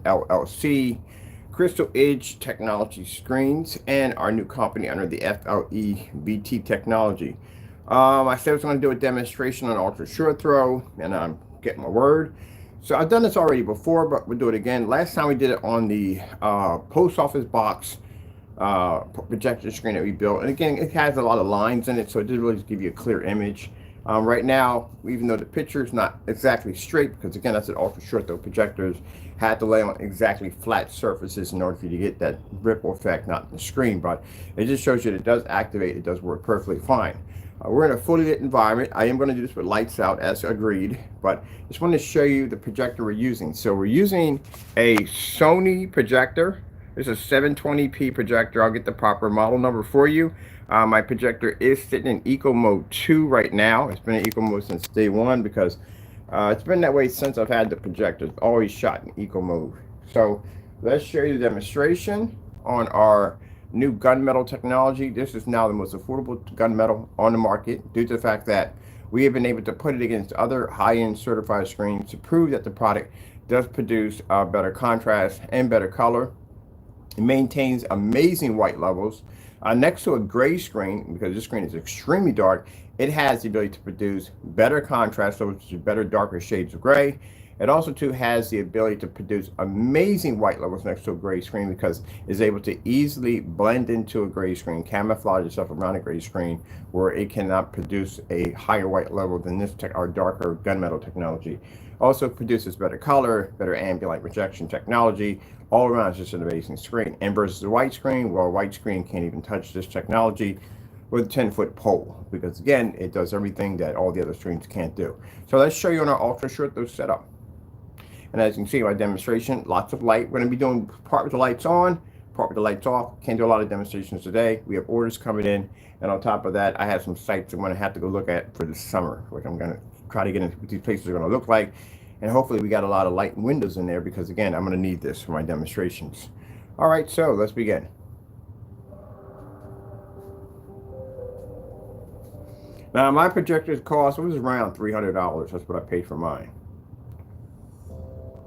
LLC, Crystal Edge Technology Screens, and our new company under the FLE-BT technology. I said I was going to do a demonstration on ultra short throw, and I'm getting my word. So I've done this already before, but we'll do it again. Last time we did it on the post office box projector screen that we built. And again, it has a lot of lines in it, so it did really give you a clear image. Right now, even though the picture is not exactly straight, because again, that's an ultra short throw projectors, had to lay on exactly flat surfaces in order for you to get that ripple effect, not in the screen, but it just shows you that it does activate, it does work perfectly fine. We're in a fully lit environment. I am going to do this with lights out as agreed, but just wanted to show you the projector we're using. So we're using a Sony projector. This is a 720p projector. I'll get the proper model number for you. My projector is sitting in Eco Mode 2 right now. It's been in Eco Mode since day one because it's been that way since I've had the projector. It's always shot in Eco Mode. So let's show you the demonstration on our new gunmetal technology. This is now the most affordable gunmetal on the market due to the fact that we have been able to put it against other high-end certified screens to prove that the product does produce better contrast and better color. It maintains amazing white levels. Next to a gray screen, because this screen is extremely dark, it has the ability to produce better contrast, so it's better darker shades of gray. It also too has the ability to produce amazing white levels next to a gray screen because it's able to easily blend into a gray screen, camouflage itself around a gray screen where it cannot produce a higher white level than this our darker gunmetal technology. Also produces better color, better ambient light rejection technology. All around, it's just an amazing screen. And versus a white screen, well, a white screen can't even touch this technology with a 10-foot pole because again, it does everything that all the other screens can't do. So let's show you on our ultra short throw setup. And as you can see, my demonstration, lots of light. We're going to be doing part with the lights on, part with the lights off. Can't do a lot of demonstrations today. We have orders coming in. And on top of that, I have some sites I'm going to have to go look at for the summer, which I'm going to try to get into what these places are going to look like. And hopefully we got a lot of light and windows in there because, again, I'm going to need this for my demonstrations. All right, so let's begin. Now, my projector's cost was around $300. That's what I paid for mine.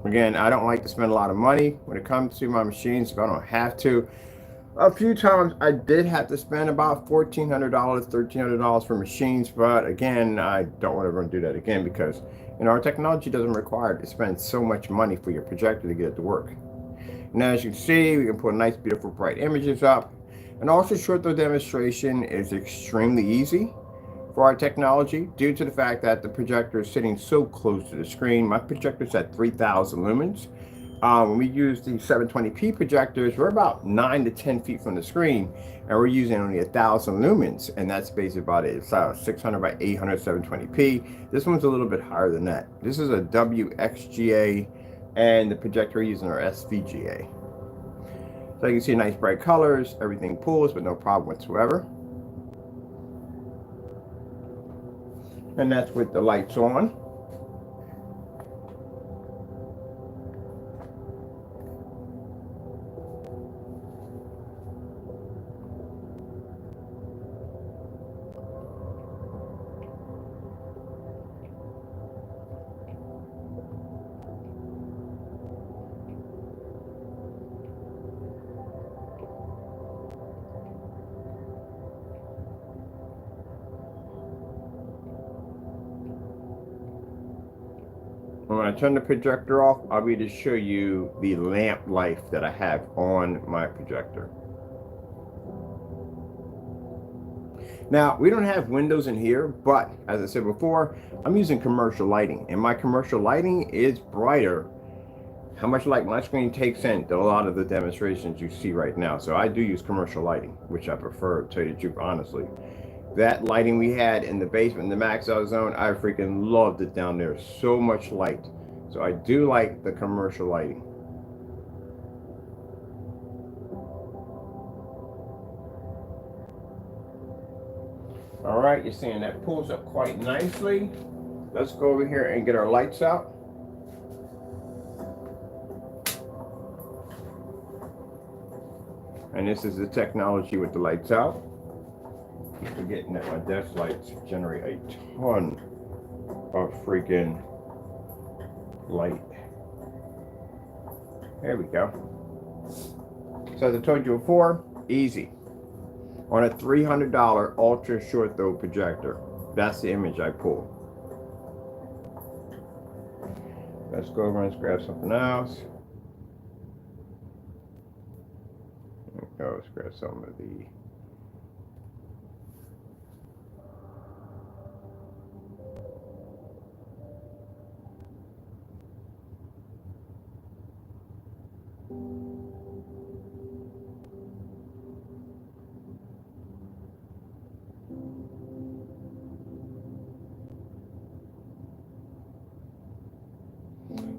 Again, I don't like to spend a lot of money when it comes to my machines if I don't have to. A few times I did have to spend about $1,400, $1,300 for machines, but again, I don't want to ever do that again because our technology doesn't require to spend so much money for your projector to get it to work. Now, as you can see, we can put nice, beautiful, bright images up. And also, short throw demonstration is extremely easy for our technology due to the fact that the projector is sitting so close to the screen. My projector's at 3,000 lumens. When we use the 720p projectors, we're about 9 to 10 feet from the screen, and we're using only 1,000 lumens, and that's basically about it. It's 600 by 800 720p. This one's a little bit higher than that. This is a WXGA, and the projector we're using are SVGA. So you can see nice bright colors, everything pulls, but no problem whatsoever. And that's with the lights on. When I turn the projector off, I'll be able to show you the lamp life that I have on my projector. Now, we don't have windows in here, but as I said before, I'm using commercial lighting, and my commercial lighting is brighter. How much light my screen takes in than a lot of the demonstrations you see right now. So I do use commercial lighting, which I prefer, to tell you the truth, honestly. That lighting we had in the basement, in the max out zone, I freaking loved it down there. So much light. So I do like the commercial lighting. All right, you're seeing that pulls up quite nicely. Let's go over here and get our lights out. And this is the technology with the lights out. Keep forgetting that my desk lights generate a ton of freaking light. There we go. So as I told you before, easy. On a $300 ultra short throw projector. That's the image I pulled. Let's go over and grab something else. Let's grab some of the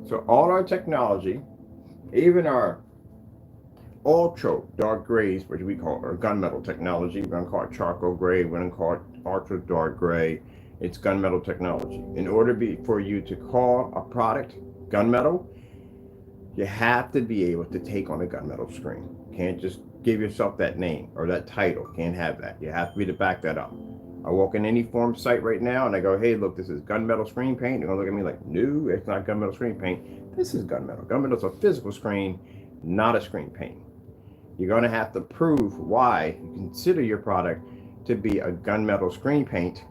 So all our technology, even our ultra dark grays, which we call our gunmetal technology, we're going to call it charcoal gray, we're going to call it ultra dark gray, it's gunmetal technology. In order for you to call a product gunmetal, you have to be able to take on a gunmetal screen. You can't just give yourself that name or that title. Can't have that. You have to be to back that up. I walk in any form site right now and I go, hey, look, this is gunmetal screen paint. They're gonna look at me like, no, it's not gunmetal screen paint. This is gunmetal. Gunmetal's a physical screen, not a screen paint. You're gonna have to prove why you consider your product to be a gunmetal screen paint.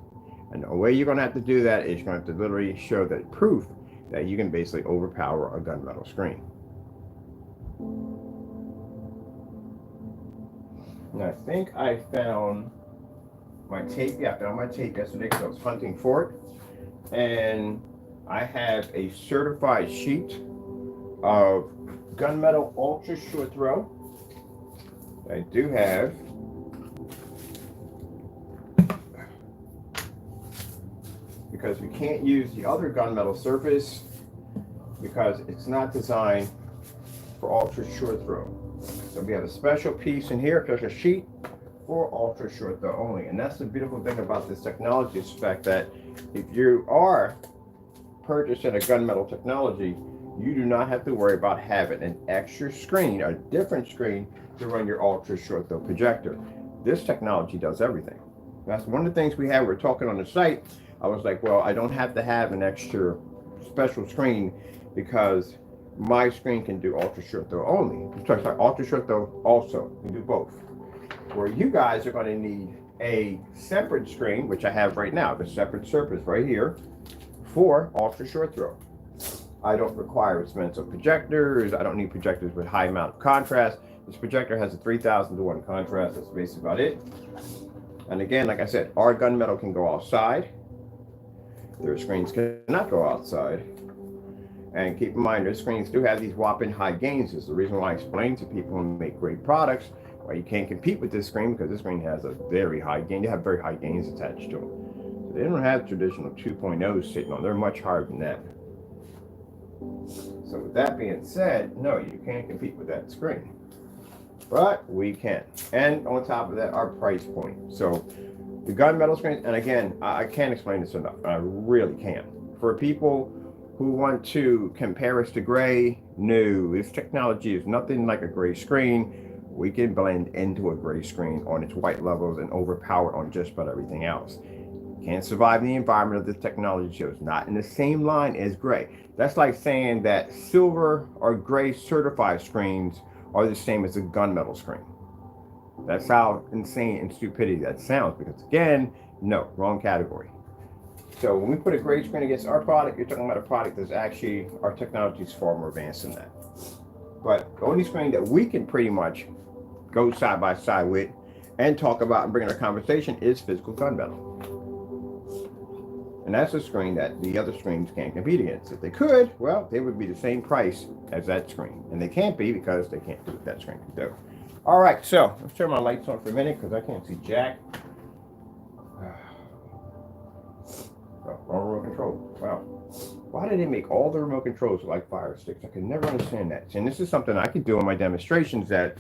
And the way you're gonna have to do that is you're gonna have to literally show that proof that you can basically overpower a gunmetal screen. And I think I found my tape. Yeah, I found my tape yesterday because I was hunting for it. And I have a certified sheet of gunmetal ultra short throw. I do have because we can't use the other gunmetal surface because it's not designed for ultra short throw. So we have a special piece in here, special sheet for ultra short throw only. And that's the beautiful thing about this technology is the fact that if you are purchasing a gunmetal technology, you do not have to worry about having an extra screen, a different screen to run your ultra short throw projector. This technology does everything. That's one of the things we had. We're talking on the site. I was like, well, I don't have to have an extra special screen because my screen can do ultra short throw only. Sorry, ultra short throw also. We do both. Where you guys are going to need a separate screen, which I have right now, the separate surface right here for ultra short throw. I don't require expensive projectors. I don't need projectors with high amount of contrast. This projector has a 3,000 to 1 contrast. That's basically about it. And again, like I said, our gunmetal can go outside. Their screens cannot go outside. And keep in mind, their screens do have these whopping high gains. This is the reason why I explain to people who make great products why you can't compete with this screen, because this screen has a very high gain. They have very high gains attached to them. So they don't have traditional 2.0s sitting on. They're much higher than that. So with that being said, no, you can't compete with that screen. But we can. And on top of that, our price point. So the gunmetal screen, and again, I can't explain this enough. I really can't. For people who want to compare us to gray, no, this technology is nothing like a gray screen. We can blend into a gray screen on its white levels and overpower on just about everything else. Can't survive in the environment of this technology, so it's not in the same line as gray. That's like saying that silver or gray certified screens are the same as a gunmetal screen. That's how insane and stupidity that sounds, because again, no, wrong category. So when we put a gray screen against our product, you're talking about a product that's actually, our technology is far more advanced than that. But the only screen that we can pretty much go side by side with and talk about and bring in a conversation is physical gunmetal. And that's a screen that the other screens can't compete against. If they could, well, they would be the same price as that screen. And they can't be because they can't do what that screen can do. All right, so let's turn my lights on for a minute because I can't see jack. Remote control. Wow. Why did they make all the remote controls like fire sticks? I could never understand that. And this is something I can do in my demonstrations that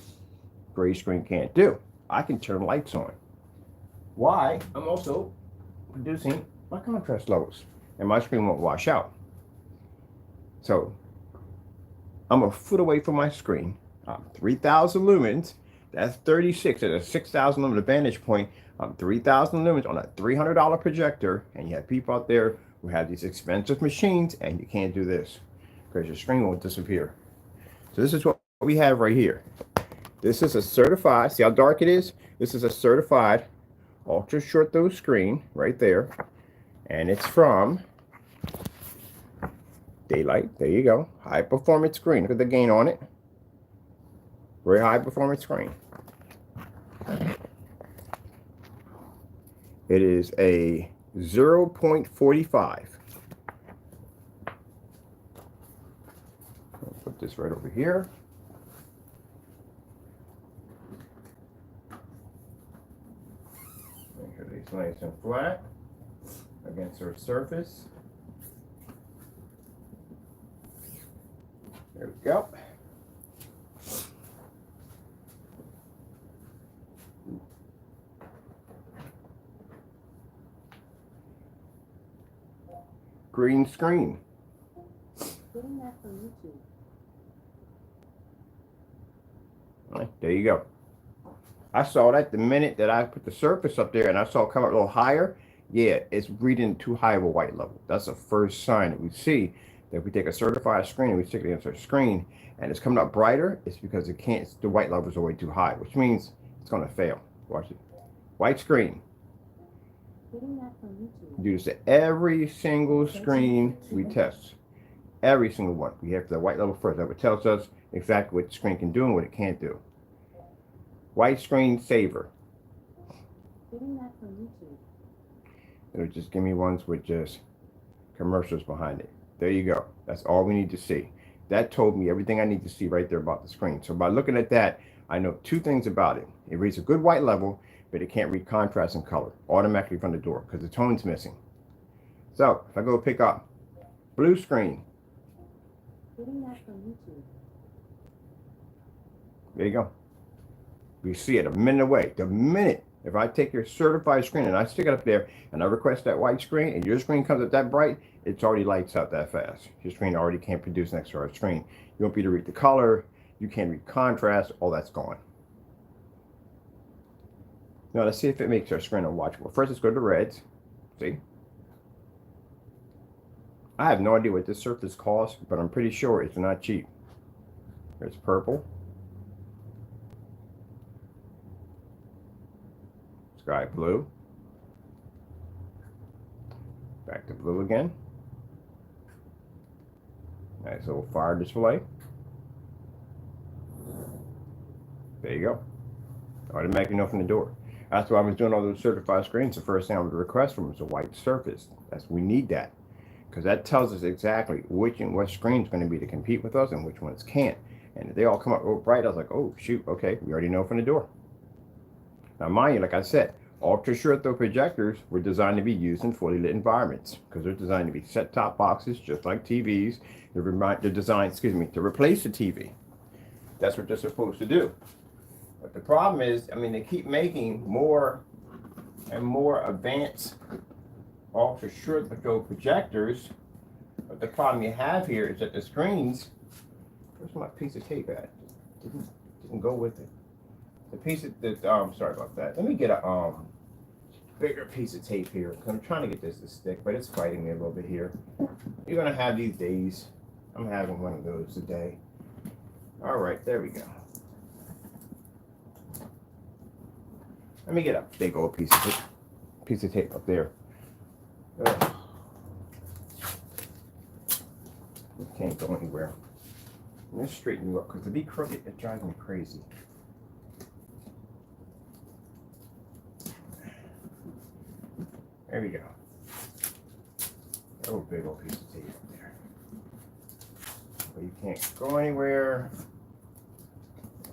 gray screen can't do. I can turn lights on. Why? I'm also reducing my contrast levels and my screen won't wash out. So I'm a foot away from my screen. 3,000 lumens. That's 36 at a 6,000 lumen vantage point. 3,000 lumens on a $300 projector, and you have people out there who have these expensive machines, and you can't do this because your screen won't disappear. So this is what we have right here. This is a certified, see how dark it is? This is a certified ultra short throw screen right there. And it's from Daylight. There you go. High performance screen. Look at the gain on it. Very high performance screen. It is a 0.45. I'll put this right over here. Make sure it's nice and flat against our surface. There we go. Green screen. Getting that from YouTube. All right, there you go. I saw that the minute that I put the surface up there and I saw it come up a little higher. Yeah, it's reading too high of a white level. That's the first sign that we see that if we take a certified screen and we stick it against our screen and it's coming up brighter, it's because it can't, the white levels are way too high, which means it's going to fail. Watch it. White screen. Getting that from YouTube. Do this to every single screen we test. Every single one. We have the white level first. That tells us exactly what the screen can do and what it can't do. White screen saver. Getting that from YouTube. It'll just give me ones with just commercials behind it. There you go. That's all we need to see. That told me everything I need to see right there about the screen. So by looking at that, I know two things about it. It reads a good white level, but it can't read contrast and color automatically from the door because the tone's missing. So if I go pick up blue screen. Getting that from YouTube. There you go. We see it a minute away. The minute, if I take your certified screen and I stick it up there and I request that white screen and your screen comes up that bright, it's already lights out that fast. Your screen already can't produce next to our screen. You won't be able to read the color. You can't read contrast. All that's gone. Now let's see if it makes our screen unwatchable. First, let's go to reds. See? I have no idea what this surface costs, but I'm pretty sure it's not cheap. There's purple. Sky blue. Back to blue again. Nice little fire display. There you go. Automatically know from the door. That's why I was doing all those certified screens. The first thing I would request from them is a white surface. We need that. Because that tells us exactly which and what screen is going to be to compete with us and which ones can't. And if they all come up real bright, I was like, oh shoot, okay, we already know from the door. Now mind you, like I said, ultra short throw projectors were designed to be used in fully lit environments because they're designed to be set-top boxes just like TVs. They're designed, to replace the TV. That's what they're supposed to do. But the problem is, I mean, they keep making more and more advanced ultra short throw projectors. But the problem you have here is that the screens, where's my piece of tape at? Didn't go with it. The piece of the sorry about that. Let me get a bigger piece of tape here. I'm trying to get this to stick, but it's fighting me a little bit here. You're gonna have these days. I'm having one of those today. All right, there we go. Let me get a big old piece of tape up there. You can't go anywhere. Let me straighten you up because to be crooked, it drives me crazy. There we go. Oh, big old piece of tape up there. But you can't go anywhere.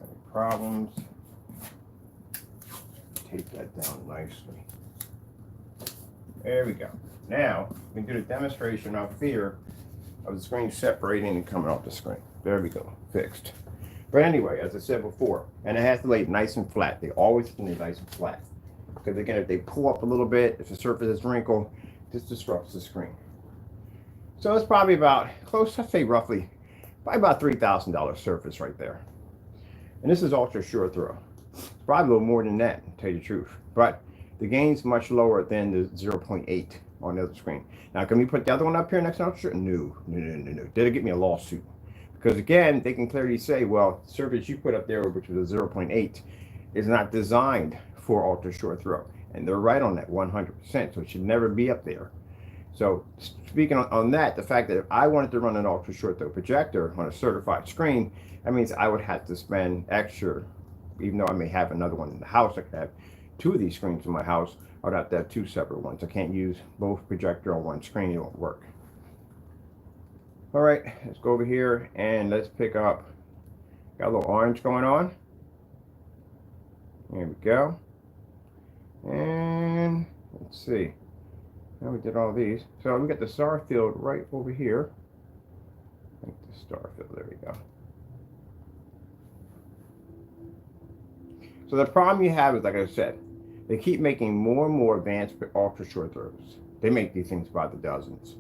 Any problems? Tape that down nicely. There we go. Now, we can do the demonstration up here of the screen separating and coming off the screen. There we go. Fixed. But anyway, as I said before, and it has to lay nice and flat. They always lay nice and flat. Because again, if they pull up a little bit, if the surface is wrinkled, this disrupts the screen. So it's probably about close, I'd say roughly, probably about $3,000 surface right there. And this is ultra short throw. It's probably a little more than that, to tell you the truth. But the gain's much lower than the 0.8 on the other screen. Now, can we put the other one up here next to ultra short? No. That'll get me a lawsuit. Because again, they can clearly say, well, the surface you put up there, which was a 0.8, is not designed for ultra short throw. And they're right on that 100%, so it should never be up there. So speaking on that, the fact that if I wanted to run an ultra short throw projector on a certified screen, that means I would have to spend extra, even though I may have another one in the house. I could have two of these screens in my house. I would have to have two separate ones. I can't use both projector on one screen. It won't work. All right, let's go over here and let's pick up, got a little orange going on. There we go. And let's see. Now we did all these. So we got the star field right over here. I think the star field, there we go. So the problem you have is, like I said, they keep making more and more advanced ultra short throws. They make these things by the dozens.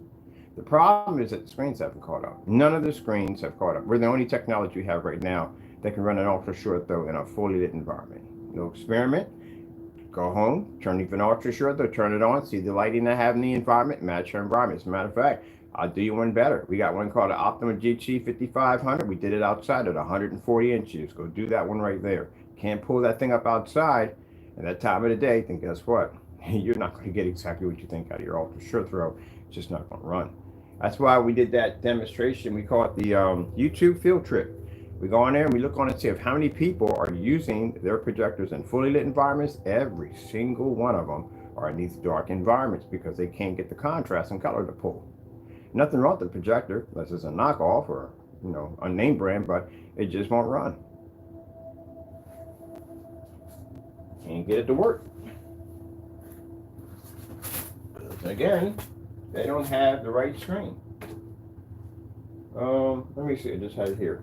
The problem is that the screens haven't caught up. None of the screens have caught up. We're the only technology we have right now that can run an ultra short throw in a fully lit environment. No experiment. Go home, turn even ultra short throw, turn it on, see the lighting I have in the environment, match your environment. As a matter of fact, I'll do you one better. We got one called the Optima GT 5500. We did it outside at 140 inches. Go do that one right there. Can't pull that thing up outside at that time of the day, then guess what? You're not going to get exactly what you think out of your ultra short throw. It's just not going to run. That's why we did that demonstration. We call it the YouTube field trip. We go on there and we look on and see if how many people are using their projectors in fully lit environments. Every single one of them are in these dark environments because they can't get the contrast and color to pull. Nothing wrong with the projector, unless it's a knockoff or, you know, unnamed brand, but it just won't run. Can't get it to work. Because again, they don't have the right screen. Let me see, I just had it here.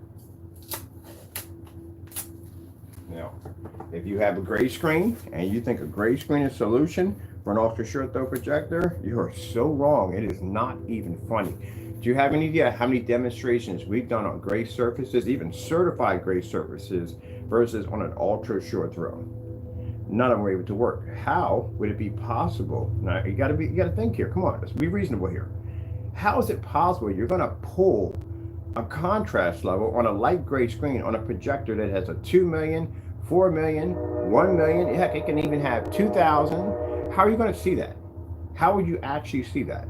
Now, if you have a gray screen and you think a gray screen is a solution for an ultra short throw projector, you are so wrong. It is not even funny. Do you have any idea how many demonstrations we've done on gray surfaces, even certified gray surfaces, versus on an ultra short throw? None of them were able to work. How would it be possible? Now you gotta think here. Come on, let's be reasonable here. How is it possible you're gonna pull a contrast level on a light gray screen on a projector that has a 2 million, 4 million, 1 million, heck, it can even have 2,000. How are you going to see that? How would you actually see that?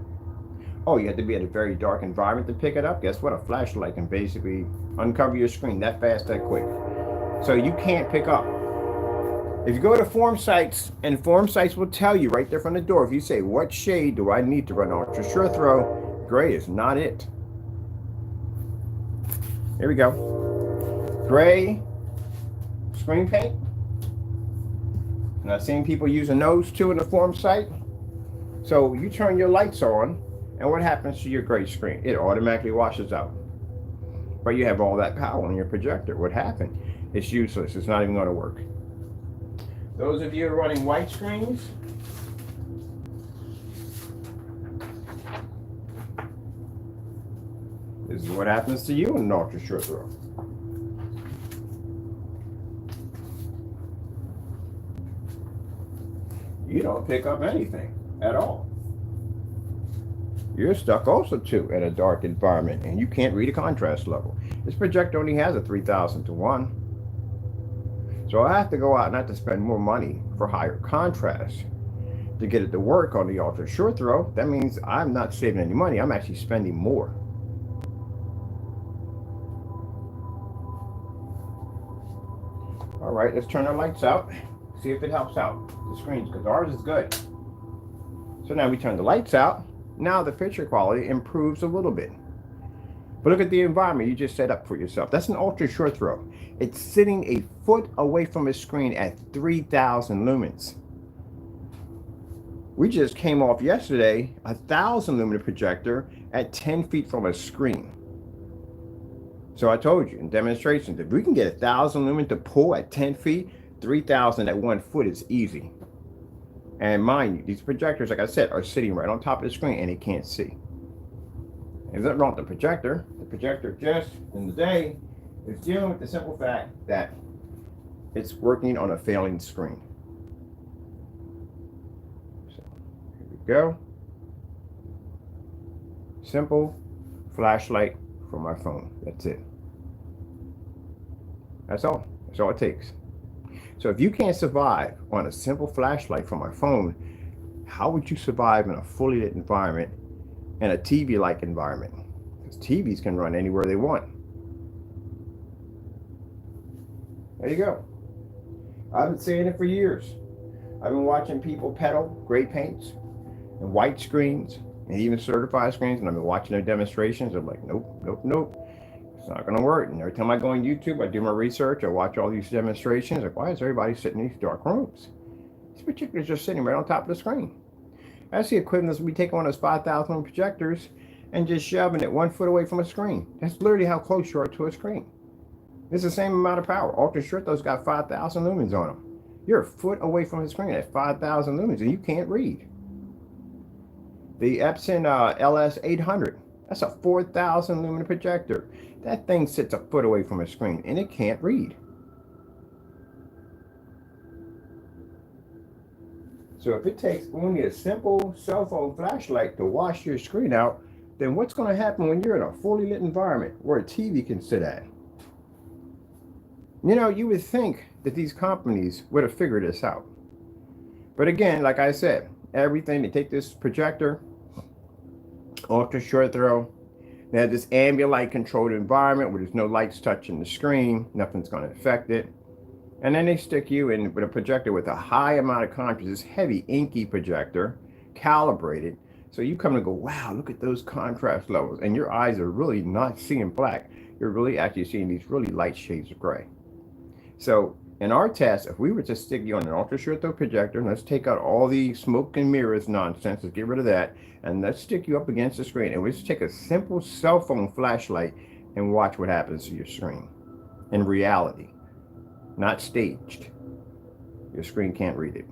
Oh, you have to be in a very dark environment to pick it up. Guess what? A flashlight can basically uncover your screen that fast, that quick. So you can't pick up. If you go to form sites, and form sites will tell you right there from the door, if you say, what shade do I need to run ultra short throw? Gray is not it. Here we go. Gray screen paint. And I've seen people using those too in the form site. So you turn your lights on, and what happens to your gray screen? It automatically washes out. But you have all that power on your projector. What happened? It's useless. It's not even going to work. Those of you running white screens, this is what happens to you in an ultra short throw. You don't pick up anything at all. You're stuck also too in a dark environment and you can't read a contrast level. This projector only has a 3000 to 1. So I have to go out and I have to spend more money for higher contrast to get it to work on the ultra short throw. That means I'm not saving any money. I'm actually spending more. All right, let's turn our lights out. See if it helps out the screens, because ours is good. So now we turn the lights out. Now the picture quality improves a little bit. But look at the environment you just set up for yourself. That's an ultra short throw. It's sitting a foot away from a screen at 3,000 lumens. We just came off yesterday 1,000 lumen projector at 10 feet from a screen. So I told you in demonstrations, if we can get 1,000 lumen to pull at 10 feet, 3,000 at 1 foot is easy. And mind you, these projectors, like I said, are sitting right on top of the screen and it can't see. There's nothing wrong with the projector. The projector just, in the day, is dealing with the simple fact that it's working on a failing screen. So, here we go. Simple flashlight for my phone. That's it. That's all. That's all it takes. So if you can't survive on a simple flashlight from my phone, how would you survive in a fully lit environment and a TV-like environment? Because TVs can run anywhere they want. There you go. I've been saying it for years. I've been watching people peddle gray paints and white screens and even certified screens, and I've been watching their demonstrations. I'm like, nope, nope, nope. It's not going to work. And every time I go on YouTube, I do my research, I watch all these demonstrations. Like, why is everybody sitting in these dark rooms? These projectors are just sitting right on top of the screen. That's the equivalent of me taking one of those 5,000 projectors and just shoving it 1 foot away from a screen. That's literally how close you are to a screen. It's the same amount of power. Ultra short, those got 5,000 lumens on them. You're a foot away from the screen at 5,000 lumens, and you can't read. The Epson LS800, that's a 4,000 lumen projector. That thing sits a foot away from a screen, and it can't read. So if it takes only a simple cell phone flashlight to wash your screen out, then what's going to happen when you're in a fully lit environment where a TV can sit at? You know, you would think that these companies would have figured this out. But again, like I said, everything, they take this projector, ultra short throw, they have this ambient light controlled environment where there's no lights touching the screen, nothing's going to affect it. And then they stick you in with a projector with a high amount of contrast, this heavy inky projector, calibrated. So you come and go, wow, look at those contrast levels. And your eyes are really not seeing black. You're really actually seeing these really light shades of gray. So in our test, if we were to stick you on an ultra short throw projector, let's take out all the smoke and mirrors nonsense, let's get rid of that, and let's stick you up against the screen, and we just take a simple cell phone flashlight and watch what happens to your screen in reality, not staged. Your screen can't read it.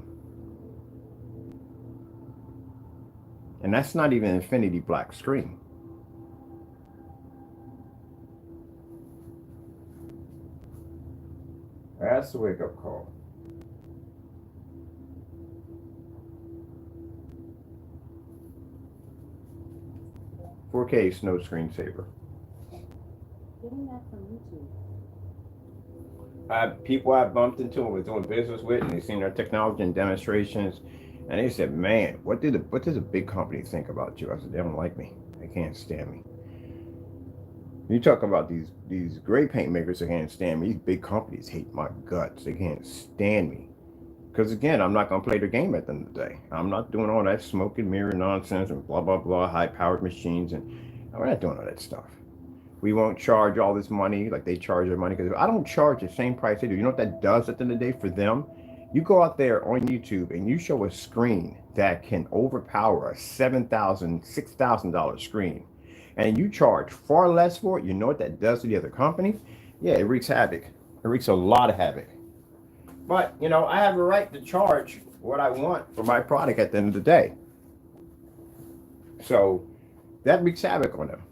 And that's not even an infinity black screen. That's the wake-up call. $4K no screensaver. Getting that from YouTube. People I bumped into and was doing business with, and they seen our technology and demonstrations, and they said, "Man, what does a big company think about you?" I said, "They don't like me. They can't stand me." You talk about these great paint makers that can't stand me. These big companies hate my guts. They can't stand me. Because again, I'm not going to play their game at the end of the day. I'm not doing all that smoke and mirror nonsense and blah, blah, blah, high-powered machines. And we're not doing all that stuff. We won't charge all this money like they charge their money. Because I don't charge the same price they do. You know what that does at the end of the day for them? You go out there on YouTube and you show a screen that can overpower a $7,000, $6,000 screen, and you charge far less for it. You know what that does to the other company? Yeah, it wreaks havoc. It wreaks a lot of havoc. But, you know, I have a right to charge what I want for my product at the end of the day. So that wreaks havoc on them.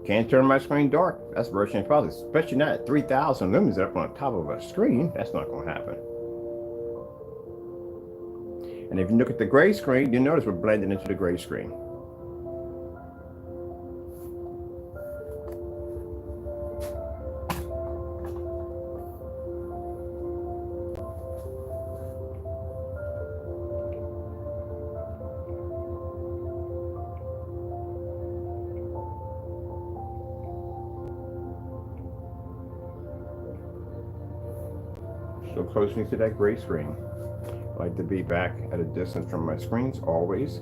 Can't turn my screen dark. That's virtually impossible, especially not at 3,000 lumens up on top of a screen. That's not going to happen. And if you look at the gray screen, you notice we're blending into the gray screen. So close me to that gray screen. I like to be back at a distance from my screens always.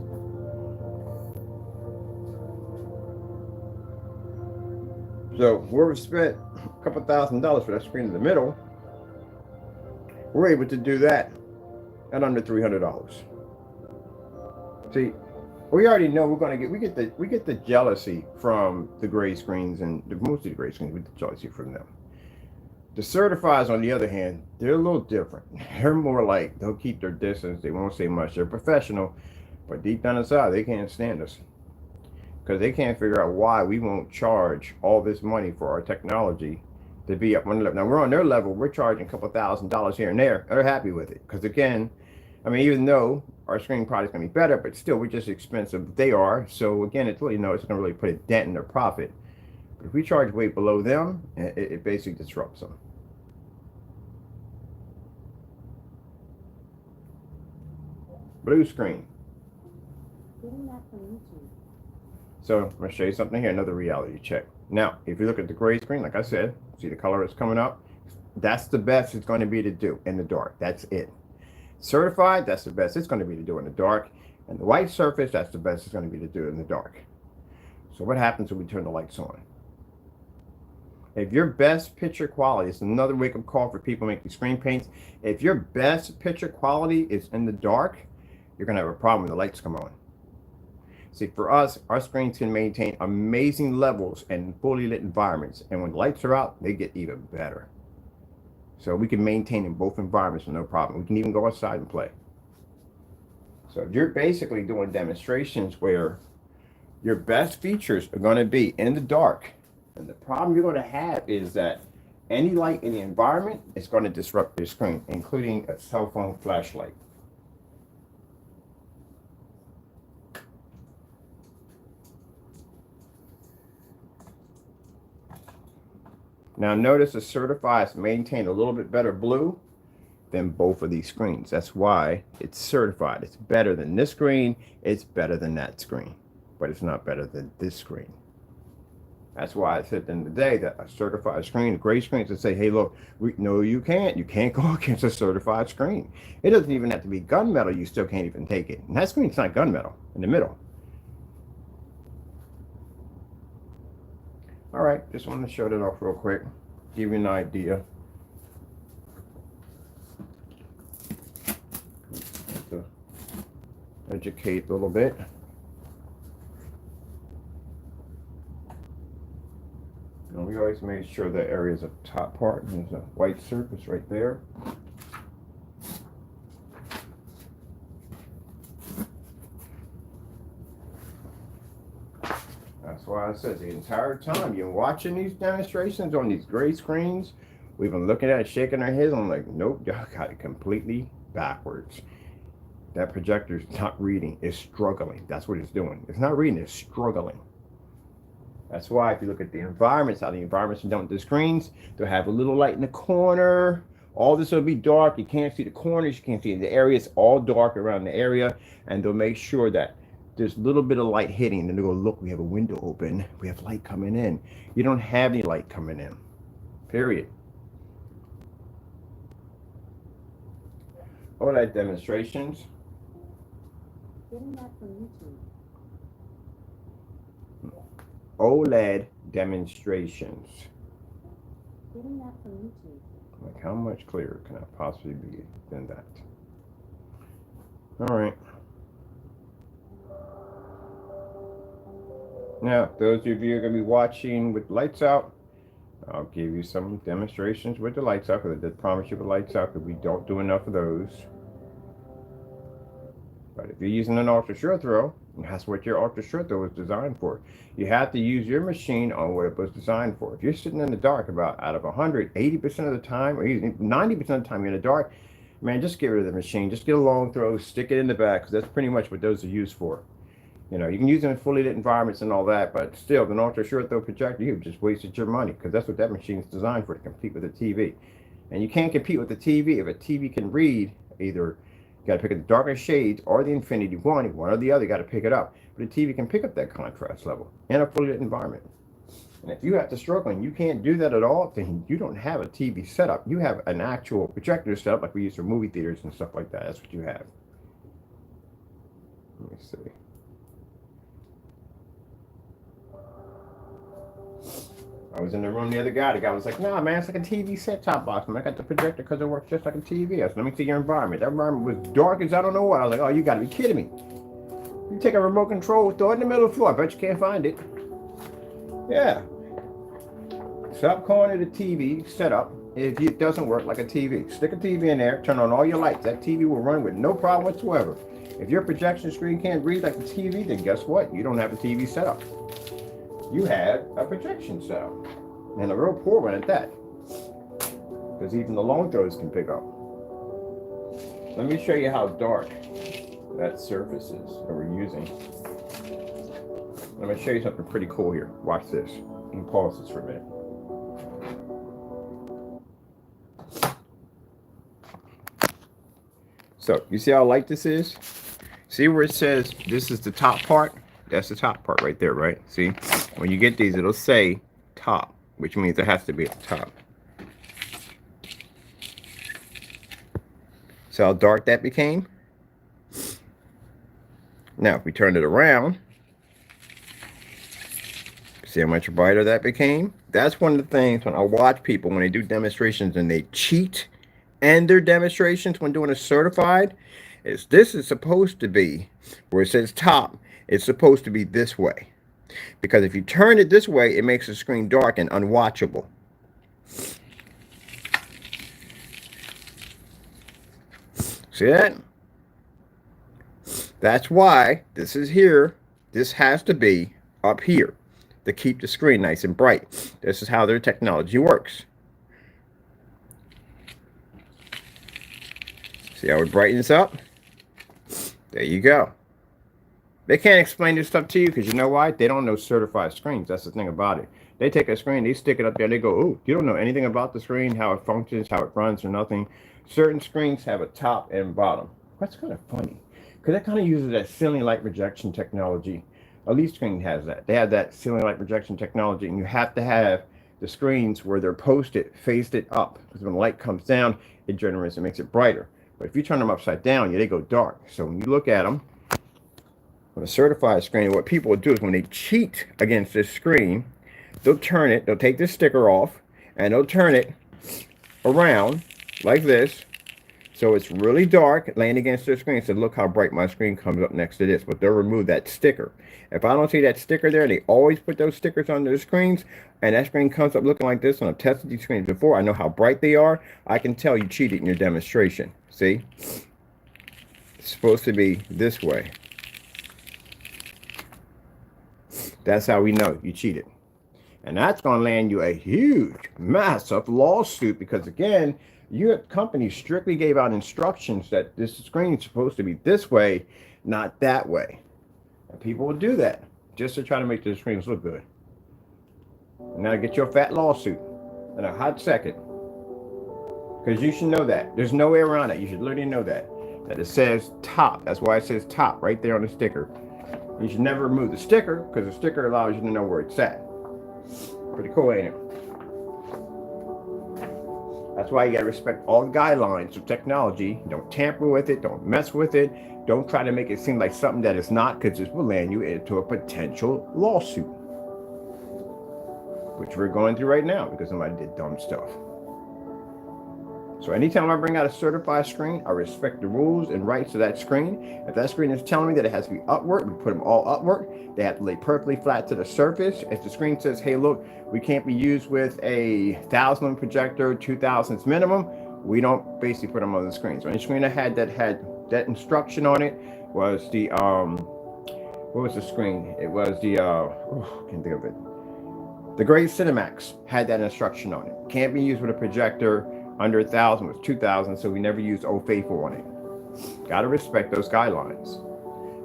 So where we spent a couple $1,000s for that screen in the middle, we're able to do that at under $300. See, we already know we get the jealousy from the gray screens, and most of the gray screens we get the jealousy from them. The certifieds, on the other hand, they're a little different. They're more like, they'll keep their distance. They won't say much. They're professional, but deep down inside, they can't stand us because they can't figure out why we won't charge all this money for our technology to be up on the level. Now, we're on their level. We're charging a couple $1,000s here and there. They're happy with it because, again, I mean, even though our screen product's going to be better, but still, we're just expensive. They are. So, again, it's really, it's going to really put a dent in their profit. But if we charge way below them, it basically disrupts them. Blue screen. Getting that from YouTube. So I'm going to show you something here, another reality check. Now, if you look at the gray screen, like I said, see the color that's coming up? That's the best it's going to be to do in the dark. That's it. Certified, that's the best it's going to be to do in the dark. And the white surface, that's the best it's going to be to do in the dark. So what happens when we turn the lights on? If your best picture quality, it's another wake-up call for people making screen paints. If your best picture quality is in the dark, you're going to have a problem when the lights come on. See, for us, our screens can maintain amazing levels in fully lit environments. And when the lights are out, they get even better. So we can maintain in both environments with no problem. We can even go outside and play. So if you're basically doing demonstrations where your best features are going to be in the dark, and the problem you're going to have is that any light in the environment is going to disrupt your screen, including a cell phone flashlight. Now notice the certified maintain a little bit better blue than both of these screens. That's why it's certified. It's better than this screen. It's better than that screen, but it's not better than this screen. That's why I said in the day that a certified screen, a gray screen, to say, hey, look, no, you can't. You can't go against a certified screen. It doesn't even have to be gunmetal. You still can't even take it. And that screen's not gunmetal in the middle. All right, just wanted to show that off real quick, give you an idea. To educate a little bit. And we always made sure that area is the top part, and there's a white surface right there. That's why I said the entire time you're watching these demonstrations on these gray screens, we've been looking at it, shaking our heads. I'm like, nope, y'all got it completely backwards. That projector's not reading, it's struggling. That's what it's doing. It's not reading, it's struggling. That's why if you look at the environments, how the environments are done with the screens, they'll have a little light in the corner. All this will be dark. You can't see the corners, you can't see the area. It's all dark around the area, and they'll make sure that there's a little bit of light hitting, and they'll go, look, we have a window open. We have light coming in. You don't have any light coming in, period. OLED demonstrations. Getting that from YouTube. OLED demonstrations. Getting that from YouTube. Like, how much clearer can I possibly be than that? All right. Now, those of you who are going to be watching with lights out, I'll give you some demonstrations with the lights out, because I did promise you with lights out, because we don't do enough of those. But if you're using an ultra short throw, that's what your ultra short throw was designed for. You have to use your machine on what it was designed for. If you're sitting in the dark about out of 100, 80% of the time, or 90% of the time you're in the dark, man, just get rid of the machine. Just get a long throw, stick it in the back, because that's pretty much what those are used for. You know, you can use them in fully lit environments and all that, but still, an ultra short throw projector, you've just wasted your money, because that's what that machine is designed for, to compete with the TV. And you can't compete with the TV if a TV can read either. You got to pick up the darker shades or the infinity one or the other. You got to pick it up. But a TV can pick up that contrast level in a fully lit environment. And if you have to struggle and you can't do that at all, then you don't have a TV setup. You have an actual projector setup like we use for movie theaters and stuff like that. That's what you have. Let me see. I was in the room the other guy. The guy was like, nah, man, it's like a TV set-top box. I got the projector because it works just like a TV. I said, let me see your environment. That environment was dark as I don't know what. I was like, oh, you got to be kidding me. You take a remote control, throw it in the middle of the floor. I bet you can't find it. Yeah. Stop calling it a TV setup if it doesn't work like a TV. Stick a TV in there, turn on all your lights. That TV will run with no problem whatsoever. If your projection screen can't read like a TV, then guess what? You don't have a TV setup. You have a projection setup, and a real poor one at that, because even the long throws can pick up. Let me show you how dark that surface is that we're using. Let me show you something pretty cool here. Watch this. And pause this for a minute. So you see how light this is? See where it says this is the top part? That's the top part right there, right? See? When you get these, it'll say top, which means it has to be at the top. See how dark that became? Now, if we turn it around, see how much brighter that became? That's one of the things when I watch people when they do demonstrations and they cheat and their demonstrations when doing a certified, is this is supposed to be where it says top, it's supposed to be this way. Because if you turn it this way, it makes the screen dark and unwatchable. See that? That's why this is here. This has to be up here to keep the screen nice and bright. This is how their technology works. See how it brightens up? There you go. They can't explain this stuff to you because you know why? They don't know certified screens. That's the thing about it. They take a screen, they stick it up there, they go, oh, you don't know anything about the screen, how it functions, how it runs, or nothing. Certain screens have a top and bottom. That's kind of funny because that kind of uses that ceiling light projection technology. A leaf screen has that. They have that ceiling light projection technology, and you have to have the screens where they're posted, faced it up, because when the light comes down, it generates and makes it brighter. But if you turn them upside down, yeah, they go dark. So when you look at them, on a certified screen, what people will do is when they cheat against this screen, they'll turn it, they'll take this sticker off, and they'll turn it around like this. So it's really dark, laying against their screen. So look how bright my screen comes up next to this. But they'll remove that sticker. If I don't see that sticker there, they always put those stickers on their screens, and that screen comes up looking like this. And I've tested these screens before. I know how bright they are. I can tell you cheated in your demonstration. See? It's supposed to be this way. That's how we know you cheated. And that's going to land you a huge, massive lawsuit because, again, your company strictly gave out instructions that this screen is supposed to be this way, not that way. And people will do that just to try to make the screens look good. And now get your fat lawsuit in a hot second. Because you should know that. There's no way around it. You should literally know that. That it says top. That's why it says top right there on the sticker. You should never remove the sticker because the sticker allows you to know where it's at. Pretty cool, ain't it? That's why you gotta respect all the guidelines of technology. Don't tamper with it. Don't mess with it. Don't try to make it seem like something that it's not, because this will land you into a potential lawsuit, which we're going through right now because somebody did dumb stuff. So anytime I bring out a certified screen, I respect the rules and rights of that screen. If that screen is telling me that it has to be upward, we put them all upward. They have to lay perfectly flat to the surface. If the screen says, hey, look, we can't be used with a 1,000 lumen projector, 2,000 minimum, we don't basically put them on the screen. So any screen I had that instruction on it was the, what was the screen? It was the, I can't think of it. The Great Cinemax had that instruction on it. Can't be used with a projector under 1,000, was 2,000, so we never used Old Faithful on it. Got to respect those guidelines.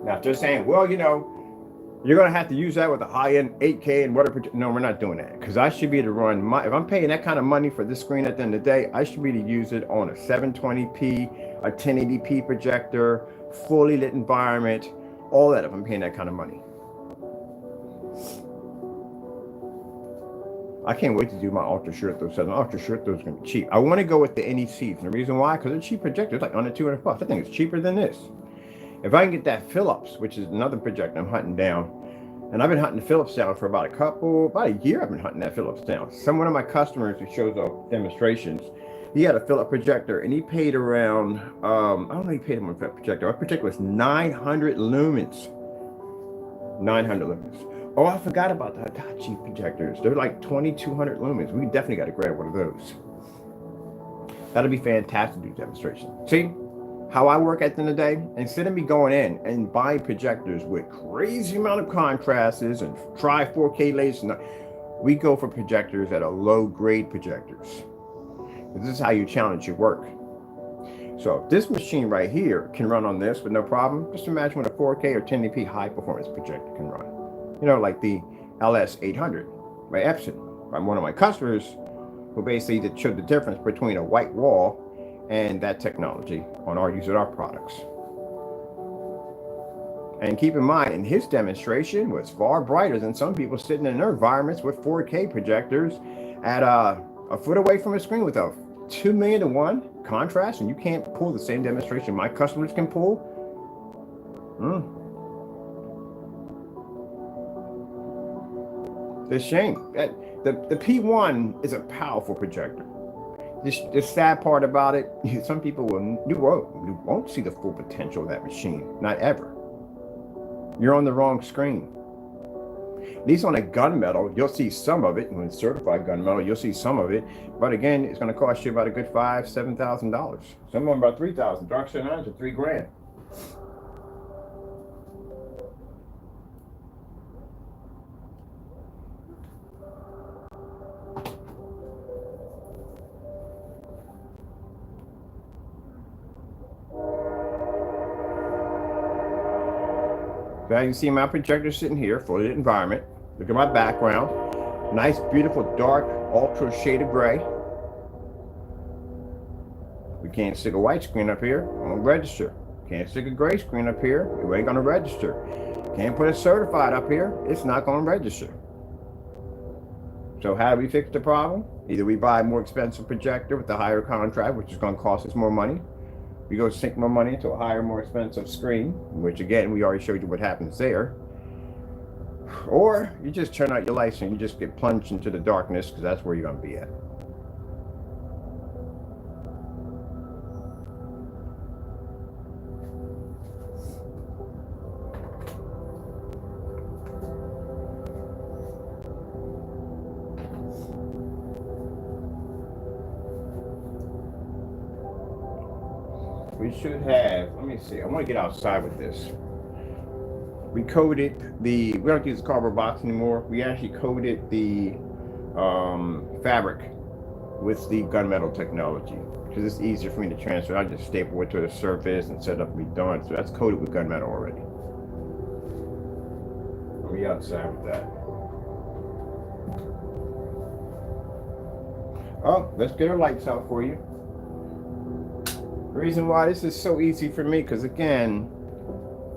Now, if they're saying, well, you know, you're going to have to use that with a high-end 8K and whatever. No, we're not doing that, because I should be able to run if I'm paying that kind of money for this screen at the end of the day, I should be able to use it on a 720p, a 1080p projector, fully lit environment, all that if I'm paying that kind of money. I can't wait to do my ultra short throw. So the ultra short throw is going to be cheap. I want to go with the NECs. And the reason why, because they're cheap projectors, like under 200 bucks. I think it's cheaper than this. If I can get that Philips, which is another projector I'm hunting down, and I've been hunting the Philips down for about a year. I've been hunting that Philips down. One of my customers who shows off demonstrations, he had a Philips projector, and he paid around, I don't know, he paid him on that projector. Our projector was 900 lumens. 900 lumens. Oh, I forgot about the Hitachi projectors. They're like 2,200 lumens. We definitely got to grab one of those. That'll be fantastic to do demonstration. See how I work at the end of the day? Instead of me going in and buying projectors with crazy amount of contrasts and try 4K lasers, we go for projectors that are low grade projectors. This is how you challenge your work. So if this machine right here can run on this with no problem, just imagine what a 4K or 1080p high performance projector can run. You know, like the LS800, by Epson, by one of my customers, who basically showed the difference between a white wall and that technology on our use of our products. And keep in mind, in his demonstration was far brighter than some people sitting in their environments with 4K projectors at a foot away from a screen with a 2,000,000:1 contrast, and you can't pull the same demonstration my customers can pull. It's a shame. The P1 is a powerful projector. The sad part about it, some people you won't see the full potential of that machine, not ever. You're on the wrong screen. At least on a Gunmetal, you'll see some of it. When it's certified Gunmetal, you'll see some of it. But again, it's going to cost you about a good $5,000 to $7,000. Some of them about $3,000. Dark Side 9s are $3,000. Now you see my projector sitting here, fully lit environment. Look at my background. Nice, beautiful, dark, ultra shaded gray. We can't stick a white screen up here, it won't register. Can't stick a gray screen up here, it ain't gonna register. Can't put a certified up here, it's not gonna register. So how do we fix the problem? Either we buy a more expensive projector with a higher contract, which is gonna cost us more money. We go sink more money into a higher, more expensive screen, which again, we already showed you what happens there. Or you just turn out your lights and you just get plunged into the darkness, because that's where you're going to be at. We should have, let me see, I want to get outside with this. We coated we don't use the cardboard box anymore. We actually coated the fabric with the Gunmetal technology, because it's easier for me to transfer. I just staple it to the surface and set it up and be done. So that's coated with Gunmetal already. I'll be outside with that. Oh, let's get our lights out for you. The reason why this is so easy for me, because again,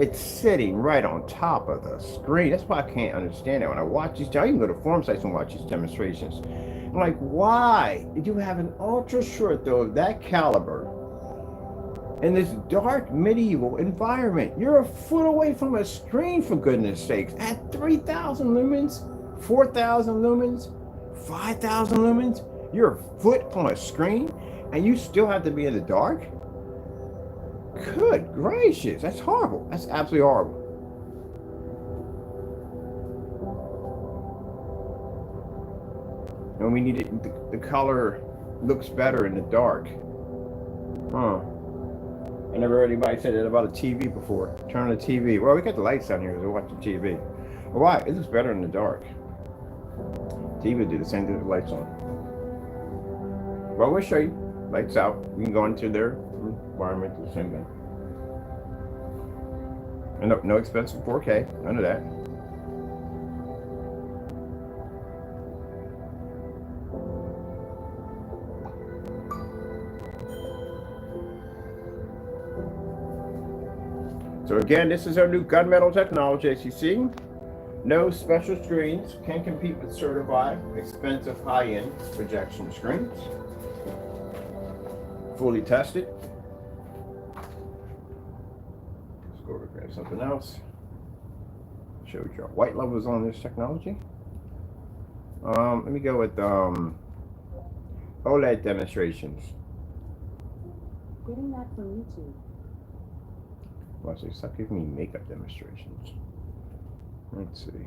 it's sitting right on top of the screen. That's why I can't understand it. When I watch these, I can go to forum sites and watch these demonstrations. I'm like, why did you have an ultra short though of that caliber in this dark medieval environment? You're a foot away from a screen, for goodness sakes, at 3,000 lumens, 4,000 lumens, 5,000 lumens. You're a foot from a screen, and you still have to be in the dark? Good gracious, that's horrible. That's absolutely horrible. And we need it, the color looks better in the dark. I never heard anybody say that about a TV before. Turn on the TV. Well, we got the lights down here because we're watching TV. Well, why? It looks better in the dark. TV would do the same thing with the lights on. Well, we'll show you. Lights out. We can go into their environment, do the same thing. And no expensive 4K, none of that. So again, this is our new Gunmetal technology, as you see. No special screens, can compete with certified, expensive, high-end projection screens. Fully tested. Let's go over and grab something else. Showed you our white levels on this technology. Let me go with OLED demonstrations. Getting that from YouTube. Well, so stop giving me makeup demonstrations. Let's see.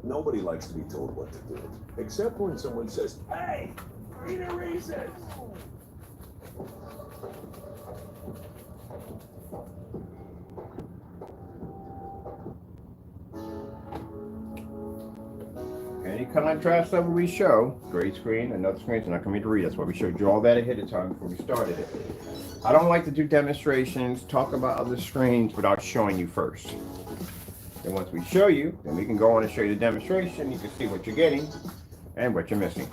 Nobody likes to be told what to do, except when someone says, "Hey, read a recess." Any contrast level we show, gray screen, another screen's not going to read. That's why we showed you all that ahead of time before we started it. I don't like to do demonstrations, talk about other screens without showing you first. And once we show you, then we can go on and show you the demonstration. You can see what you're getting and what you're missing.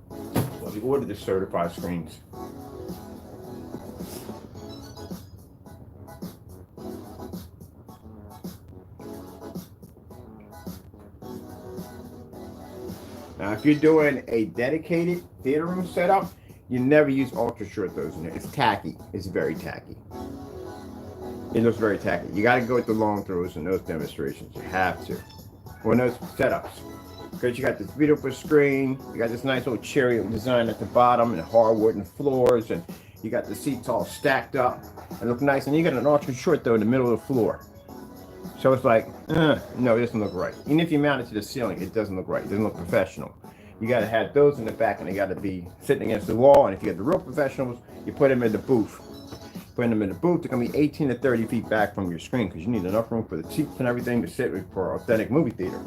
Well, we ordered the certified screens. Now, if you're doing a dedicated theater room setup, you never use ultra short throws in there. It's tacky. It's very tacky. It looks very tacky. You got to go with the long throws in those demonstrations. You have to. Or in those setups. Because you got this beautiful screen. You got this nice little cherry design at the bottom and hardwood and floors. And you got the seats all stacked up and look nice. And you got an ultra short throw in the middle of the floor. So it's like, no, it doesn't look right. Even if you mount it to the ceiling, it doesn't look right. It doesn't look professional. You got to have those in the back, and they got to be sitting against the wall. And if you got the real professionals, you put them in the booth. Putting them in the booth, they're going to be 18 to 30 feet back from your screen because you need enough room for the seats and everything to sit with for authentic movie theater.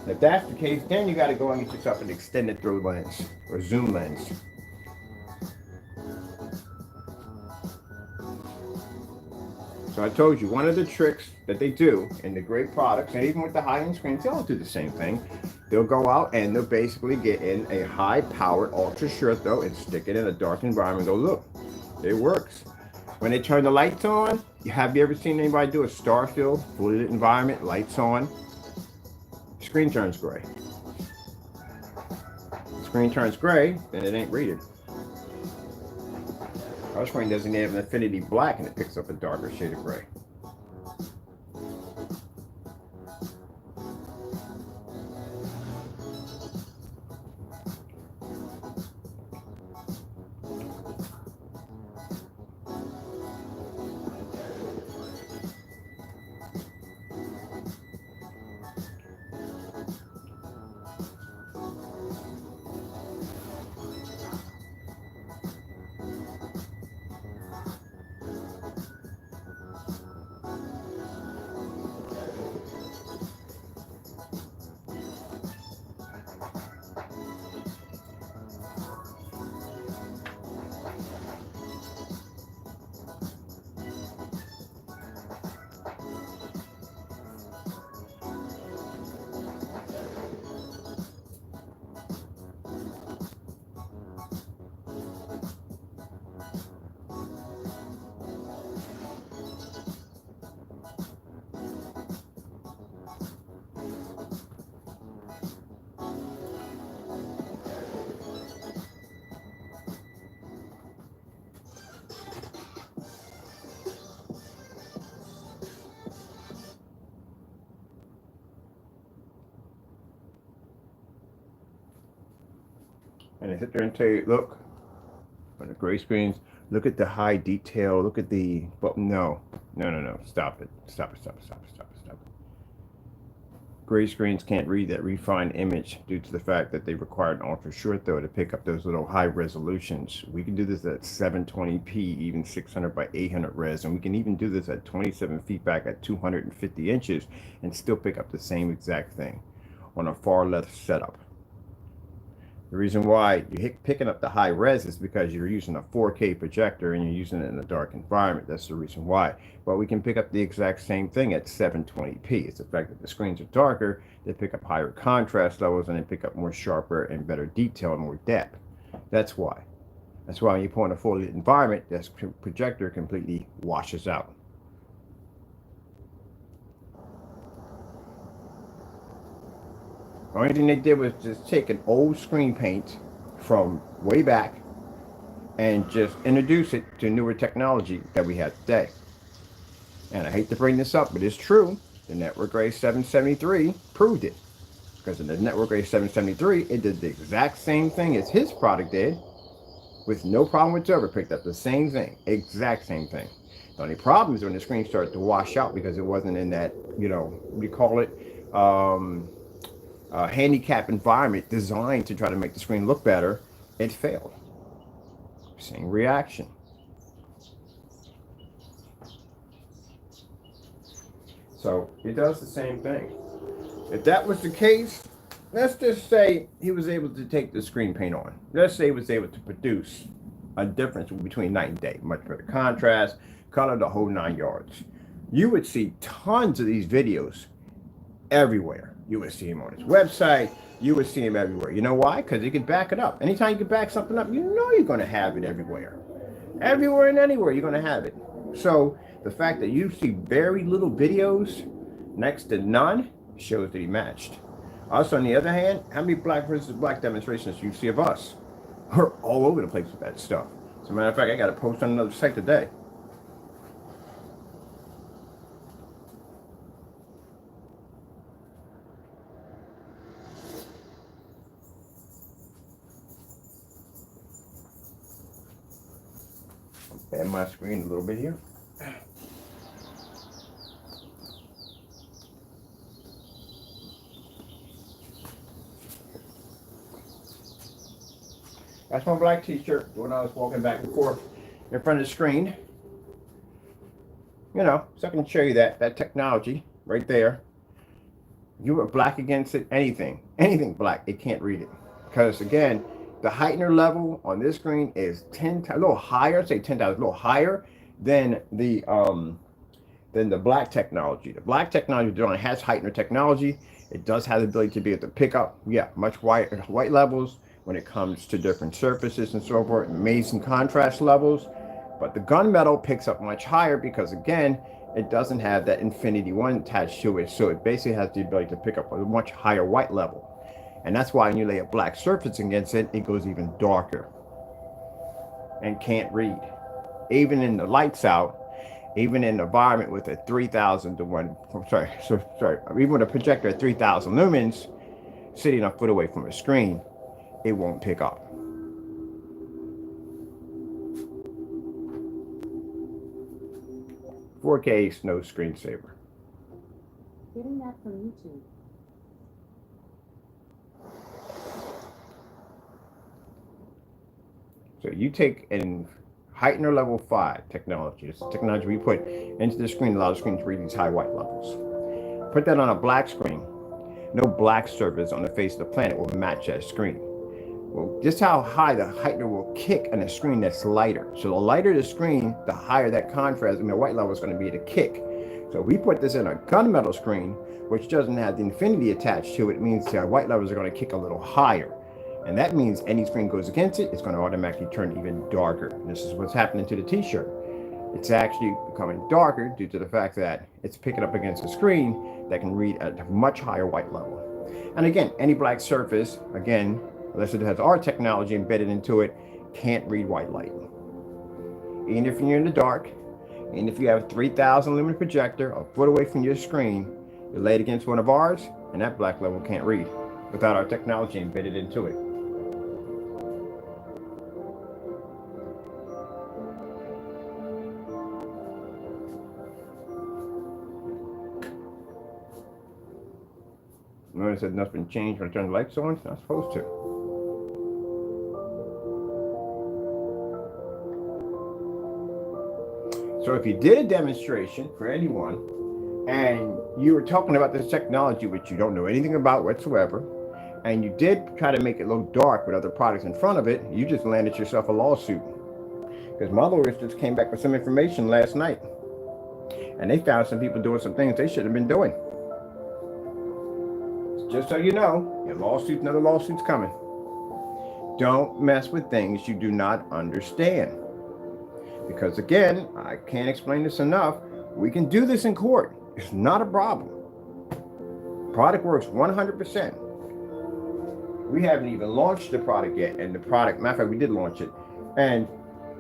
And if that's the case, then you got to go and get yourself an extended throw lens or zoom lens. So I told you, one of the tricks that they do in the great products, and even with the high-end screens, they'll do the same thing. They'll go out and they'll basically get in a high-powered ultra short throw and stick it in a dark environment and go, look, it works. When they turn the lights on, have you ever seen anybody do a star-filled, fully lit environment, lights on? Screen turns gray. Screen turns gray, then it ain't rated. Our screen doesn't have an affinity black and it picks up a darker shade of gray. And they sit there and tell you, look, on the gray screens, look at the high detail, look at the, but no, stop it. Gray screens can't read that refined image due to the fact that they require an ultra short throw to pick up those little high resolutions. We can do this at 720p, even 600 by 800 res, and we can even do this at 27 feet back at 250 inches and still pick up the same exact thing on a far left setup. The reason why you're picking up the high res is because you're using a 4K projector and you're using it in a dark environment. That's the reason why. But we can pick up the exact same thing at 720p. It's the fact that the screens are darker, they pick up higher contrast levels, and they pick up more sharper and better detail and more depth. That's why. That's why when you put in a fully lit environment, that projector completely washes out. The only thing they did was just take an old screen paint from way back and just introduce it to newer technology that we have today. And I hate to bring this up, but it's true. The Network Grade 773 proved it. Because in the Network Grade 773, it did the exact same thing as his product did, with no problem whatsoever. Picked up the same thing, exact same thing. The only problem is when the screen started to wash out because it wasn't in that, what do you call it? Handicap environment designed to try to make the screen look better, it failed. Same reaction. So it does the same thing. If that was the case, let's just say he was able to take the screen paint on. Let's say he was able to produce a difference between night and day. Much better contrast, color, the whole 9 yards. you would see tons of these videos everywhere. You would see him on his website. You would see him everywhere. You know why? Because he can back it up. Anytime you can back something up, you know you're going to have it everywhere. Everywhere and anywhere, you're going to have it. So the fact that you see very little videos next to none shows that he matched. Also, on the other hand, how many black versus black demonstrations do you see of us? We're all over the place with that stuff. As a matter of fact, I got to post on another site today. Add my screen a little bit here. That's my black t-shirt when I was walking back and forth in front of the screen. You know, so I can show you that technology right there. You were black against it, anything black, it can't read it. Because again, the Heightener level on this screen is 10 times, a little higher, say 10 times, a little higher than the black technology. The black technology has Heightener technology. It does have the ability to be able to pick up, much white levels when it comes to different surfaces and so forth, amazing contrast levels. But the gunmetal picks up much higher because again, it doesn't have that Infinity 1 attached to it. So it basically has the ability to pick up a much higher white level. And that's why when you lay a black surface against it, it goes even darker and can't read. Even in the lights out, even in an environment with a 3,000 to 1, even with a projector at 3,000 lumens sitting a foot away from a screen, it won't pick up. "4K Snow Screensaver." Getting that from YouTube. So you take an Heightener level 5 technology. It's technology we put into the screen, allows the screen to read these high white levels. Put that on a black screen. No black surface on the face of the planet will match that screen. Well, just how high the Heightener will kick on a screen that's lighter. So the lighter the screen, the higher that contrast, the white level is going to be to kick. So if we put this in a gunmetal screen, which doesn't have the infinity attached to it, it means the white levels are going to kick a little higher. And that means any screen goes against it, it's going to automatically turn even darker. And this is what's happening to the t-shirt. It's actually becoming darker due to the fact that it's picking up against a screen that can read at a much higher white level. And again, any black surface, again, unless it has our technology embedded into it, can't read white light. Even if you're in the dark, and if you have a 3,000 lumen projector a foot away from your screen, you lay it against one of ours, and that black level can't read without our technology embedded into it. Notice that nothing changed when I turn the lights on. It's not supposed to. So if you did a demonstration for anyone and you were talking about this technology which you don't know anything about whatsoever, and you did try to make it look dark with other products in front of it, you just landed yourself a lawsuit. Because my lawyers just came back with some information last night, and they found some people doing some things they shouldn't have been doing. Just so you know, your lawsuit, another lawsuit's coming. Don't mess with things you do not understand. Because again, I can't explain this enough. We can do this in court. It's not a problem. Product works 100%. We haven't even launched the product yet. And the product, matter of fact, we did launch it. And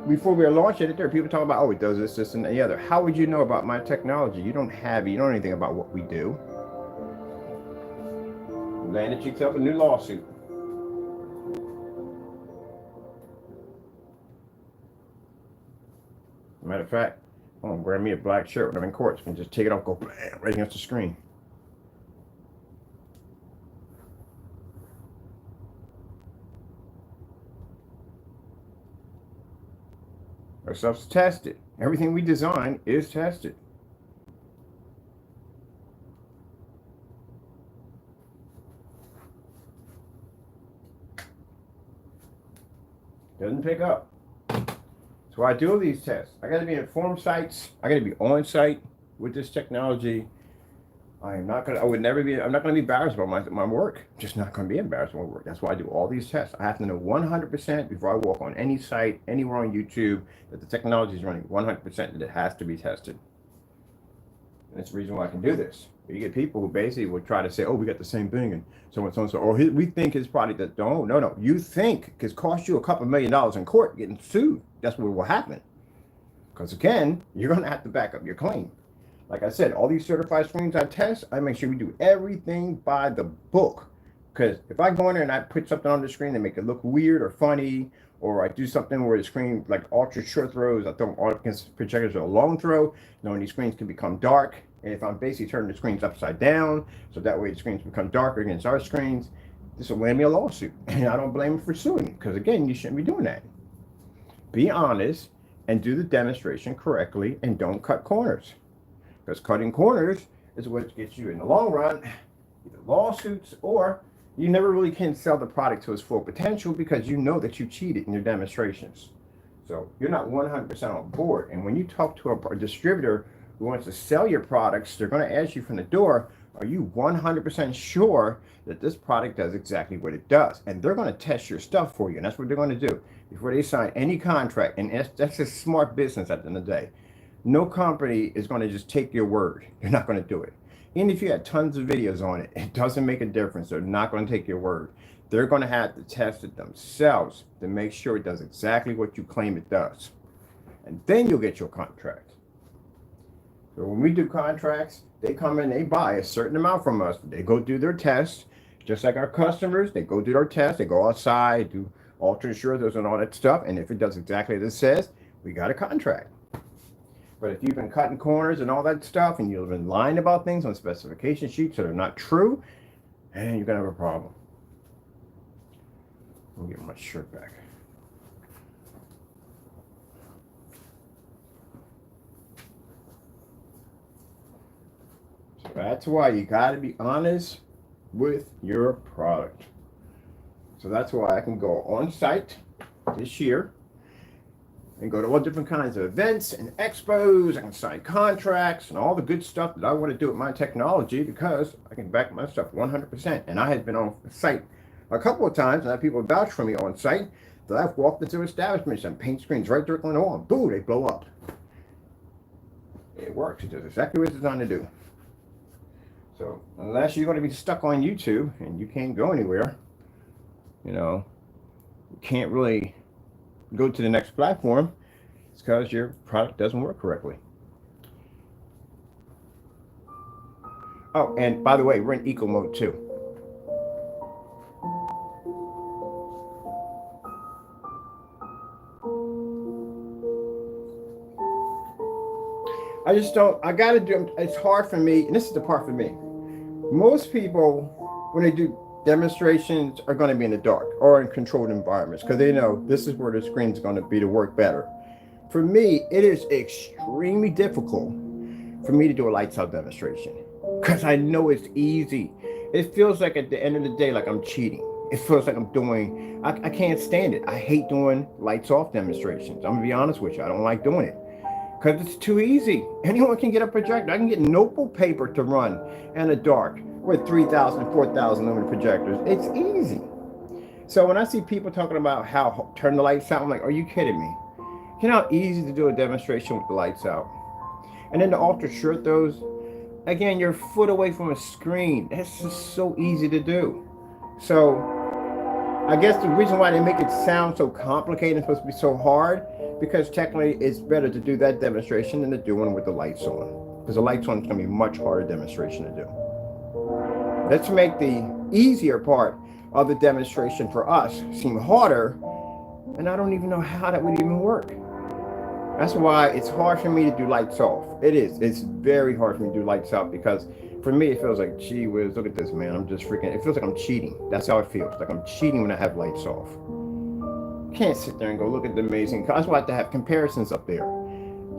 before we were launching it, there are people talking about, oh, it does this, this, and the other. How would you know about my technology? You don't know anything about what we do. Landed yourself a new lawsuit. Matter of fact, I'm gonna grab me a black shirt when I'm in court. So I can just take it off, go bam, right against the screen. Our stuff's tested. Everything we design is tested. Doesn't pick up. So I do these tests. I got to be in informed sites. I got to be on site. with this technology, I'm not gonna be embarrassed about my work. Just not gonna be embarrassed about my work. That's why I do all these tests. I have to know 100% before I walk on any site, anywhere on YouTube, that the technology is running 100%, that it has to be tested. And that's the reason why I can do this. You get people who basically will try to say, oh, we got the same thing, and so and so and so, or we think his product that no. You think it's cost you a couple $1 million in court getting sued. That's what will happen. Because again, you're gonna have to back up your claim. Like I said, all these certified screens I test, I make sure we do everything by the book. Because if I go in there and I put something on the screen and make it look weird or funny, or I do something where the screen, like ultra short throws, I throw all against projectors or a long throw, knowing these screens can become dark. And if I'm basically turning the screens upside down, so that way the screens become darker against our screens, this will land me a lawsuit. And I don't blame them for suing, because again, you shouldn't be doing that. Be honest and do the demonstration correctly, and don't cut corners. Because cutting corners is what gets you in the long run, either lawsuits, or you never really can sell the product to its full potential because you know that you cheated in your demonstrations. So you're not 100% on board. And when you talk to a distributor who wants to sell your products, they're going to ask you from the door, are you 100% sure that this product does exactly what it does? And they're going to test your stuff for you. And that's what they're going to do before they sign any contract. And that's just smart business at the end of the day. No company is going to just take your word. They're not going to do it. And if you had tons of videos on it, it doesn't make a difference. They're not going to take your word. They're going to have to test it themselves to make sure it does exactly what you claim it does. And then you'll get your contract. So when we do contracts, they come in, they buy a certain amount from us. They go do their tests, just like our customers. They go do their tests. They go outside, do ultra insurers and all that stuff. And if it does exactly as it says, we got a contract. But if you've been cutting corners and all that stuff, and you've been lying about things on specification sheets that are not true, and you're going to have a problem. Let me get my shirt back. So that's why you got to be honest with your product. So that's why I can go on site this year and go to all different kinds of events and expos and sign contracts and all the good stuff that I want to do with my technology, because I can back my stuff 100%. And I have been on site a couple of times, and I have people vouch for me on site that I've walked into establishments and paint screens right directly on the wall, and boom, they blow up. It works. It does exactly what it's designed to do. So unless you're going to be stuck on YouTube and you can't go anywhere, you can't really go to the next platform, it's because your product doesn't work correctly. Oh, and by the way, we're in eco mode too. It's hard for me, and this is the part for me. Most people, when they do demonstrations, are going to be in the dark or in controlled environments because they know this is where the screen's going to be to work better. For me, it is extremely difficult for me to do a lights out demonstration because I know it's easy. It feels like at the end of the day, like I'm cheating. It feels like I can't stand it. I hate doing lights off demonstrations. I'm going to be honest with you. I don't like doing it because it's too easy. Anyone can get a projector. I can get notebook paper to run in the dark with 3,000, 4,000 lumen projectors. It's easy. So when I see people talking about how turn the lights out, I'm like, are you kidding me? You know how easy to do a demonstration with the lights out? And then the ultra short throws, again, you're a foot away from a screen. That's just so easy to do. So I guess the reason why they make it sound so complicated and supposed to be so hard, because technically it's better to do that demonstration than to do one with the lights on. Because the lights on is going to be a much harder demonstration to do. Let's make the easier part of the demonstration for us seem harder, and I don't even know how that would even work. That's why it's hard for me to do lights off. It is. It's very hard for me to do lights out because for me it feels like, gee whiz, look at this, man. I'm just freaking, it feels like I'm cheating. That's how it feels. Like I'm cheating when I have lights off. Can't sit there and go look at the amazing. That's why I have to have comparisons up there.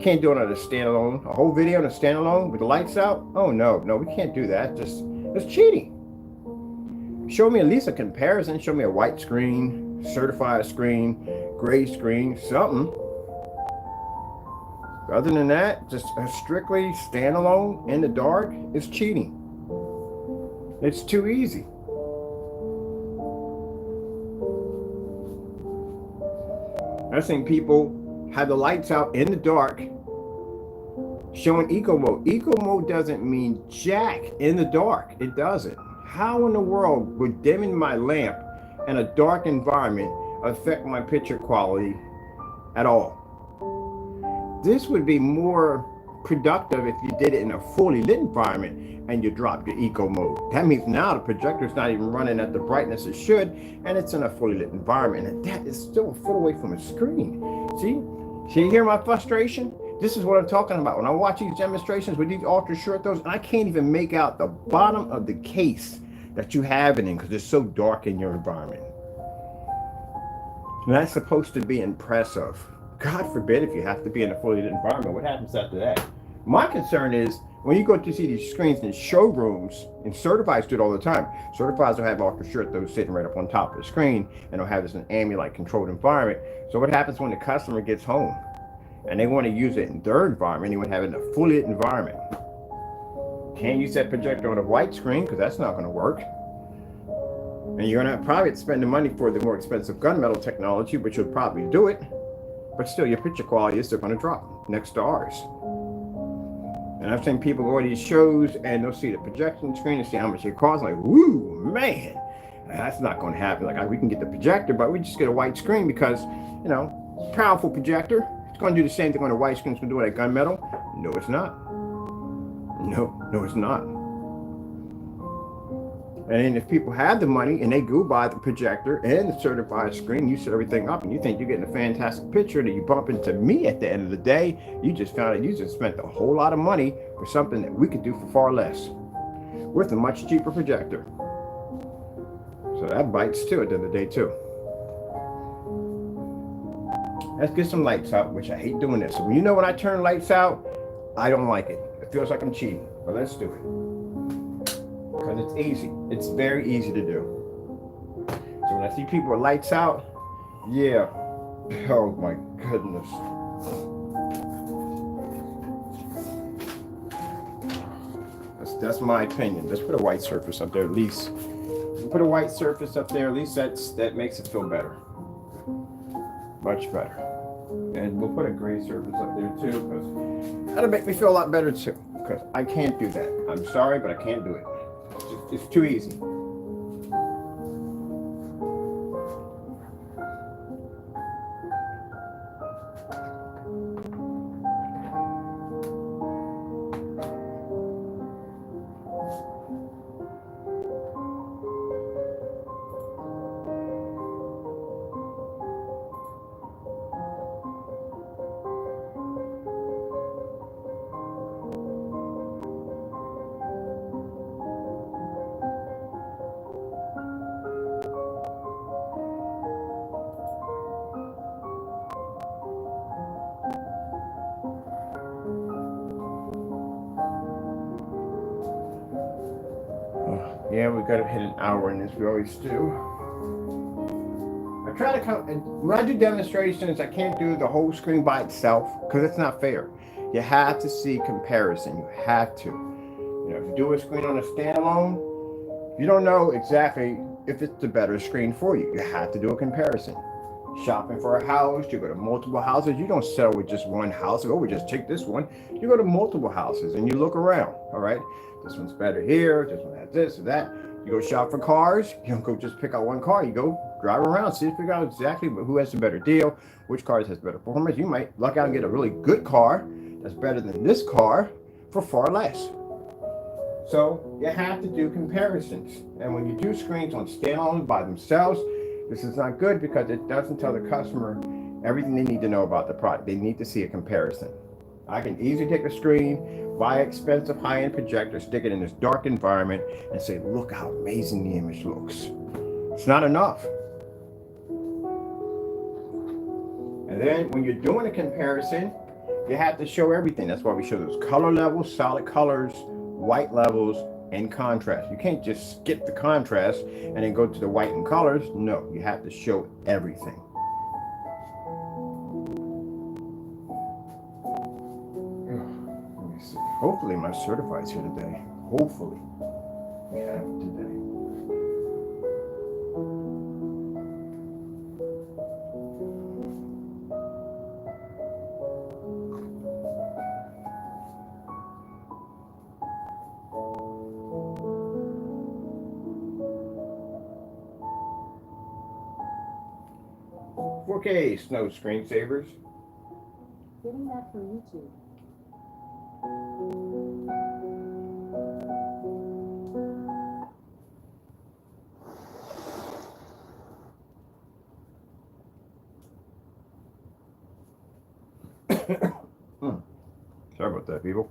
Can't do it on a standalone, a whole video on a standalone with the lights out. Oh no, we can't do that. It's cheating. Show me at least a comparison. Show me a white screen, certified screen, gray screen, something. Other than that, just a strictly standalone in the dark is cheating. It's too easy. I've seen people have the lights out in the dark showing eco mode. Eco mode doesn't mean jack in the dark. It doesn't. How in the world would dimming my lamp in a dark environment affect my picture quality at all? This would be more productive if you did it in a fully lit environment and you dropped your eco mode. That means now the projector's not even running at the brightness it should, and it's in a fully lit environment, and that is still a foot away from a screen. See you hear my frustration? This is what I'm talking about. When I watch these demonstrations with these ultra short throws, and I can't even make out the bottom of the case that you have it in because it's so dark in your environment. And that's supposed to be impressive. God forbid if you have to be in a fully lit environment, what happens after that? My concern is when you go to see these screens in showrooms, and certifieds do it all the time. Certifieds will have ultra short throws sitting right up on top of the screen, and they'll have this in an ambient controlled environment. So what happens when the customer gets home and they want to use it in their environment? They want to have it in a fully lit environment. Can't use that projector on a white screen because that's not going to work. And you're going to probably spend the money for the more expensive gunmetal technology, which will probably do it. But still, your picture quality is still going to drop next to ours. And I've seen people go to these shows and they'll see the projection screen and see how much it costs. Like, woo, man, that's not going to happen. Like, we can get the projector, but we just get a white screen because, you know, powerful projector. It's going to do the same thing on a white screen. It's going to do it at gunmetal. No, it's not. No, it's not. And if people have the money and they go buy the projector and the certified screen, you set everything up and you think you're getting a fantastic picture, that you bump into me at the end of the day, you just found out you just spent a whole lot of money for something that we could do for far less with a much cheaper projector. So that bites too at the end of the day too. Let's get some lights out, which I hate doing this. So when I turn lights out, I don't like it. It feels like I'm cheating, but let's do it. Because it's easy. It's very easy to do. So when I see people with lights out, yeah. Oh my goodness. That's my opinion. Let's put a white surface up there at least. Put a white surface up there, at least that makes it feel better. Much better. And we'll put a gray surface up there too, because that'll make me feel a lot better too. Because I can't do that. I'm sorry, but I can't do it. It's too easy. Yeah, we gotta hit an hour in this. We always do. I try to come, and when I do demonstrations, I can't do the whole screen by itself because it's not fair. You have to see comparison. You have to. If you do a screen on a standalone, you don't know exactly if it's the better screen for you. You have to do a comparison. Shopping for a house, you go to multiple houses. You don't settle with just one house. Oh, we just take this one. You go to multiple houses and you look around. All right. This one's better here. This one has this or that. You go shop for cars. You don't go just pick out one car. You go drive around, see, figure out exactly who has the better deal, which cars has better performance. You might luck out and get a really good car that's better than this car for far less. So you have to do comparisons. And when you do screens on standalone by themselves, this is not good because it doesn't tell the customer everything they need to know about the product. They need to see a comparison. I can easily take a screen, buy an expensive high-end projector, stick it in this dark environment, and say, look how amazing the image looks. It's not enough. And then when you're doing a comparison, you have to show everything. That's why we show those color levels, solid colors, white levels, and contrast. You can't just skip the contrast and then go to the white and colors. No, you have to show everything. Hopefully my certified's here today. Hopefully we have it today. Okay, snow screensavers. Getting that from YouTube. Sorry about that, people.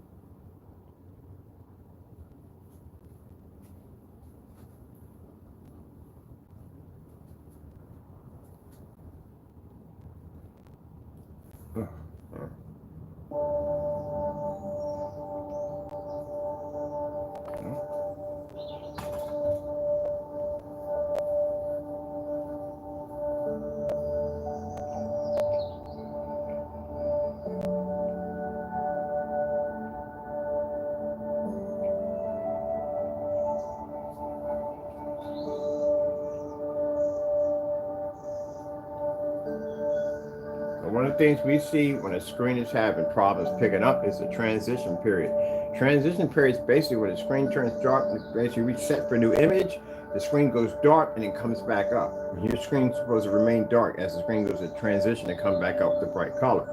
One of the things we see when a screen is having problems picking up is the transition period. Transition period is basically when the screen turns dark and as you reset for a new image, the screen goes dark and it comes back up. Your screen's supposed to remain dark as the screen goes to transition and come back up with a bright color.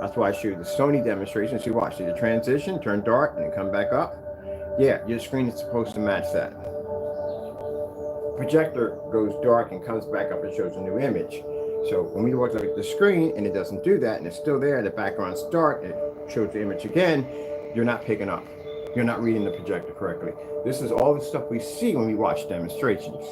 That's why I showed you the Sony demonstration. So you watch the transition, turn dark, and then come back up. Yeah, your screen is supposed to match that. Projector goes dark and comes back up and shows a new image. So when we look at the screen and it doesn't do that and it's still there, the background's dark, and it shows the image again, you're not picking up. You're not reading the projector correctly. This is all the stuff we see when we watch demonstrations.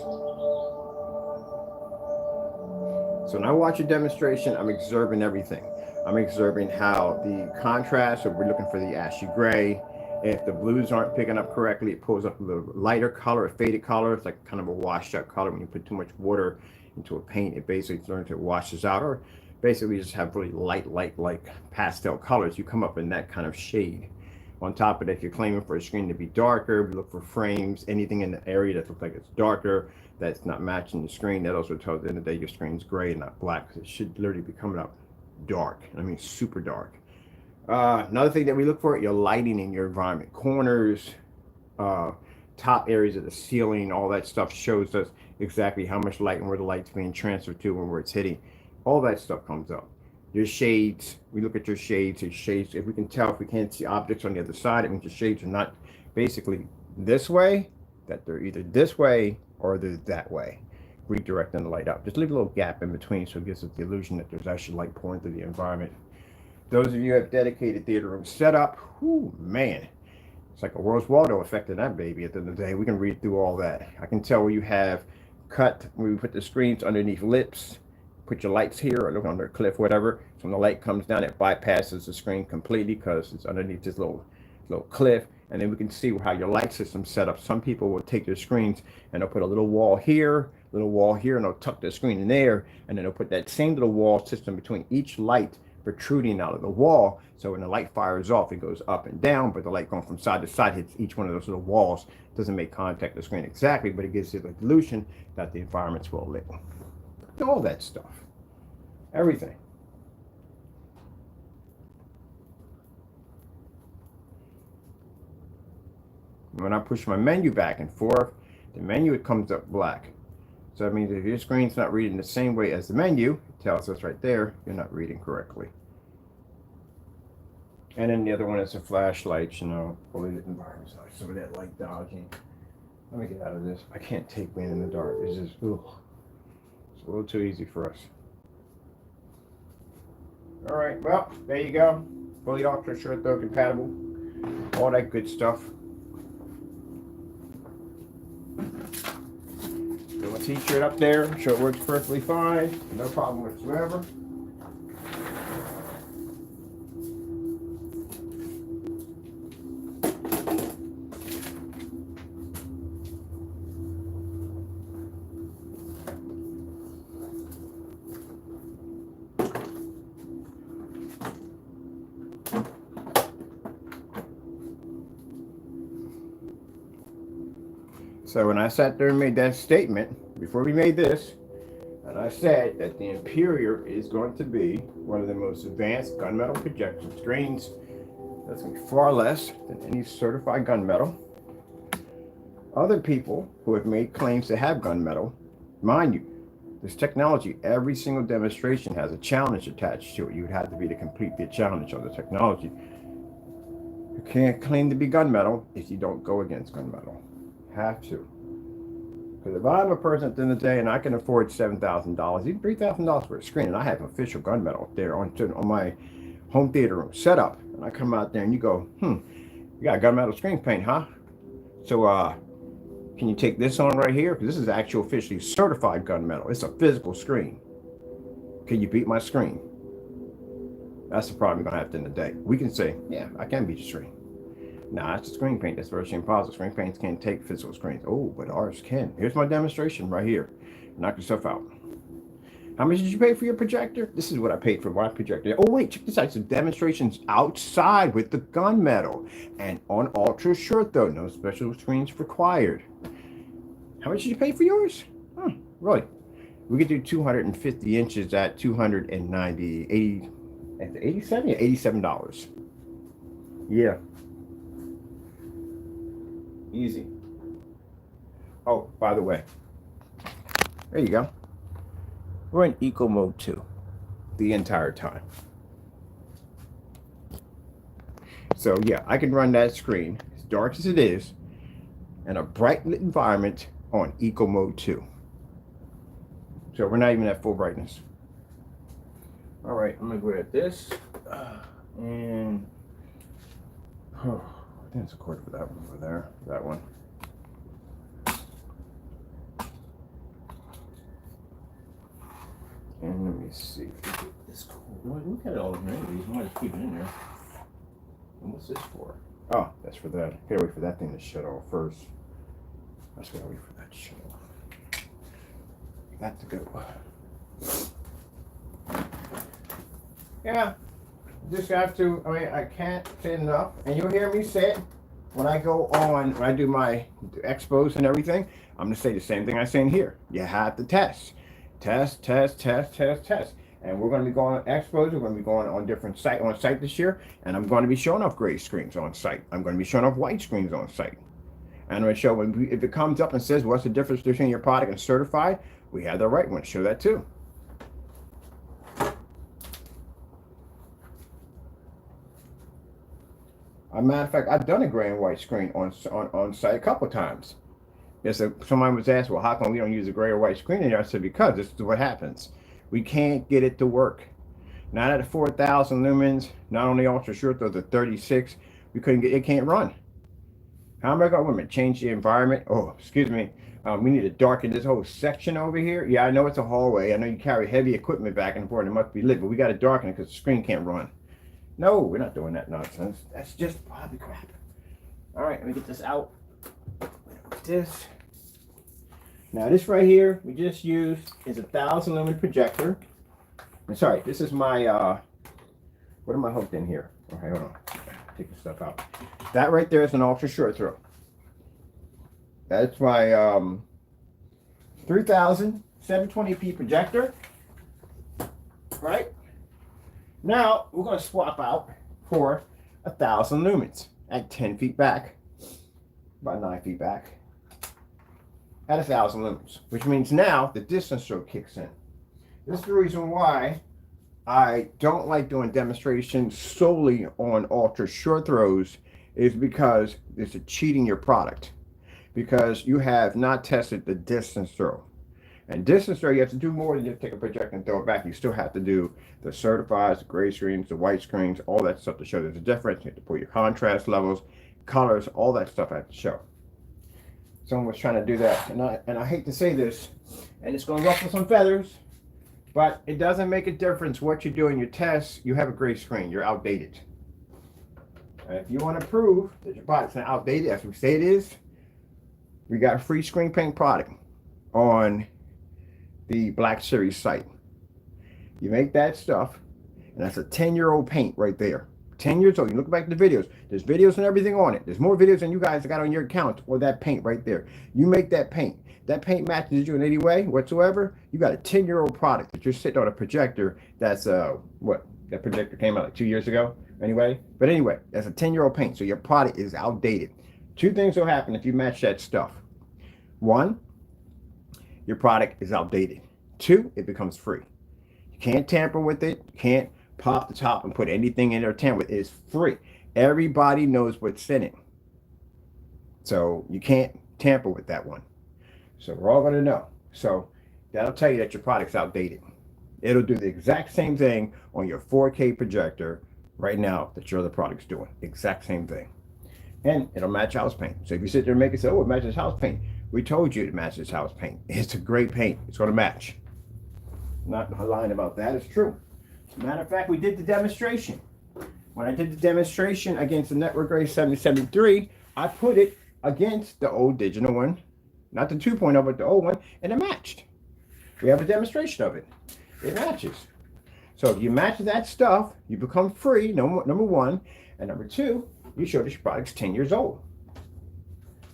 So when I watch a demonstration, I'm observing everything. I'm observing how the contrast, so we're looking for the ashy gray. If the blues aren't picking up correctly, it pulls up a little lighter color, a faded color. It's like kind of a washed out color. When you put too much water into a paint, it basically turns it washes out, or basically just have really light like pastel colors. You come up in that kind of shade. On top of that, if you're claiming for a screen to be darker, we look for frames, anything in the area that looks like it's darker, that's not matching the screen. That also tells at the end of the day your screen's gray and not black, because it should literally be coming up dark. I mean, super dark. Another thing that we look for, your lighting in your environment. Corners, top areas of the ceiling, all that stuff shows us exactly how much light and where the light's being transferred to and where it's hitting. All that stuff comes up. Your shades, we look at your shades. Your shades, if we can tell, if we can't see objects on the other side, it means your shades are not basically this way, that they're either this way or they're that way, redirecting the light out. Just leave a little gap in between so it gives us the illusion that there's actually light pouring through the environment. Those of you who have dedicated theater room setup, whoo, man, it's like a Rose Waldo effect in that baby at the end of the day. We can read through all that. I can tell where you have cut, where we put the screens underneath lips, put your lights here or look under a cliff, whatever. So when the light comes down, it bypasses the screen completely because it's underneath this little cliff. And then we can see how your light system's set up. Some people will take their screens and they'll put a little wall here, and they'll tuck the screen in there, and then they'll put that same little wall system between each light protruding out of the wall. So when the light fires off, it goes up and down, but the light going from side to side hits each one of those little walls. Doesn't make contact with the screen exactly, but it gives you the illusion that the environment's well lit. All that stuff. Everything. When I push my menu back and forth, the menu, it comes up black. So that means if your screen's not reading the same way as the menu, it tells us right there, you're not reading correctly. And then the other one is the flashlights, you know, fully lit environments, like some of that light dodging. Let me get out of this. I can't take being in the dark. It's just, ugh. It's a little too easy for us. All right, well, there you go. Fully ultra short throw compatible. All that good stuff. Put my t-shirt up there, I'm sure it works perfectly fine. No problem whatsoever. So when I sat there and made that statement, before we made this, and I said that the Imperior is going to be one of the most advanced gunmetal projection screens. That's going to be far less than any certified gunmetal. Other people who have made claims to have gunmetal, mind you, this technology, every single demonstration has a challenge attached to it. You would have to be to complete the challenge on the technology. You can't claim to be gunmetal if you don't go against gunmetal. Have to. Because if I'm a person at the end of the day and I can afford $7,000, even $3,000 for a screen, and I have official gunmetal there on my home theater room set up, and I come out there and you go, you got gunmetal screen paint, huh? So can you take this on right here? Because this is actual officially certified gunmetal. It's a physical screen. Can you beat my screen? That's the problem you're gonna have at the end of the day. We can say, yeah, I can beat your screen. Nah, that's the screen paint. That's virtually impossible. Screen paints can't take physical screens. Oh, but ours can. Here's my demonstration right here. Knock yourself out. How much did you pay for your projector? This is what I paid for my projector. Oh, wait, check this out. Some demonstrations outside with the gunmetal and on ultra short, though. No special screens required. How much did you pay for yours? Really? We could do 250 inches at $290, $87. Yeah. Easy. Oh, by the way, there you go. We're in eco mode 2 the entire time. So yeah, I can run that screen as dark as it is in a bright lit environment on eco mode 2. So we're not even at full brightness. All right, I'm gonna go at this and there's a cord for that one over there. That one. And let me see if we get this cord. Look at all the these. I might just keep it in there. And what's this for? Oh, that's for that. Gotta wait for that thing to shut off first. I just gotta wait for that to shut off. Got to go. Yeah. Just have to, I mean, I can't say enough, and you'll hear me say it when I go on, when I do my expos and everything. I'm going to say the same thing I say in here. You have to test. Test, test, test, test, test. And we're going to be going on expos. We're going to be going on different on site this year, and I'm going to be showing off gray screens on site. I'm going to be showing off white screens on site. And I'm going to show, if it comes up and says, what's the difference between your product and certified, we have the right one to show that too. As a matter of fact, I've done a gray and white screen on site a couple of times. Yes, so somebody was asked, well, how come we don't use a gray or white screen in there? I said, because this is what happens. We can't get it to work. Not at 4,000 lumens, not on the ultra short, though the 36, we couldn't get, it can't run. How am I going to change the environment? Oh, excuse me. We need to darken this whole section over here. Yeah, I know it's a hallway. I know you carry heavy equipment back and forth. It must be lit, but we got to darken it because the screen can't run. No, we're not doing that nonsense. That's just Bobby crap. All right, let me get this out. This. Now this right here, we just used is a 1,000 lumen projector. I'm sorry, this is my, what am I hooked in here? Okay, hold on. Take the stuff out. That right there is an ultra short throw. That's my 3000 720p projector. Right? Now we're going to swap out for 1,000 lumens at 10 feet back, about 9 feet back, at 1,000 lumens, which means now the distance stroke kicks in. This is the reason why I don't like doing demonstrations solely on ultra short throws, is because it's cheating your product, because you have not tested the distance throw. And distance throw, you have to do more than just take a projector and throw it back. You still have to do the certifieds, the gray screens, the white screens, all that stuff to show there's a difference. You have to put your contrast levels, colors, all that stuff I have to show. Someone was trying to do that, and I hate to say this, and it's going to ruffle some feathers, but it doesn't make a difference what you do in your tests. You have a gray screen, you're outdated. And if you want to prove that your product's not outdated, as we say it is, we got a free screen paint product on the Black Series site. You make that stuff, and that's a 10-year-old paint right there. 10 years old. You look back at the videos. There's videos and everything on it. There's more videos than you guys got on your account or that paint right there. You make that paint. That paint matches you in any way whatsoever. You got a 10-year-old product that you're sitting on a projector that's, what? That projector came out like 2 years ago anyway. But anyway, that's a 10-year-old paint. So your product is outdated. Two things will happen if you match that stuff. One, your product is outdated. Two, it becomes free. You can't tamper with it. You can't pop the top and put anything in there or tamper with it. It's free. Everybody knows what's in it. So you can't tamper with that one. So we're all going to know. So that'll tell you that your product's outdated. It'll do the exact same thing on your 4K projector right now that your other product's doing. Exact same thing. And it'll match house paint. So if you sit there and make it say, oh, it matches house paint. We told you it matches house paint. It's a great paint. It's going to match. I'm not lying about that. It's true. As a matter of fact, we did the demonstration. When I did the demonstration against the Network Grade 7073, I put it against the old digital one. Not the 2.0, but the old one. And it matched. We have a demonstration of it. It matches. So if you match that stuff, you become free, number one. And number two, you show that your product's 10 years old.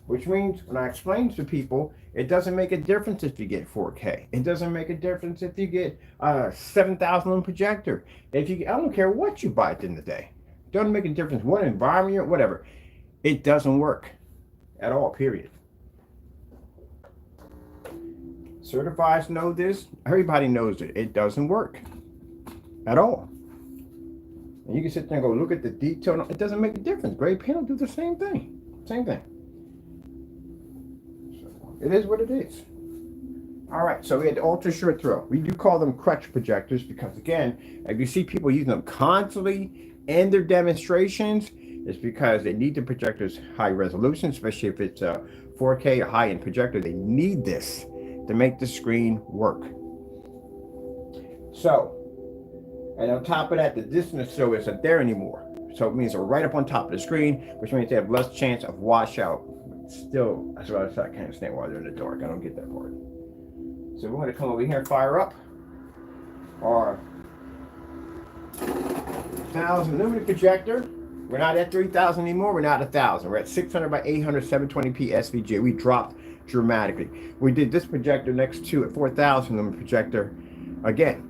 Which means when I explain to people, it doesn't make a difference if you get 4K. It doesn't make a difference if you get a 7,000 lumen projector. If you, I don't care what you buy at the end of the day. It doesn't make a difference what environment you're, whatever. It doesn't work at all, period. Certifieds know this. Everybody knows it. It doesn't work at all. And you can sit there and go look at the detail. It doesn't make a difference. Gray paint will do the same thing. Same thing. So it is what it is. All right, so we had the ultra short throw. We do call them crutch projectors because, again, if you see people using them constantly in their demonstrations, it's because they need the projectors high resolution, especially if it's a 4K or high-end projector. They need this to make the screen work. So, and on top of that, the distance throw isn't there anymore. So it means they're right up on top of the screen, which means they have less chance of washout. Still, that's what I can't stand while they're in the dark. I don't get that part. So we're going to come over here and fire up our 1,000 lumen projector. We're not at 3,000 anymore. We're not at 1,000. We're at 600 by 800 720p SVGA. We dropped dramatically. We did this projector next to a 4,000 lumen projector again.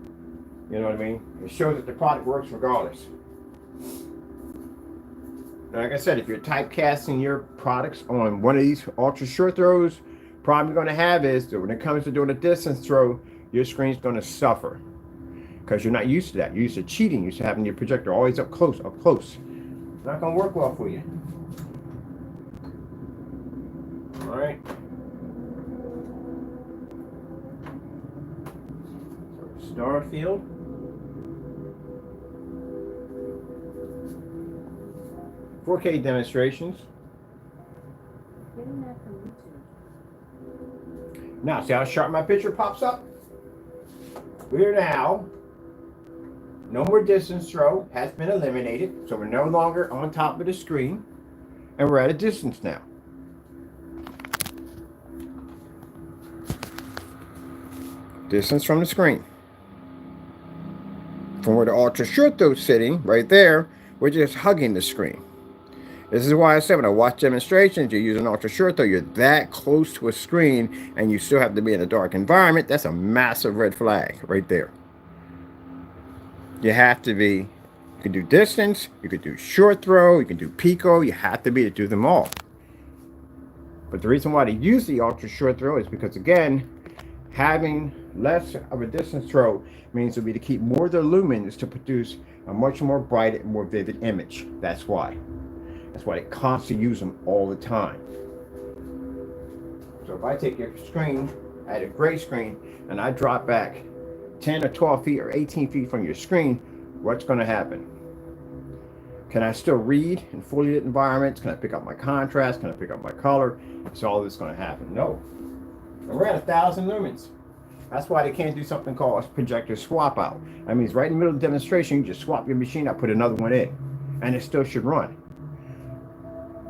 You know what I mean? It shows that the product works regardless. Like I said, if you're typecasting your products on one of these ultra short throws, problem you're going to have is that when it comes to doing a distance throw, your screen's going to suffer because you're not used to that. You're used to cheating. You're used to having your projector always up close, up close. It's not going to work well for you. All right. So Starfield. .4K demonstrations. Getting that from YouTube. Now, see how sharp my picture pops up? We're now, no more distance throw has been eliminated, so we're no longer on top of the screen, and we're at a distance now. Distance from the screen. From where the ultra short throw is sitting, right there, we're just hugging the screen. This is why I said when I watch demonstrations, you're using ultra short throw, you're that close to a screen and you still have to be in a dark environment. That's a massive red flag right there. You have to be, you can do distance, you could do short throw, you can do pico, you have to be to do them all. But the reason why they use the ultra short throw is because, again, having less of a distance throw means it'll be to keep more of the lumens to produce a much more bright and more vivid image. That's why. That's why they constantly use them all the time. So if I take your screen, I had a gray screen, and I drop back 10 or 12 feet or 18 feet from your screen, what's going to happen? Can I still read in fully lit environments? Can I pick up my contrast? Can I pick up my color? Is all this going to happen? No. And we're at 1,000 lumens. That's why they can't do something called a projector swap out. That means right in the middle of the demonstration, you just swap your machine out, put another one in, and it still should run.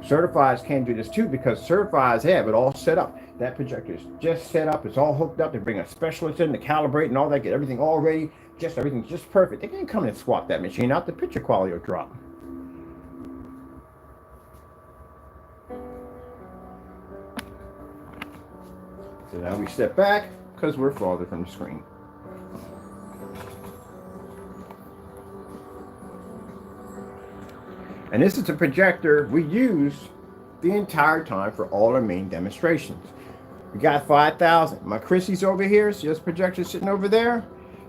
Certifieds can't do this too because certifieds have it all set up. That projector is just set up. It's all hooked up. They bring a specialist in to calibrate and all that, get everything all ready. Everything's just perfect. They can't come in and swap that machine out. The picture quality will drop. So now we step back because we're farther from the screen. And this is the projector we use the entire time for all our main demonstrations. We got 5,000. My Chrissy's over here. See this projector sitting over there?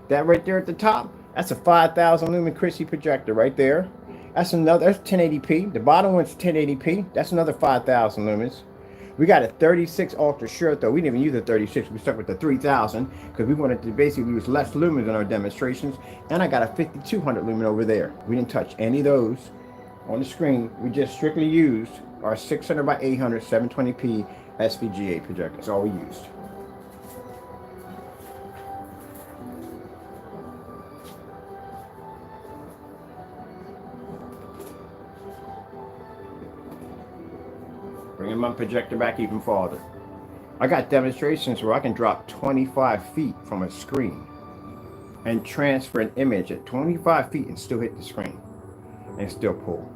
That right there at the top, that's a 5,000 lumen Chrissy projector right there. That's another, that's 1080p. The bottom one's 1080p. That's another 5,000 lumens. We got a 36 ultra short though. We didn't even use the 36. We stuck with the 3,000 because we wanted to basically use less lumens in our demonstrations. And I got a 5,200 lumen over there. We didn't touch any of those on the screen. We just strictly used our 600 by 800 720p SVGA projector. That's all we used. Bringing my projector back even farther. I got demonstrations where I can drop 25 feet from a screen and transfer an image at 25 feet and still hit the screen and still pull.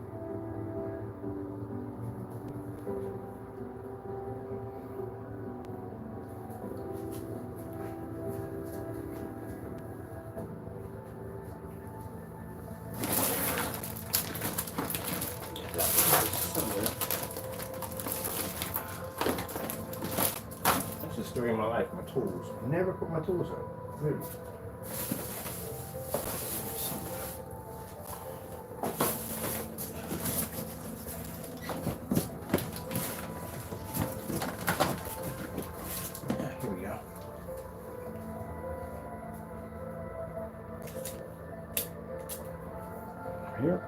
That's the story of my life, my tools. I never put my tools up. Really. Here we go. Here.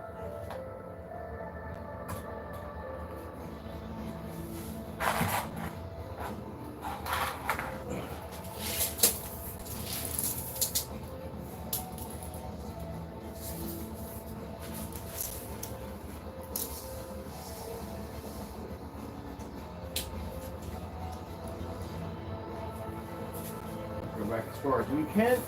Go back as far as we can.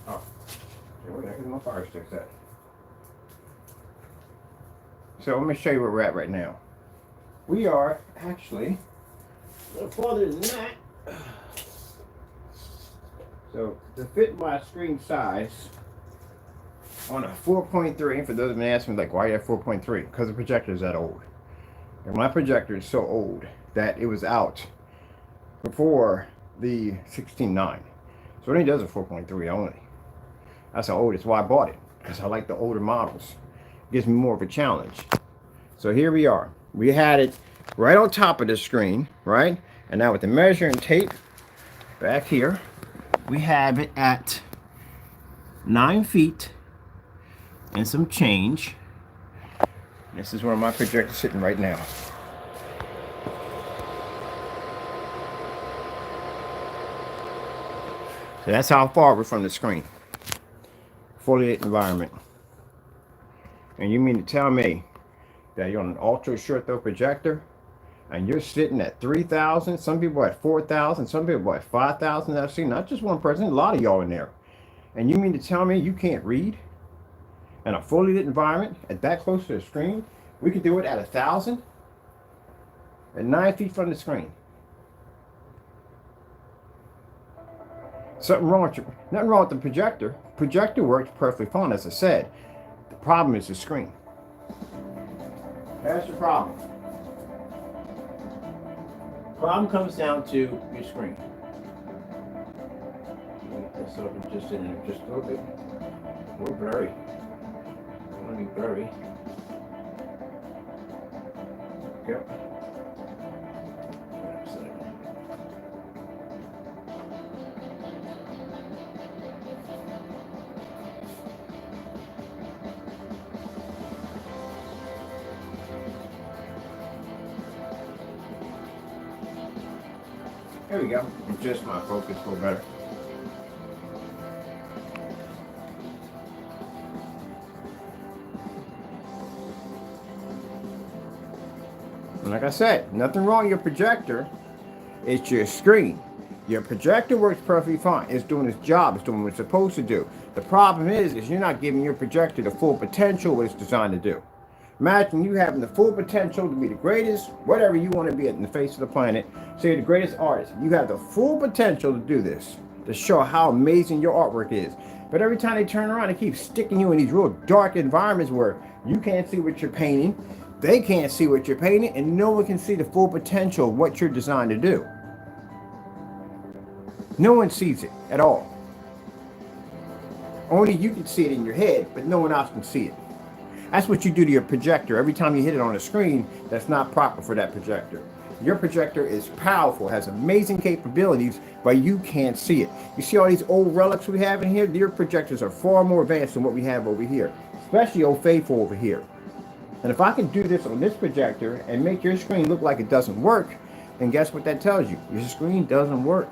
Oh, where the heck is my fire sticks at? So let me show you where we're at right now. We are actually a little farther than that. So to fit my screen size on a 4.3, for those who've been asking me like, why you have 4.3? Because the projector is that old. And my projector is so old that it was out before the 16.9. So it only does a 4.3 only. That's how old. It's why I bought it, because I like the older models. It gives me more of a challenge. So here we are. We had it right on top of the screen, right? And now with the measuring tape back here, we have it at 9 feet and some change. This is where my projector is sitting right now. So that's how far we're from the screen. Fully lit environment. And you mean to tell me that you're on an ultra short throw projector and you're sitting at 3,000, some people at 4,000, some people at 5,000. I've seen not just one person, a lot of y'all in there. And you mean to tell me you can't read in a fully lit environment at that close to the screen? We could do it at 1,000 at 9 feet from the screen. Something wrong with nothing wrong with the projector. Projector works perfectly fine, as I said. The problem is the screen. That's the problem. Problem comes down to your screen. This up just in there just a little bit. We're blurry. I want to be blurry. go. There we go. Adjust my focus a little better. And like I said, nothing wrong with your projector. It's your screen. Your projector works perfectly fine. It's doing its job. It's doing what it's supposed to do. The problem is you're not giving your projector the full potential what it's designed to do. Imagine you having the full potential to be the greatest, whatever you want to be in the face of the planet. So you're the greatest artist. You have the full potential to do this, to show how amazing your artwork is. But every time they turn around, they keep sticking you in these real dark environments where you can't see what you're painting, they can't see what you're painting, and no one can see the full potential of what you're designed to do. No one sees it at all. Only you can see it in your head, but no one else can see it. That's what you do to your projector. Every time you hit it on a screen that's not proper for that projector. Your projector is powerful, has amazing capabilities, but you can't see it. You see all these old relics we have in here? Your projectors are far more advanced than what we have over here, especially Old Faithful over here. And if I can do this on this projector and make your screen look like it doesn't work, then guess what that tells you? Your screen doesn't work.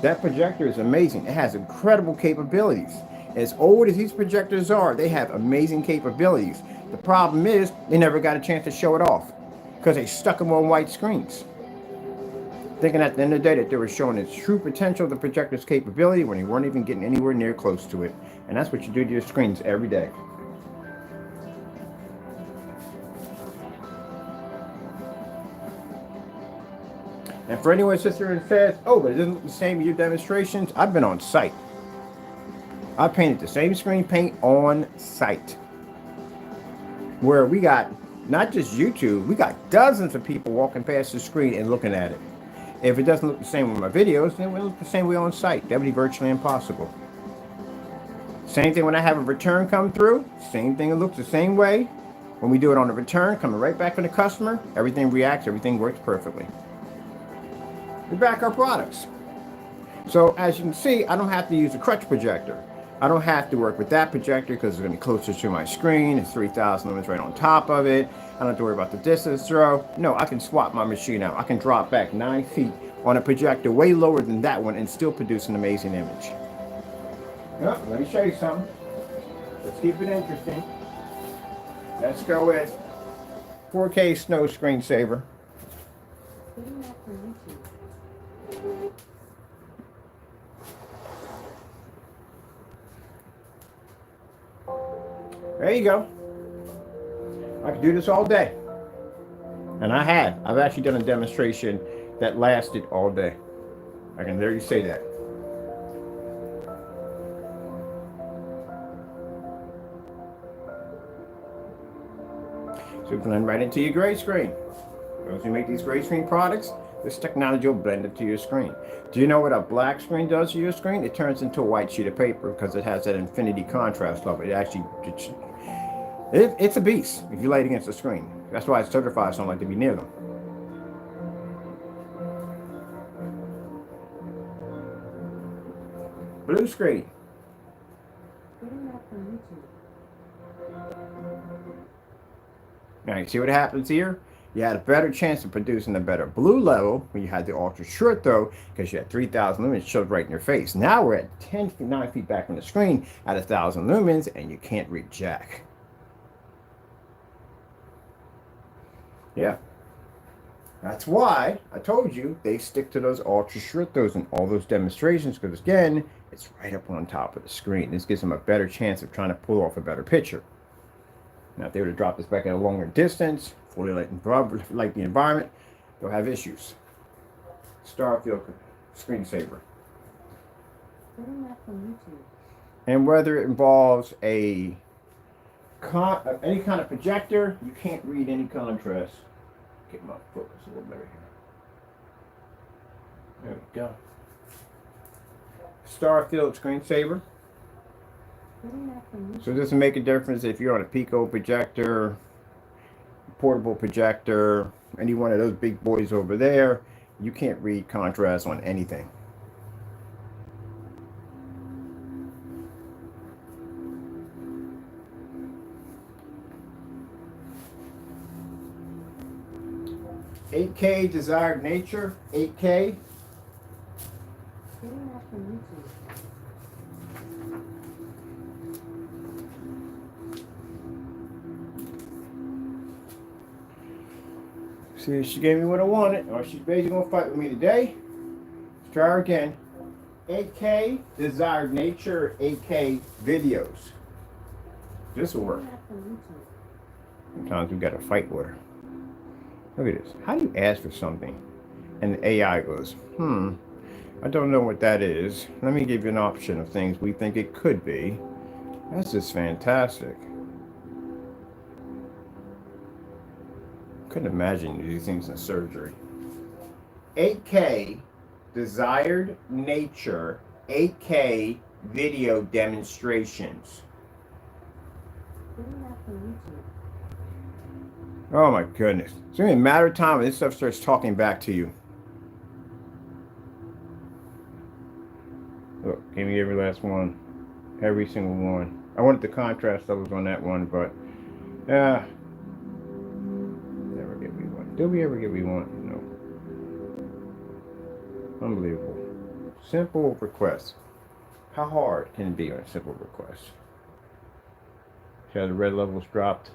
That projector is amazing. It has incredible capabilities. As old as these projectors are, they have amazing capabilities. The problem is they never got a chance to show it off because they stuck them on white screens, thinking at the end of the day that they were showing its true potential of the projector's capability when they weren't even getting anywhere near close to it. And that's what you do to your screens every day. And for anyone who sits there and says, oh, but it doesn't look the same in your demonstrations, I've been on site. I painted the same screen paint on site, where we got not just YouTube, we got dozens of people walking past the screen and looking at it. If it doesn't look the same with my videos, then it will look the same way on site. That would be virtually impossible. Same thing when I have a return come through, same thing, it looks the same way. When we do it on the return, coming right back from the customer, everything reacts, everything works perfectly. We back our products. So as you can see, I don't have to use a crutch projector. I don't have to work with that projector because it's going to be closer to my screen. It's 3,000 lumens right on top of it. I don't have to worry about the distance throw. No, I can swap my machine out. I can drop back 9 feet on a projector way lower than that one and still produce an amazing image. Yep, let me show you something. Let's keep it interesting. Let's go with 4K snow screensaver. Getting that from YouTube. There you go. I could do this all day. And I have. I've actually done a demonstration that lasted all day. I can literally say that. So you blend right into your gray screen. As you make these gray screen products, this technology will blend it to your screen. Do you know what a black screen does to your screen? It turns into a white sheet of paper because it has that infinity contrast level. It actually, it's a beast if you lay it against the screen. That's why certifiers don't like to be near them. Blue screen. Getting that from YouTube. Now you see what happens here? You had a better chance of producing a better blue level when you had the ultra short throw because you had 3,000 lumens shoved right in your face. Now we're at 9 feet back from the screen at 1,000 lumens and you can't read jack. Yeah. That's why I told you they stick to those ultra short throws in all those demonstrations because again, it's right up on top of the screen. This gives them a better chance of trying to pull off a better picture. Now if they were to drop this back at a longer distance, fully like the environment, they'll have issues. Starfield screensaver. Getting that from YouTube. And whether it involves any kind of projector, you can't read any contrast. Get my focus a little better here. There we go. Starfield screensaver. Getting that from YouTube. So it doesn't make a difference if you're on a Pico projector, portable projector, any one of those big boys over there, you can't read contrast on anything. $8K desired nature, 8K. Getting that from YouTube. See, she gave me what I wanted. Or she's basically gonna fight with me today. Let's try her again. 8K desired nature, 8K videos. This will work. Getting that from YouTube. Sometimes we gotta fight with her. Look at this. How do you ask for something? And the AI goes, I don't know what that is. Let me give you an option of things we think it could be. That's just fantastic. Couldn't imagine these things in surgery. 8K desired nature, 8K video demonstrations. Getting that from YouTube. Oh my goodness. It's only a matter of time when this stuff starts talking back to you. Look, give me every last one. Every single one. I wanted the contrast levels on that one, but never get what we want. Do we ever get what we want? No. Unbelievable. Simple request. How hard can it be on a simple request? See how the red levels dropped?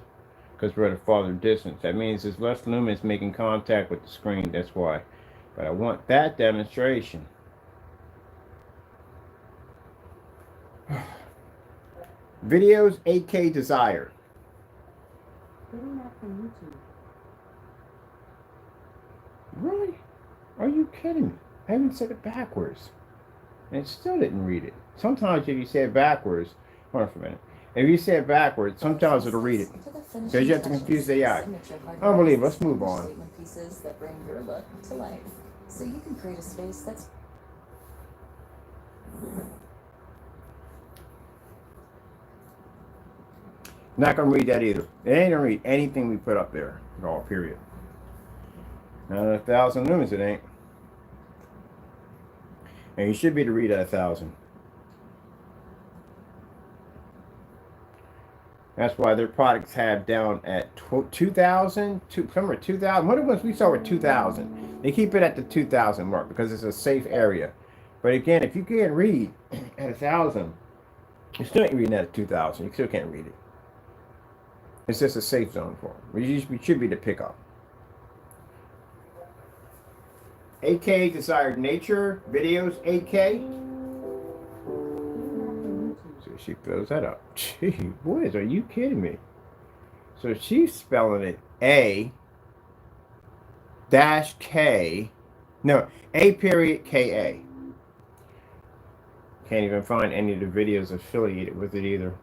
Because we're at a farther distance. That means there's less lumens making contact with the screen. That's why. But I want that demonstration. Videos 8K desired. Getting that from YouTube. Really? Are you kidding me? I even said it backwards. And it still didn't read it. Sometimes if you say it backwards, hold on for a minute. If you say it backwards, sometimes it'll read it. Because you have to confuse the AI. Unbelievable. Let's move on. Pieces that bring your look to life. So you can create a space that's Not gonna read that either. It ain't gonna read anything we put up there at all, period. Not at 1,000 lumens, it ain't. And you should be to read at 1,000. That's why their products have down at 2,000. Some are 2,000. What was we saw were 2,000. They keep it at the 2,000 mark because it's a safe area. But again, if you can't read at 1,000, you still ain't reading at 2,000. You still can't read it. It's just a safe zone for them. We should be to pick up. 8K desired nature videos 8K. So she fills that up. Gee whiz, are you kidding me? So she's spelling it A dash K. No, A period KA. Can't even find any of the videos affiliated with it either.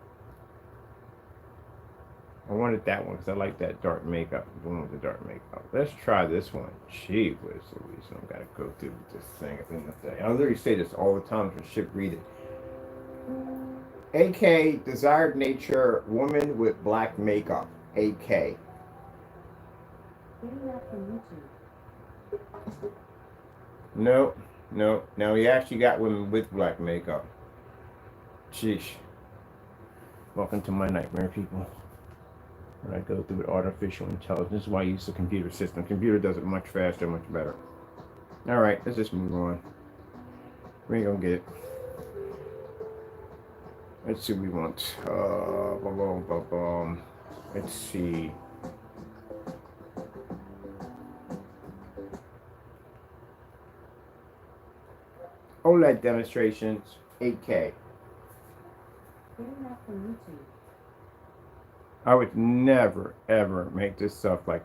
I wanted that one because I like that dark makeup. The one with the dark makeup. Let's try this one. Gee whiz, Louise. I've got to go through this thing at the end of the day. I literally say this all the time so shit read it. AK desired nature woman with black makeup. AK. Getting that from YouTube. No. Now we actually got women with black makeup. Sheesh. Welcome to my nightmare, people. When I go through with artificial intelligence, this is why I use the computer system. Computer does it much faster, much better. All right, let's just move on. We ain't gonna get it. Let's see what we want. Let's see. OLED demonstrations, 8K. Getting that from YouTube. I would never, ever make this stuff like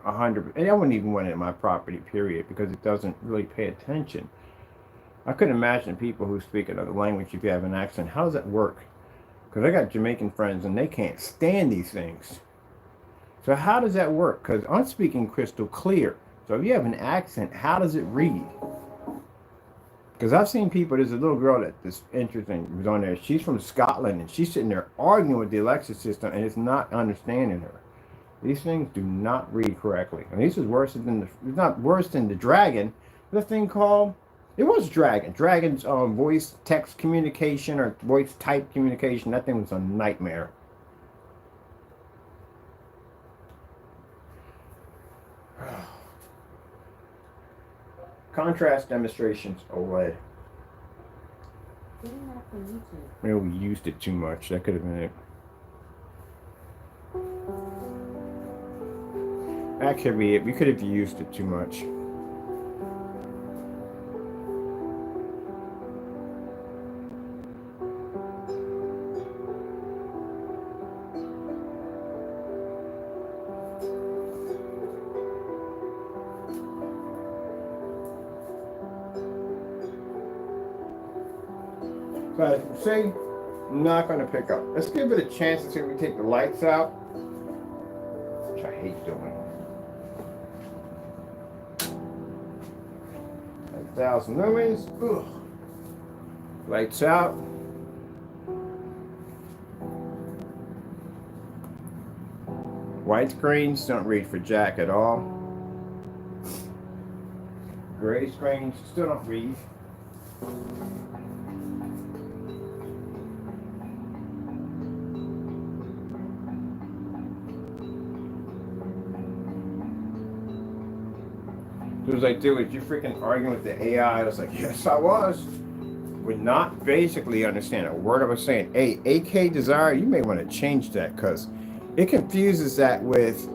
100. And I wouldn't even want it in my property, period, because it doesn't really pay attention. I couldn't imagine people who speak another language if you have an accent. How does that work? Because I got Jamaican friends and they can't stand these things. So how does that work? Because I'm speaking crystal clear. So if you have an accent, how does it read? Because I've seen people, there's a little girl that is interesting, was on there. She's from Scotland and she's sitting there arguing with the Alexa system and it's not understanding her. These things do not read correctly. And this is worse than it's not worse than the Dragon. The thing called, it was Dragon. Dragon's voice text communication or voice type communication. That thing was a nightmare. Contrast demonstrations, OLED. Getting that from YouTube. Maybe we used it too much. That could have been it. That could be it. We could have used it too much. But see, I'm not going to pick up. Let's give it a chance to see if we take the lights out, which I hate doing. 1,000 lumens. Ugh. Lights out. White screens don't read for jack at all. Gray screens still don't read. It was like, dude, you freaking arguing with the AI? I was like, yes, I was. Would not basically understand a word I was saying. Hey, AK Desire, you may want to change that because it confuses that with,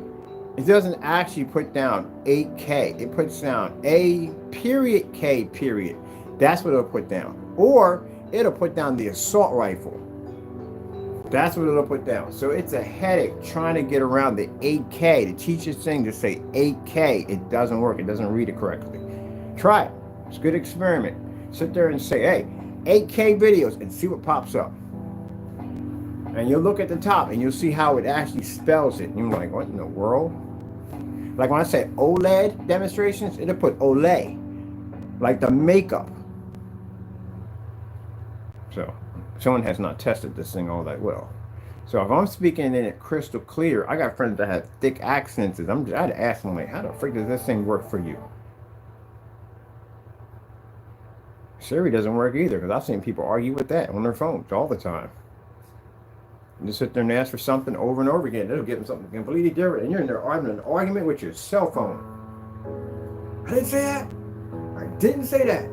it doesn't actually put down 8K. It puts down A period K period. That's what it'll put down. Or it'll put down the assault rifle. That's what it'll put down. So it's a headache trying to get around the 8K to teach this thing to say 8K. It doesn't work. It doesn't read it correctly. Try it. It's a good experiment. Sit there and say, hey, 8K videos and see what pops up. And you'll look at the top and you'll see how it actually spells it. And you're like, what in the world? Like when I say OLED demonstrations, it'll put Olay. Like the makeup. So someone has not tested this thing all that well. So if I'm speaking in it crystal clear, I got friends that have thick accents. I had to ask them, like, how the freak does this thing work for you? Siri doesn't work either, because I've seen people argue with that on their phones all the time. You just sit there and ask for something over and over again. It'll give them something completely different, and you're in there having an argument with your cell phone. I didn't say that. I didn't say that.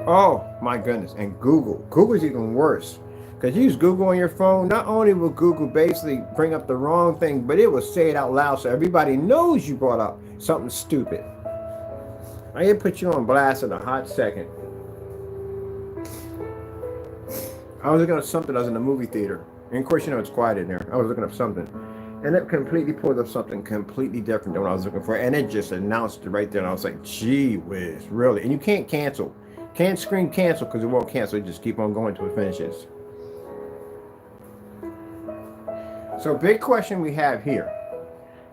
Oh my goodness. And Google. Google's even worse. Because you use Google on your phone, not only will Google basically bring up the wrong thing, but it will say it out loud so everybody knows you brought up something stupid. I can put you on blast in a hot second. I was looking up something. I was in a movie theater. And of course, you know, it's quiet in there. I was looking up something. And it completely pulled up something completely different than what I was looking for. And it just announced it right there. And I was like, gee whiz, really? And you can't cancel. Can't screen cancel because it won't cancel. You just keep on going until it finishes. So big question we have here.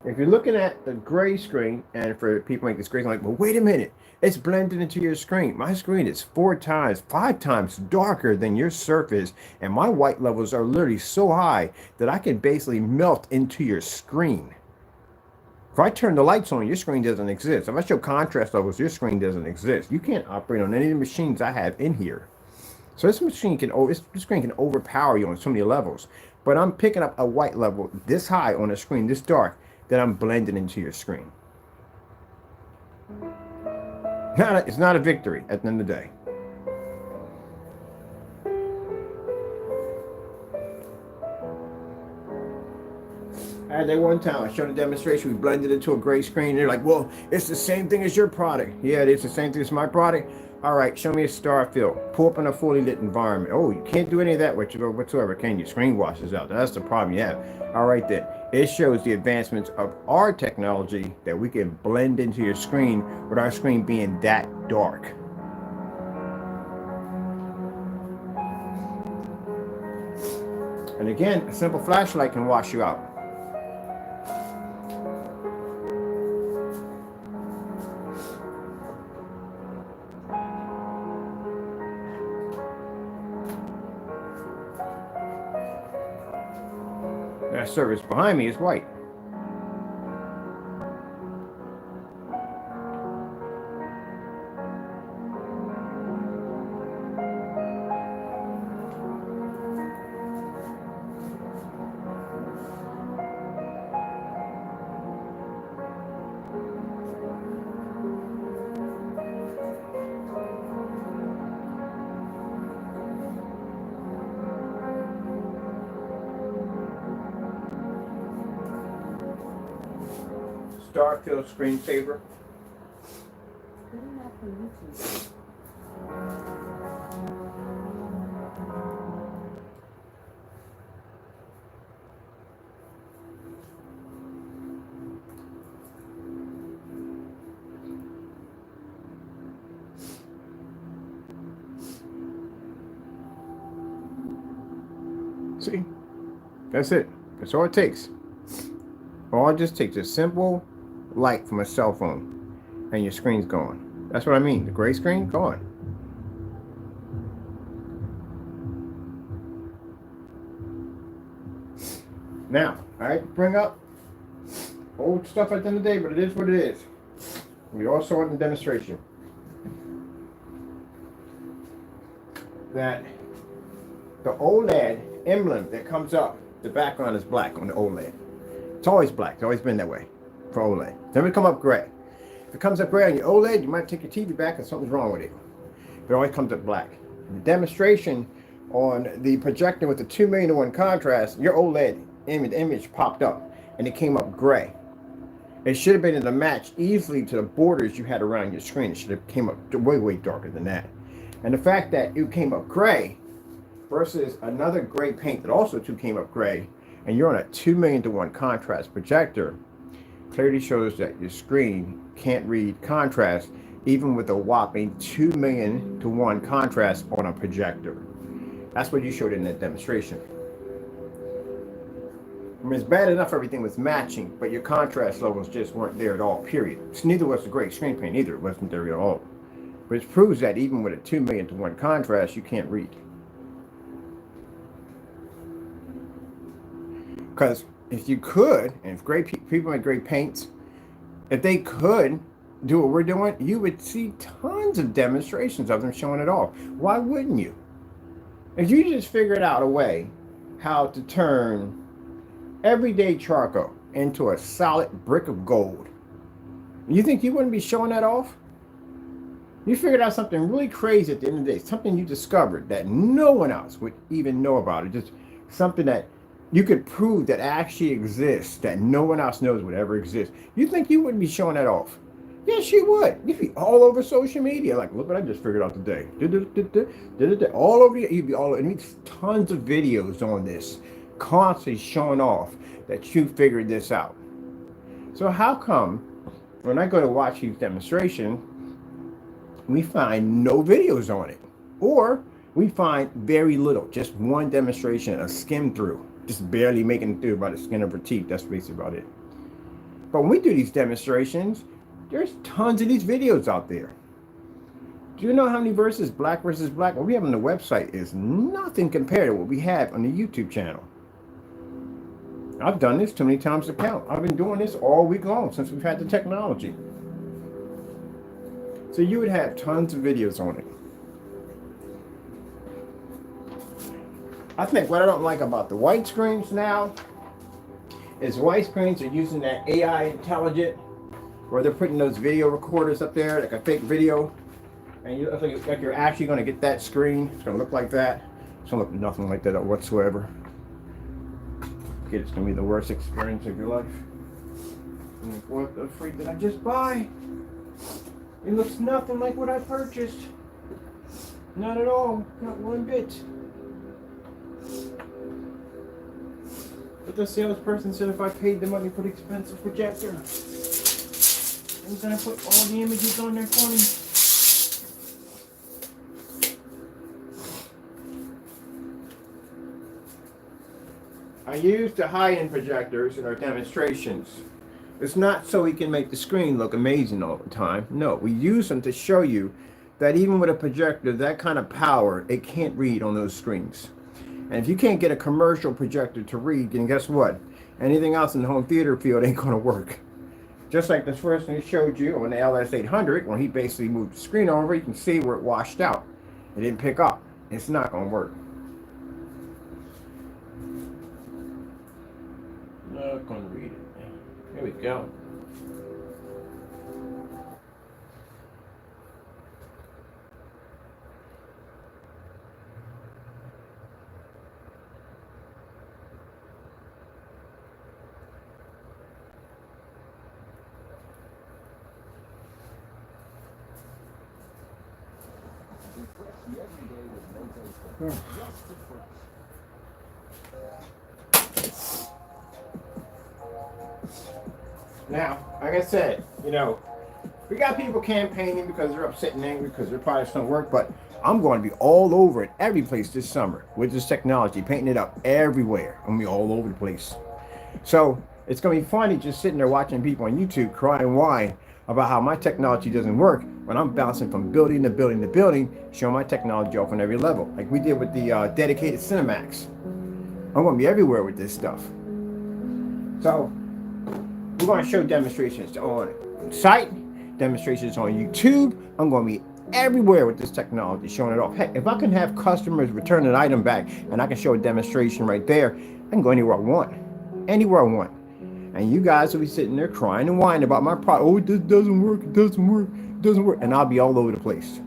If you're looking at the gray screen, and for people like this gray, I'm like, well, wait a minute. It's blended into your screen. My screen is 4 times, 5 times darker than your surface. And my white levels are literally so high that I can basically melt into your screen. If I turn the lights on, your screen doesn't exist. If I show contrast levels, your screen doesn't exist. You can't operate on any of the machines I have in here. So this screen can overpower you on so many levels. But I'm picking up a white level this high on a screen this dark that I'm blending into your screen. It's not a victory at the end of the day. I had that one time, I showed a demonstration, we blended it to a gray screen. They're like, well, it's the same thing as your product. Yeah, it is the same thing as my product. All right, show me a star field. Pull up in a fully lit environment. Oh, you can't do any of that whatsoever, can you? Screen washes out. That's the problem you have. All right, then. It shows the advancements of our technology that we can blend into your screen with our screen being that dark. And again, a simple flashlight can wash you out. that surface behind me is white. Starfield screensaver. Good enough for YouTube. See, that's it. That's all it takes. All it just takes a simple light from a cell phone and your screen's gone. That's what I mean. The gray screen, gone. Now, I bring up old stuff at the end of the day, but it is what it is. We all saw it in the demonstration. That the OLED emblem that comes up, the background is black on the OLED. It's always black. It's always been that way for OLED. It's never come up gray. If it comes up gray on your OLED, you might take your TV back and something's wrong with it. But it always comes up black. In the demonstration on the projector with the 2 million to 1 contrast, your OLED image popped up and it came up gray. It should have been in a match easily to the borders you had around your screen. It should have came up way, way darker than that. And the fact that it came up gray versus another gray paint that also came up gray, and you're on a 2 million to 1 contrast projector, clearly shows that your screen can't read contrast even with a whopping 2 million to 1 contrast on a projector. That's what you showed in that demonstration. I mean, it's bad enough everything was matching, but your contrast levels just weren't there at all, period. So neither was the gray screen paint either. It wasn't there at all. Which proves that even with a 2 million to 1 contrast, you can't read. Because if you could, and if people make great paints, if they could do what we're doing, you would see tons of demonstrations of them showing it off. Why wouldn't you? If you just figured out a way how to turn everyday charcoal into a solid brick of gold, you think you wouldn't be showing that off? You figured out something really crazy at the end of the day, something you discovered that no one else would even know about. It just something that you could prove that actually exists, that no one else knows would ever exist. You think you wouldn't be showing that off? Yes, you would. You'd be all over social media. Like, look what I just figured out today. All over, you'd be all over. And tons of videos on this, constantly showing off that you figured this out. So how come when I go to watch these demonstrations, we find no videos on it? Or we find very little, just one demonstration, a skim through, just barely making it through by the skin of her teeth. That's basically about it. But when we do these demonstrations, there's tons of these videos out there. Do you know how many versus black? What we have on the website is nothing compared to what we have on the YouTube channel. I've done this too many times to count. I've been doing this all week long since we've had the technology. So you would have tons of videos on it. I think what I don't like about the white screens now is white screens are using that AI intelligent, where they're putting those video recorders up there, like a fake video, and you look like you're actually going to get that screen. It's going to look like that. It's going to look nothing like that whatsoever. It's going to be the worst experience of your life. I'm like, what the freak did I just buy? It looks nothing like what I purchased. Not at all. Not one bit. But the salesperson said if I paid the money for the expensive projector, I'm gonna put all the images on there for me. I use the high-end projectors in our demonstrations. It's not so we can make the screen look amazing all the time. No, we use them to show you that even with a projector, that kind of power, it can't read on those screens. And if you can't get a commercial projector to read, then guess what? Anything else in the home theater field ain't gonna work. Just like this first one he showed you on the LS800, when he basically moved the screen over, you can see where it washed out. It didn't pick up. It's not gonna work. Not gonna read it. Here we go. Now, like I said, you know, we got people campaigning because they're upset and angry because their products don't work, but I'm going to be all over it, every place this summer with this technology, painting it up everywhere. I'm going to be all over the place. So it's going to be funny just sitting there watching people on YouTube cry and whine about how my technology doesn't work when I'm bouncing from building to building to building, showing my technology off on every level, like we did with the dedicated Cinemax. I'm going to be everywhere with this stuff. So we're going to show demonstrations on site, demonstrations on YouTube. I'm going to be everywhere with this technology, showing it off. Heck, if I can have customers return an item back and I can show a demonstration right there, I can go anywhere I want. Anywhere I want. And you guys will be sitting there crying and whining about my product. Oh, this doesn't work, it doesn't work, it doesn't work. And I'll be all over the place.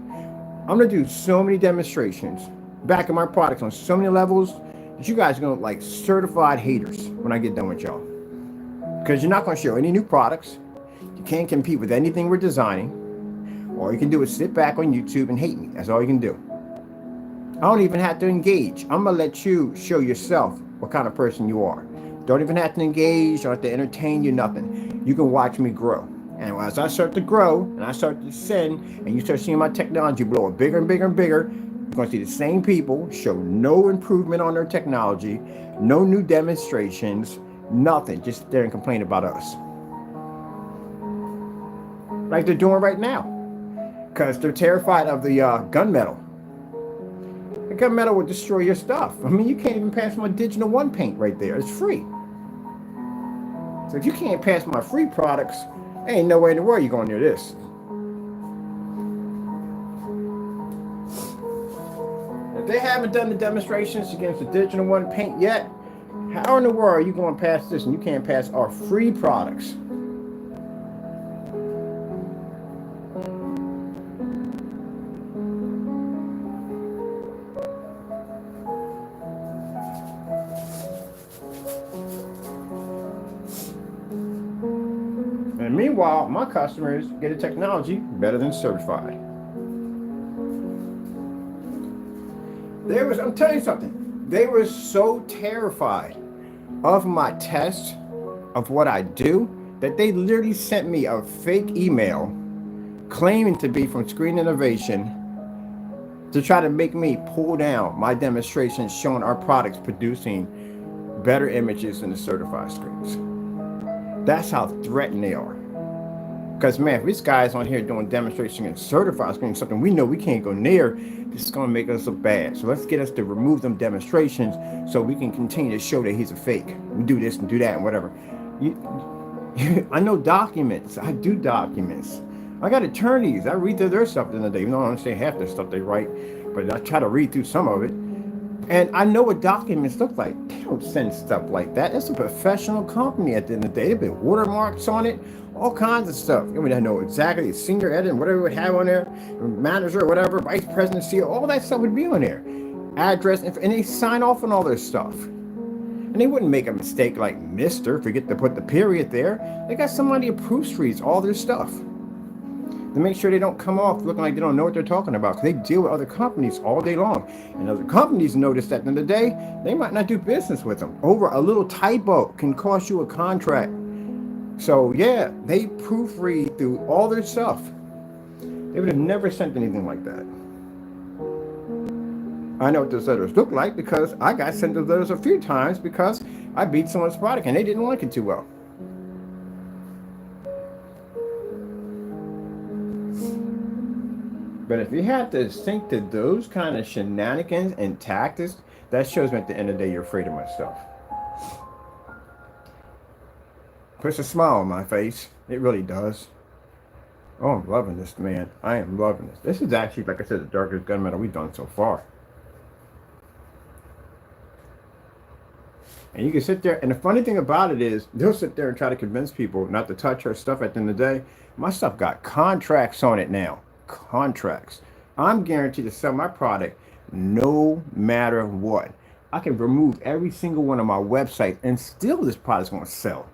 I'm going to do so many demonstrations, backing my products on so many levels, that you guys are going to look like certified haters when I get done with y'all. Because you're not going to show any new products. You can't compete with anything we're designing. All you can do is sit back on YouTube and hate me. That's all you can do. I don't even have to engage. I'm going to let you show yourself what kind of person you are. Don't even have to engage. Don't have to entertain you, nothing. You can watch me grow. And as I start to grow and I start to ascend and you start seeing my technology blow up bigger and bigger and bigger, you're going to see the same people show no improvement on their technology, no new demonstrations, nothing. Just sit there and complain about us. Like they're doing right now. Because they're terrified of the gunmetal. The gunmetal will destroy your stuff. I mean, you can't even pass my Digital One paint right there. It's free. So if you can't pass my free products, there ain't no way in the world you're going near this. If they haven't done the demonstrations against the Digital One paint yet, how in the world are you going past this and you can't pass our free products? And meanwhile, my customers get a technology better than certified. I'm telling you something, they were so terrified of my test of what I do that they literally sent me a fake email claiming to be from Screen Innovation to try to make me pull down my demonstrations showing our products producing better images than the certified screens. That's how threatened they are. Because man, if this guy's on here doing demonstration and certified screens, something we know we can't go near, this is going to make us look bad. So let's get us to remove them demonstrations so we can continue to show that he's a fake. We do this and do that and whatever. I know documents. I do documents. I got attorneys. I read through their stuff in the day. You know, I don't understand half the stuff they write, but I try to read through some of it. And I know what documents look like. They don't send stuff like that. It's a professional company at the end of the day. There've been watermarks on it, all kinds of stuff. I mean, I know exactly senior editor, whatever we would have on there, manager, or whatever, vice president, CEO, all that stuff would be on there. Address, and they sign off on all their stuff. And they wouldn't make a mistake like Mr. forget to put the period there. They got somebody who proofreads all their stuff to make sure they don't come off looking like they don't know what they're talking about, because they deal with other companies all day long. And other companies notice that at the end of the day, they might not do business with them. Over a little typo can cost you a contract. So yeah, they proofread through all their stuff. They would have never sent anything like that. I know what those letters look like because I got sent those letters a few times because I beat someone's product and they didn't like it too well. But if you have to sink to those kind of shenanigans and tactics, that shows me at the end of the day you're afraid of my stuff. Puts a smile on my face. It really does. Oh, I'm loving this, man. I am loving this. This is actually, like I said, the darkest gunmetal we've done so far. And you can sit there, and the funny thing about it is, they'll sit there and try to convince people not to touch our stuff at the end of the day. My stuff got contracts on it now. Contracts. I'm guaranteed to sell my product no matter what. I can remove every single one of my websites, and still this product's going to sell.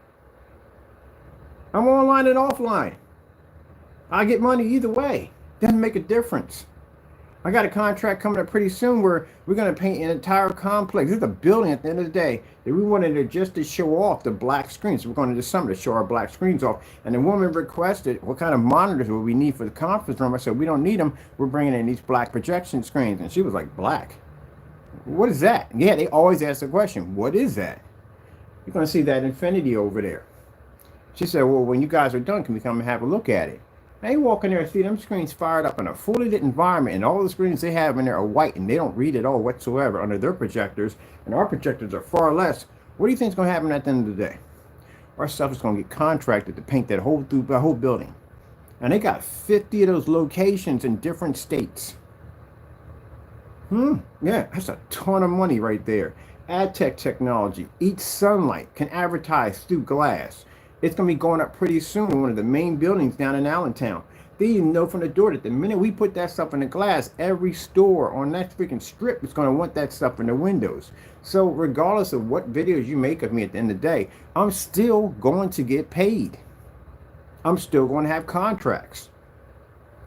I'm online and offline. I get money either way. Doesn't make a difference. I got a contract coming up pretty soon where we're going to paint an entire complex. This is a building at the end of the day that we wanted to just to show off the black screens. So we're going to do something to show our black screens off. And the woman requested what kind of monitors would we need for the conference room. I said, we don't need them. We're bringing in these black projection screens. And she was like, black? What is that? Yeah, they always ask the question, what is that? You're going to see that infinity over there. She said, well, when you guys are done, can we come and have a look at it? They walk in there and see them screens fired up in a fully lit environment, and all the screens they have in there are white, and they don't read at all whatsoever under their projectors, and our projectors are far less. What do you think is going to happen at the end of the day? Our stuff is going to get contracted to paint that whole building. And they got 50 of those locations in different states. Yeah, that's a ton of money right there. AdTech technology, eats sunlight, can advertise through glass. It's going to be going up pretty soon in one of the main buildings down in Allentown. They even know from the door that the minute we put that stuff in the glass, every store on that freaking strip is going to want that stuff in the windows. So regardless of what videos you make of me at the end of the day, I'm still going to get paid. I'm still going to have contracts.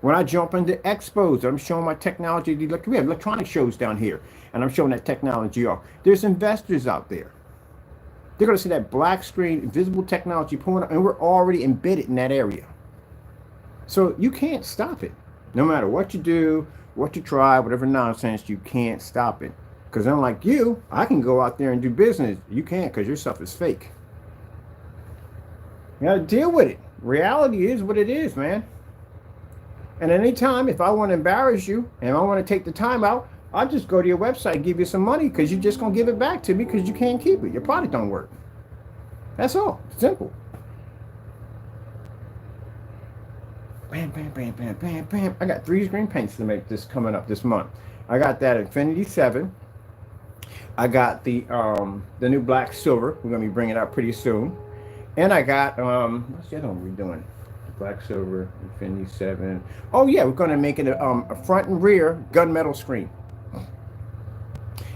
When I jump into expos, I'm showing my technology. Look, we have electronic shows down here, and I'm showing that technology off. There's investors out there. They're going to see that black screen, visible technology pulling up, and we're already embedded in that area. So you can't stop it. No matter what you do, what you try, whatever nonsense, you can't stop it. Because unlike you, I can go out there and do business. You can't, because your stuff is fake. You got to deal with it. Reality is what it is, man. And anytime, if I want to embarrass you, and I want to take the time out, I'll just go to your website and give you some money, because you're just going to give it back to me because you can't keep it. Your product don't work. That's all. Simple. Bam, bam, bam, bam, bam, bam. I got 3 screen paints to make this coming up this month. I got that Infinity 7. I got the new black silver. We're going to be bringing it out pretty soon. And I got, what's the other one we're doing? Black silver, Infinity 7. Oh yeah, we're going to make it a front and rear gunmetal screen.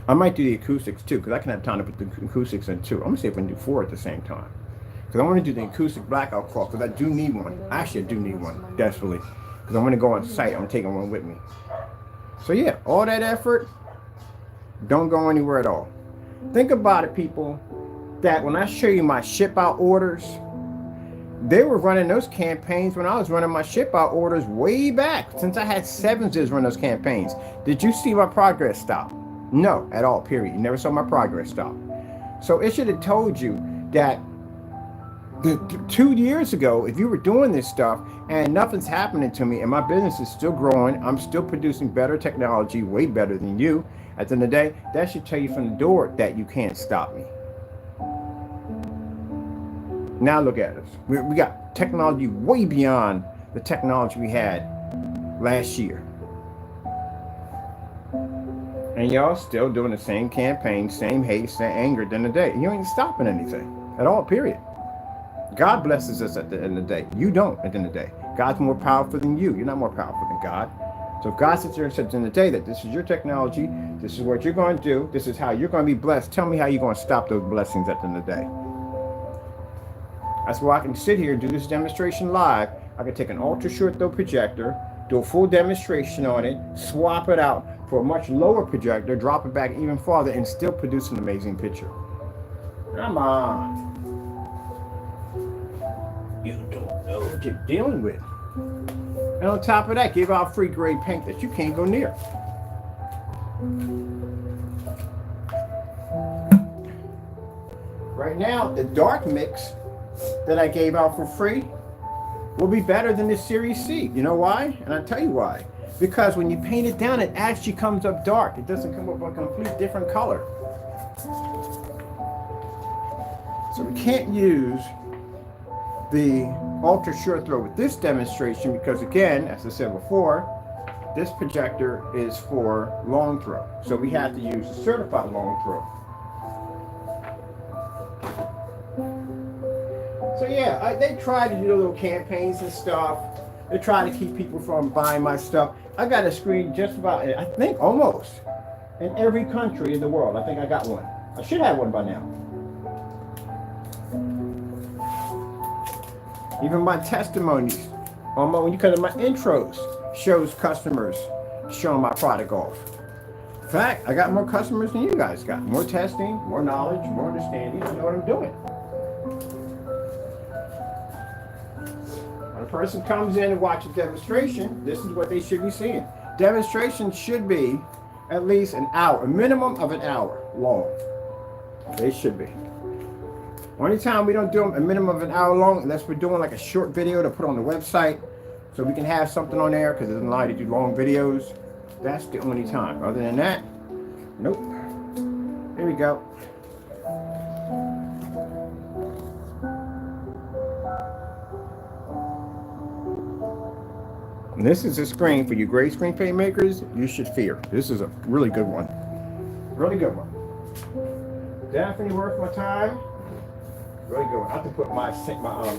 I might do the acoustics too, because I can have time to put the acoustics in too. I'm going to see if we can do 4 at the same time. Because I want to do the acoustic blackout cloth, because I do need one. Actually, I do need one, desperately. Because I'm going to go on site. I'm taking one with me. So yeah, all that effort, don't go anywhere at all. Think about it, people, that when I show you my ship out orders, they were running those campaigns when I was running my ship out orders way back. Since I had 7s run those campaigns. Did you see my progress stop? No, at all, period. You never saw my progress stop. So it should have told you that 2 years ago, if you were doing this stuff and nothing's happening to me and my business is still growing, I'm still producing better technology, way better than you, at the end of the day, that should tell you from the door that you can't stop me. Now look at us. We got technology way beyond the technology we had last year. And y'all still doing the same campaign, same hate, same anger at the end of the day. You ain't stopping anything at all, period. God blesses us at the end of the day. You don't at the end of the day. God's more powerful than you. You're not more powerful than God. So if God sits there and says at the end of the day that this is your technology, this is what you're going to do, this is how you're going to be blessed, tell me how you're going to stop those blessings at the end of the day. That's why I can sit here and do this demonstration live. I can take an ultra short throw projector, do a full demonstration on it, swap it out for a much lower projector, drop it back even farther, and still produce an amazing picture. Come on. You don't know what you're dealing with. And on top of that, give out free grade paint that you can't go near. Right now, the dark mix that I gave out for free will be better than the Series C. You know why? And I'll tell you why. Because when you paint it down, it actually comes up dark. It doesn't come up a complete different color. So we can't use the ultra short throw with this demonstration because, again, as I said before, this projector is for long throw. So we have to use a certified long throw. So yeah, they try to do little campaigns and stuff. They try to keep people from buying my stuff. I got a screen just about, I think almost, in every country in the world. I think I got one. I should have one by now. Even my testimonies, when you come to my intros, shows customers showing my product off. In fact, I got more customers than you guys got. More testing, more knowledge, more understanding. I know what I'm doing. When a person comes in and watches a demonstration, this is what they should be seeing. Demonstrations should be at least an hour, a minimum of an hour long. They should be. Only time we don't do them a minimum of an hour long, unless we're doing like a short video to put on the website, so we can have something on there, because it doesn't allow you to do long videos. That's the only time. Other than that, nope. Here we go. And this is a screen for you gray screen paint makers. You should fear. This is a really good one. Really good one. Definitely worth my time. Really good one. I have to put my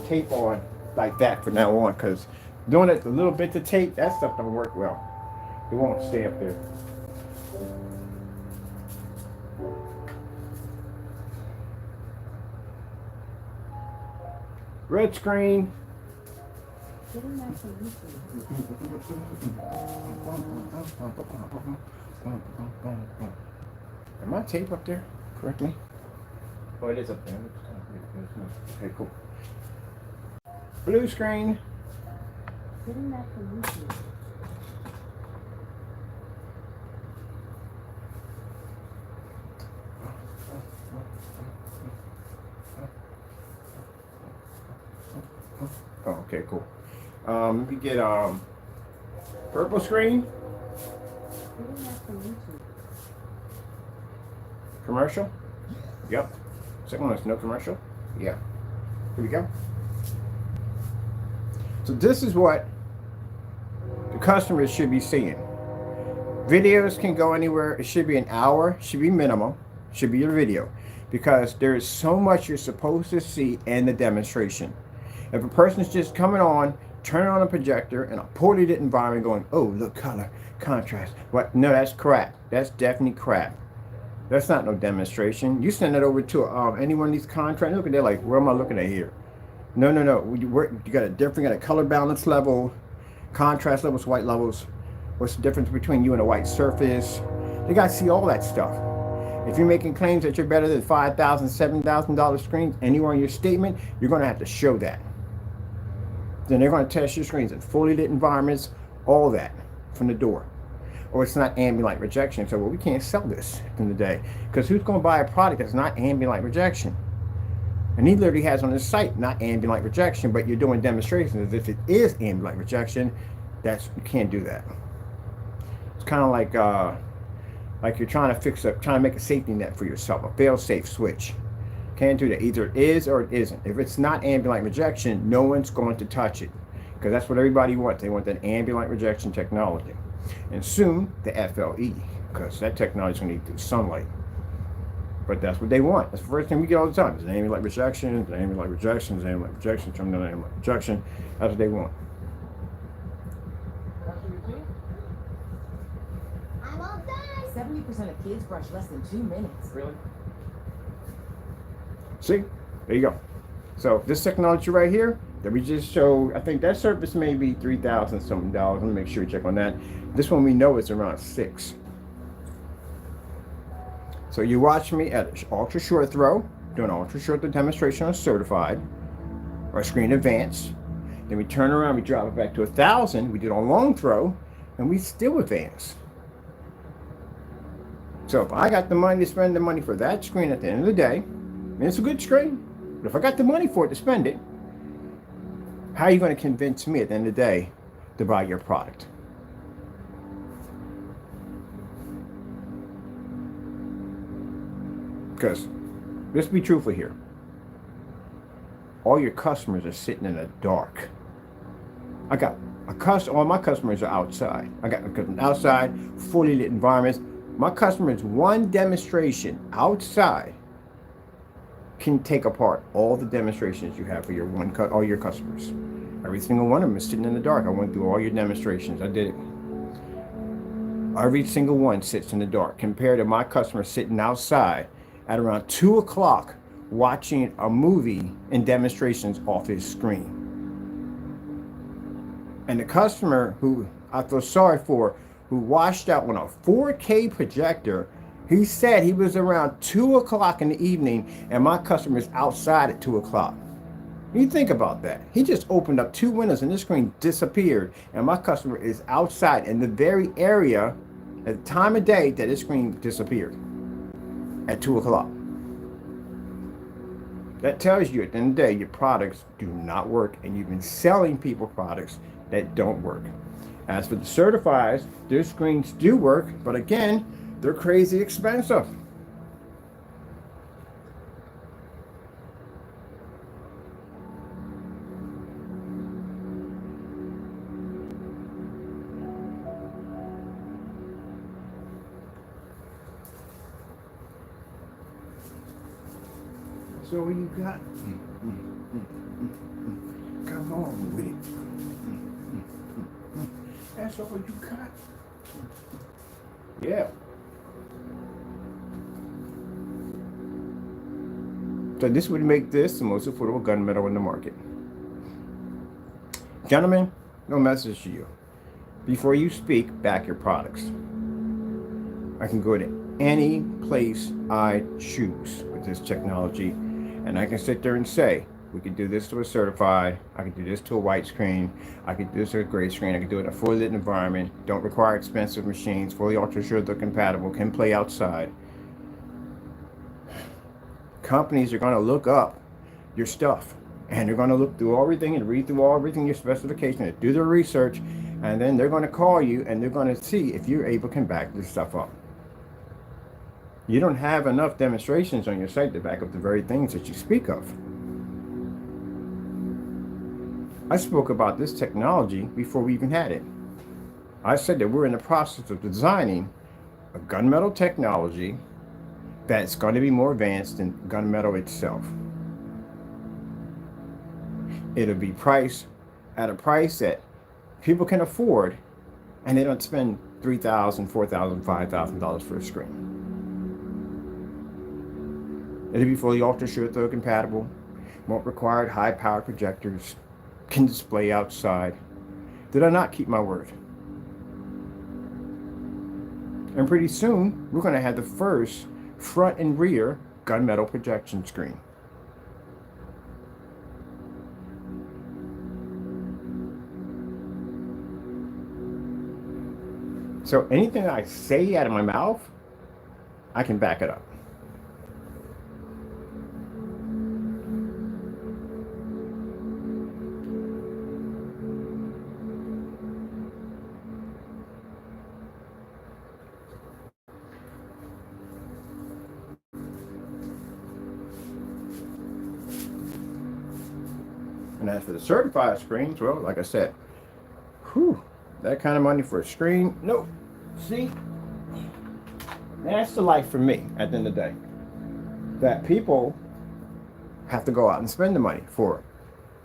tape on like that from now on, because doing it the little bits of tape, that stuff don't work well. It won't stay up there. Red screen. Getting that from YouTube. Am I tape up there correctly? Oh, it is up there. Okay, cool. Blue screen. Getting that from YouTube. Oh, okay, cool. We get purple screen. Getting that from YouTube. Commercial. Yep. Second one is no commercial. Yeah. Here we go. So this is what the customers should be seeing. Videos can go anywhere. It should be an hour. Should be minimum. Should be your video, because there is so much you're supposed to see in the demonstration. If a person's just coming on, turning on a projector in a poorly lit environment, going, "Oh, look, color, contrast." What? No, that's crap. That's definitely crap. That's not no demonstration. You send it over to any one of these contractors. Look at they're like, "Where am I looking at here?" No. You got a different, got a color balance level, contrast levels, white levels. What's the difference between you and a white surface? They got to see all that stuff. If you're making claims that you're better than $5,000, $7,000 screens anywhere in your statement, you're going to have to show that. Then they're going to test your screens in fully lit environments, all that from the door. Or it's not ambient light rejection. So, well, we can't sell this in the day, because who's going to buy a product that's not ambient light rejection? And he literally has on his site, not ambient light rejection, but you're doing demonstrations as if it is ambient light rejection. You can't do that. It's kind of like you're trying to make a safety net for yourself, a fail-safe switch. Can't do that. Either it is or it isn't. If it's not ambient light rejection, no one's going to touch it, because that's what everybody wants. They want that ambient light rejection technology. And soon, the FLE, because that technology is going to need through sunlight. But that's what they want. That's the first thing we get all the time. It's ambient light rejection, it's ambient light rejection, it's ambient light rejection, it's ambient light rejection. That's what they want. I'm all done. 70% of kids brush less than 2 minutes. Really? See? There you go. So this technology right here that we just showed, I think that surface may be $3,000 something. Let me make sure we check on that. This one we know is around $6,000. So you watch me at ultra short throw, doing ultra short throw demonstration on certified or screen advanced. Then we turn around, we drop it back to 1,000. We did on long throw, and we still advance. So if I got the money to spend the money for that screen at the end of the day, and it's a good screen, but if I got the money for it to spend it, how are you going to convince me at the end of the day to buy your product? Because let's be truthful here. all your customers are sitting in the dark. I got all my customers are outside. I got outside, fully lit environments. My customers, one demonstration outside can take apart all the demonstrations you have for your all your customers. Every single one of them is sitting in the dark. I went through all your demonstrations. I did it. Every single one sits in the dark compared to my customer sitting outside at around 2 o'clock watching a movie and demonstrations off his screen. And the customer who I feel sorry for, who washed out on a 4K projector, he said he was around 2 o'clock in the evening and my customer is outside at 2 o'clock. You think about that. He just opened up 2 windows and the screen disappeared and my customer is outside in the very area at the time of day that his screen disappeared at 2 o'clock. That tells you at the end of the day your products do not work and you've been selling people products that don't work. As for the certifieds, their screens do work, but again, they're crazy expensive. So what you got? Come on with it. That's all you got. Yeah. So this would make this the most affordable gunmetal in the market. Gentlemen, no message to you. Before you speak, back your products. I can go to any place I choose with this technology, and I can sit there and say, we could do this to a certified, I could do this to a white screen, I could do this to a gray screen, I could do it in a fully lit environment, don't require expensive machines, fully ultra sure they're compatible, can play outside. Companies are going to look up your stuff and they're going to look through everything and read through everything, your specifications, and do their research, and then they're going to call you and they're going to see if you're able to back this stuff up. You don't have enough demonstrations on your site to back up the very things that you speak of. I spoke about this technology before we even had it. I said that we're in the process of designing a gunmetal technology that's going to be more advanced than gunmetal itself. It'll be priced at a price that people can afford, and they don't spend $3,000, $4,000, $5,000 for a screen. It'll be fully ultra sure throw compatible, won't require high powered projectors, can display outside. Did I not keep my word? And pretty soon, we're going to have the first front and rear gunmetal projection screen. So anything I say out of my mouth, I can back it up. And as for the certified screens, well, like I said, that kind of money for a screen, nope. See, that's the life for me at the end of the day. That people have to go out and spend the money for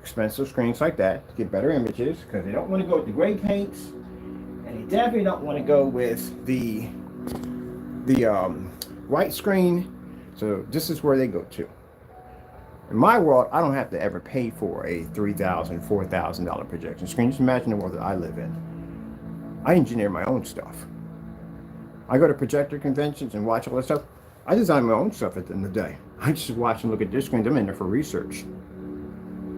expensive screens like that to get better images, because they don't want to go with the gray paints, and they definitely don't want to go with the white screen. So this is where they go to. In my world, I don't have to ever pay for a $3,000, $4,000 projection screen. Just imagine the world that I live in. I engineer my own stuff. I go to projector conventions and watch all that stuff. I design my own stuff at the end of the day. I just watch and look at their screens. I'm in there for research.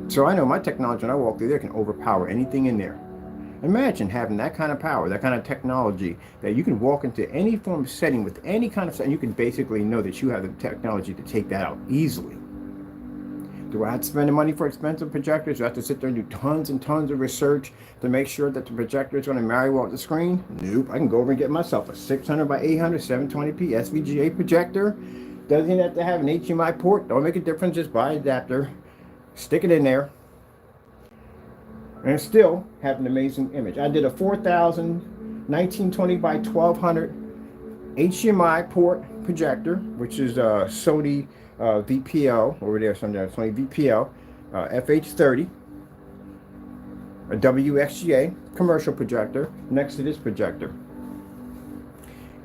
So I know my technology, when I walk through there, can overpower anything in there. Imagine having that kind of power, that kind of technology, that you can walk into any form of setting with any kind of setting. You can basically know that you have the technology to take that out easily. Do I have to spend the money for expensive projectors? Do I have to sit there and do tons and tons of research to make sure that the projector is going to marry well with the screen? Nope. I can go over and get myself a 600 by 800 720p SVGA projector. Doesn't have to have an HDMI port. Don't make a difference. Just buy an adapter. stick it in there, and still have an amazing image. I did a 4000 1920 by 1200 HDMI port projector, which is a Sony VPO over there, something Sony VPO FH30, a WXGA commercial projector next to this projector.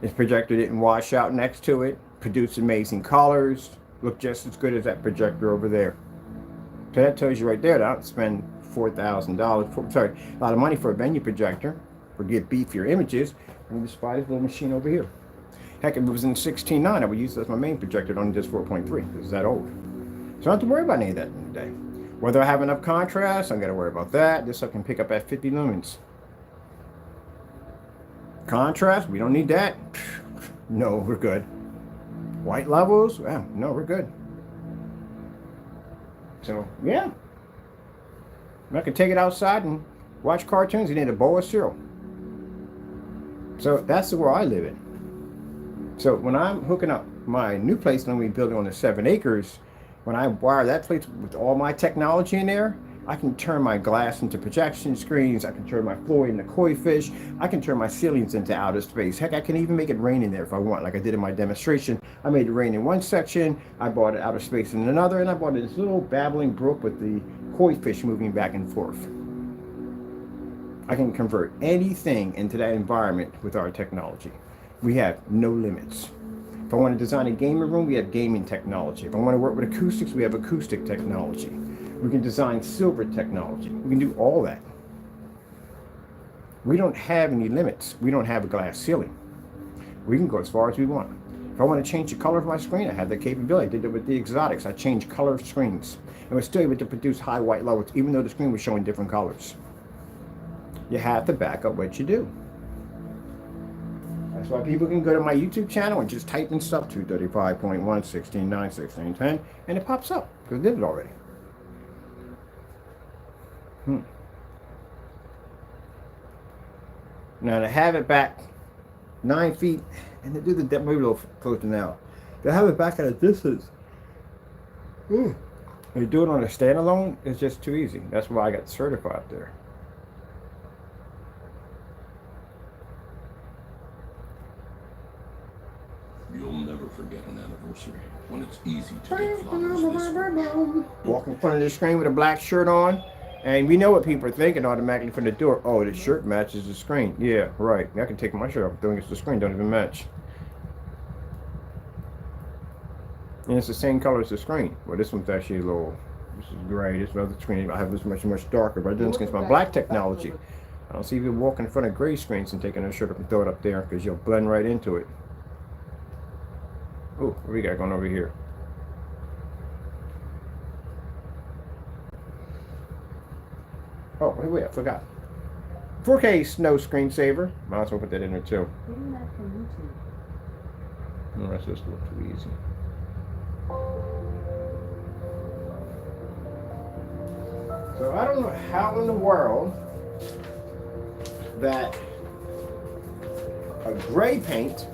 This projector didn't wash out next to it, produced amazing colors, looked just as good as that projector over there. So that tells you right there that I don't spend $4,000, sorry, a lot of money for a venue projector, or get beefier images, and just buy this little machine over here. Heck, if it was in 16.9, I would use it as my main projector on just 4.3, because it's that old. So I don't have to worry about any of that in the day. Whether I have enough contrast, I gotta worry about that. This I can pick up at 50 lumens. Contrast, we don't need that. No, we're good. White levels, well, no, we're good. So, yeah. I can take it outside and watch cartoons and eat a bowl of cereal. So that's the world I live in. So when I'm hooking up my new place, when we build it on the 7 acres, when I wire that place with all my technology in there, I can turn my glass into projection screens. I can turn my floor into koi fish. I can turn my ceilings into outer space. Heck, I can even make it rain in there if I want, like I did in my demonstration. I made it rain in one section. I brought it outer space in another, and I brought this little babbling brook with the koi fish moving back and forth. I can convert anything into that environment with our technology. We have no limits. If I want to design a gaming room, we have gaming technology. If I want to work with acoustics, we have acoustic technology. We can design silver technology. We can do all that. We don't have any limits. We don't have a glass ceiling. We can go as far as we want. If I want to change the color of my screen, I have the capability. I did it with the exotics. I changed color of screens. And we're still able to produce high white levels, even though the screen was showing different colors. You have to back up what you do. That's why people can go to my YouTube channel and just type in stuff, 235.1, 16.9, 16.10, and it pops up, because I did it already. Now to have it back 9 feet, and to do the depth, maybe a little closer now. To have it back at a distance, when you do it on a standalone, it's just too easy. That's why I got certified there. You'll never forget an anniversary when it's easy to get flowers this way. Walk in front of the screen with a black shirt on, and we know what people are thinking automatically from the door. Oh, the shirt matches the screen. Yeah, right. I can take my shirt off doing it. The screen don't even match. And it's the same color as the screen. Well, this one's actually a little, this is gray. This other screen I have this much darker, but it doesn't against my black technology. I don't see you walk in front of gray screens and taking a shirt up and throw it up there, because you'll blend right into it. Oh, what we got going over here? Oh, wait, I forgot. 4K snow screensaver. Might as well put that in there too. Getting that from YouTube. No, that's just a little too easy. So I don't know how in the world that a gray paint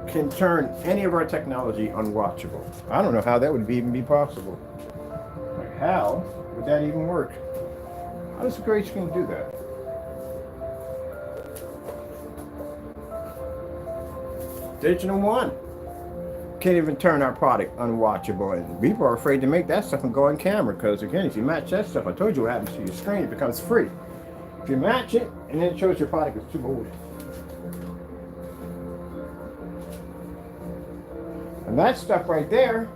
can turn any of our technology unwatchable. I don't know how that would even be possible. Like, how would that even work? How does a gray screen do that? Digital One can't even turn our product unwatchable, and people are afraid to make that stuff and go on camera, because again, if you match that stuff, I told you what happens to your screen. It becomes free. If you match it and then it shows your product is too old. And that stuff right there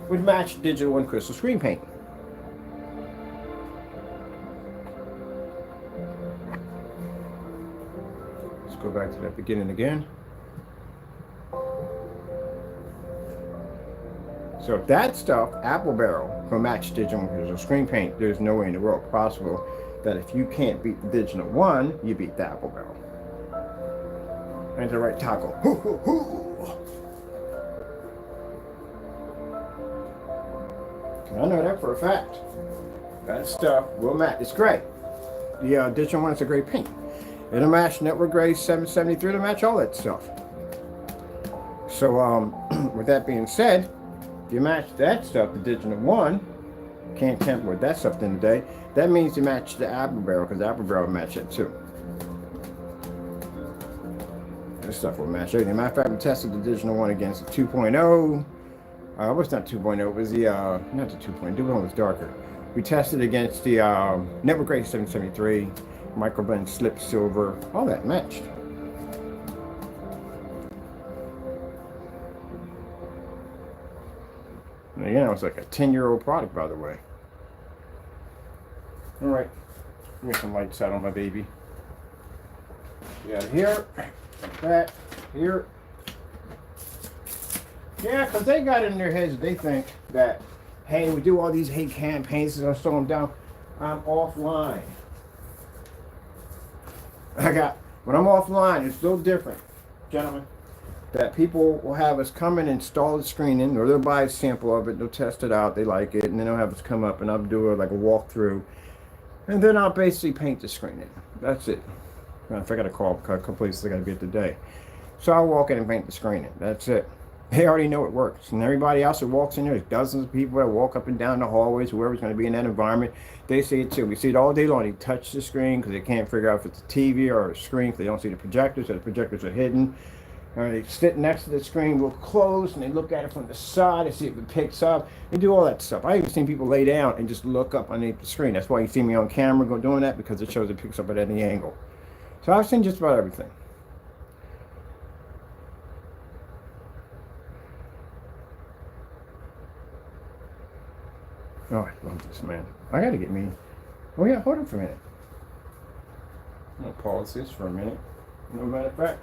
would match Digital One crystal screen paint. Let's go back to that beginning again. So if that stuff, Apple Barrel, can match Digital One crystal screen paint, there's no way in the world possible that if you can't beat the Digital One, you beat the Apple Barrel. And the right tackle. Hoo, hoo, hoo. I know that for a fact. That stuff will match. It's great. The Digital One is a great paint. It'll match Network Gray 773 to match all that stuff. So with that being said, if you match that stuff, the Digital One, Can't tamper with that stuff in the day. That means you match the apple barrel, because the apple barrel will match it too. This stuff will match everything. Matter of fact, we tested the digital one against the 2.0. It was not 2.0, it was the, not the 2.0, the one was darker. We tested against the Network Grade 773, Microblend Slip Silver, all that matched. And again, it was like a 10-year-old product, by the way. All right, get some lights out on my baby. Yeah, here, like that, here. Yeah, because they got it in their heads, they think that, hey, we do all these hate campaigns, it's going to slow them down. I'm offline. When I'm offline, it's still different, gentlemen, that people will have us come and install the screen in, or they'll buy a sample of it, they'll test it out, they like it, and then they'll have us come up and I'll do like a walkthrough, and then I'll basically paint the screen in. That's it. If I got to call a couple places I got to be at today. So I'll walk in and paint the screen in. That's it. They already know it works. And everybody else that walks in there, there's dozens of people that walk up and down the hallways, whoever's going to be in that environment, they see it too. We see it all day long. They touch the screen because they can't figure out if it's a TV or a screen because they don't see the projectors, so the projectors are hidden. They sit next to the screen real close and they look at it from the side to see if it picks up. They do all that stuff. I even seen people lay down and just look up underneath the screen. That's why you see me on camera doing that, because it shows it picks up at any angle. So I've seen just about everything. Oh, I love this, man. I gotta get me. Oh yeah, hold on for a minute. I'm gonna pause this for a minute. No matter of fact.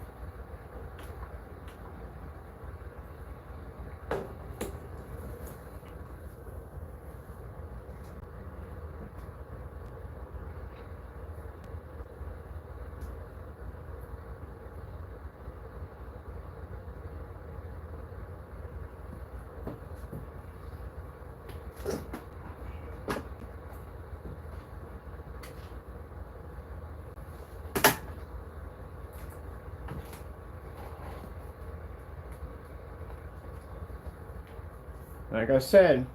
Like I said,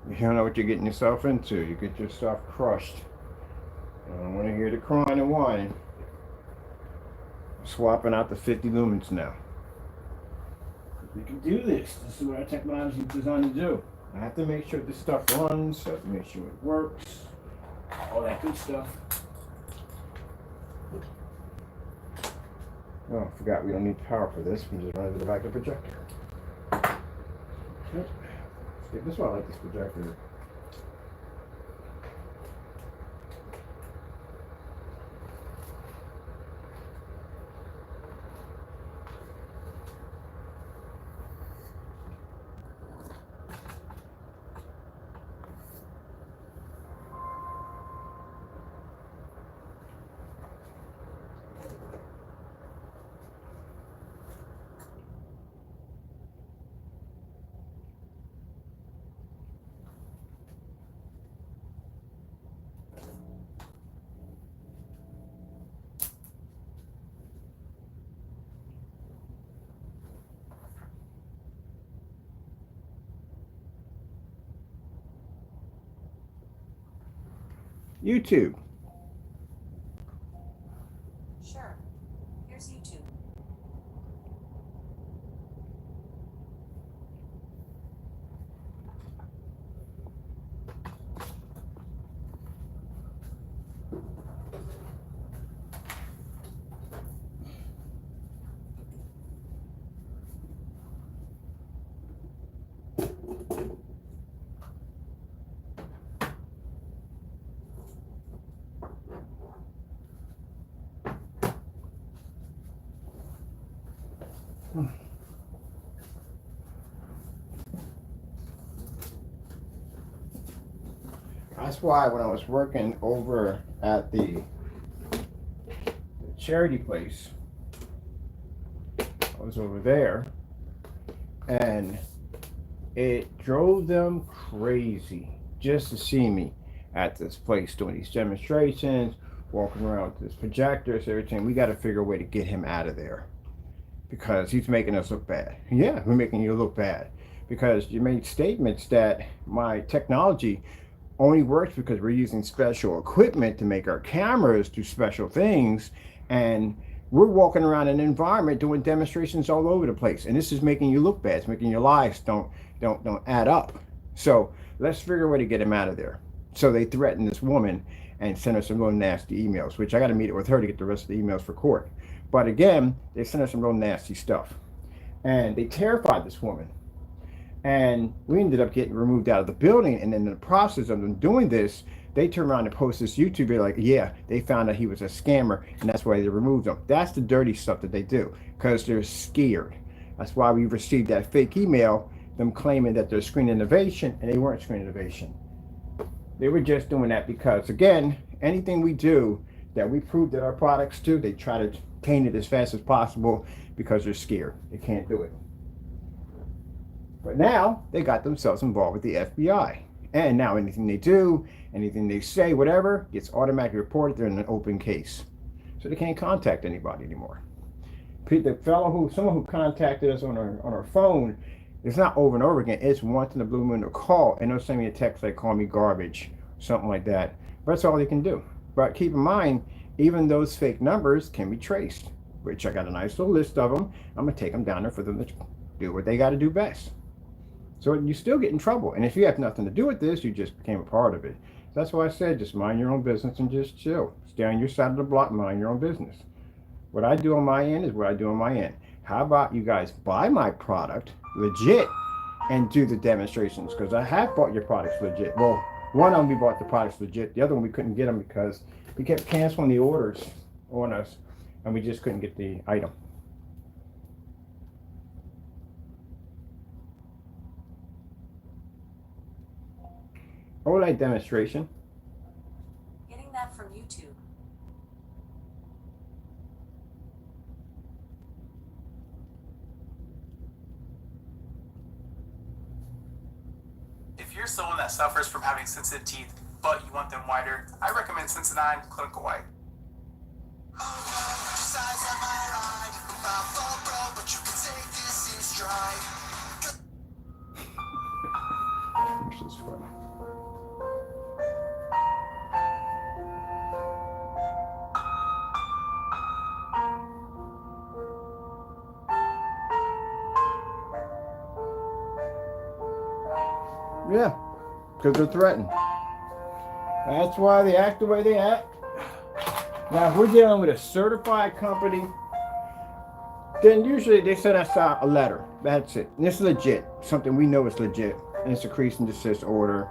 you don't know what you're getting yourself into. You get yourself crushed. I don't want to hear the crying and whining. Swapping out the 50 lumens now. We can do this. This is what our technology is designed to do. I have to make sure this stuff runs. I have to make sure it works. All that good stuff. Oh, I forgot we don't need power for this. We can just run it to the back of the projector. Yep. This is why I like this projector. YouTube. Sure. Here's YouTube. That's why when I was working over at the charity place, I was over there, and it drove them crazy just to see me at this place doing these demonstrations, walking around with this projectors, everything. We got to figure a way to get him out of there because he's making us look bad. Yeah, we're making you look bad because you made statements that my technology only works because we're using special equipment to make our cameras do special things, and we're walking around an environment doing demonstrations all over the place, and this is making you look bad. It's making your lives don't add up. So let's figure a way to get him out of there. So they threatened this woman and sent her some real nasty emails, which I got to meet with her to get the rest of the emails for court. But again, they sent her some real nasty stuff, and they terrified this woman. And we ended up getting removed out of the building. And in the process of them doing this, they turned around and posted this YouTube video like, yeah, they found out he was a scammer, and that's why they removed him. That's the dirty stuff that they do, because they're scared. That's why we received that fake email, them claiming that they're Screen Innovation, and they weren't Screen Innovation. They were just doing that because, again, anything we do that we prove that our products do, they try to taint it as fast as possible because they're scared. They can't do it. But now they got themselves involved with the FBI. And now anything they do, anything they say, whatever, gets automatically reported. They're in an open case. So they can't contact anybody anymore. Someone who contacted us on our phone, it's not over and over again. It's once in a blue moon to call, and they'll send me a text like, call me garbage, something like that. But that's all they can do. But keep in mind, even those fake numbers can be traced, which I got a nice little list of them. I'm going to take them down there for them to do what they got to do best. So you still get in trouble. And if you have nothing to do with this, you just became a part of it. So that's why I said, just mind your own business and just chill. Stay on your side of the block, mind your own business. What I do on my end is what I do on my end. How about you guys buy my product legit and do the demonstrations? Because I have bought your products legit. Well, one of them we bought the products legit. The other one we couldn't get them because we kept canceling the orders on us and we just couldn't get the item. OLED demonstration. Getting that from YouTube. If you're someone that suffers from having sensitive teeth, but you want them whiter, I recommend Sensodyne Clinical White. This is funny. Yeah, because they're threatened. That's why they act the way they act. Now, if we're dealing with a certified company, then usually they send us out a letter. That's it. And it's legit. Something we know is legit. And it's a cease and desist order.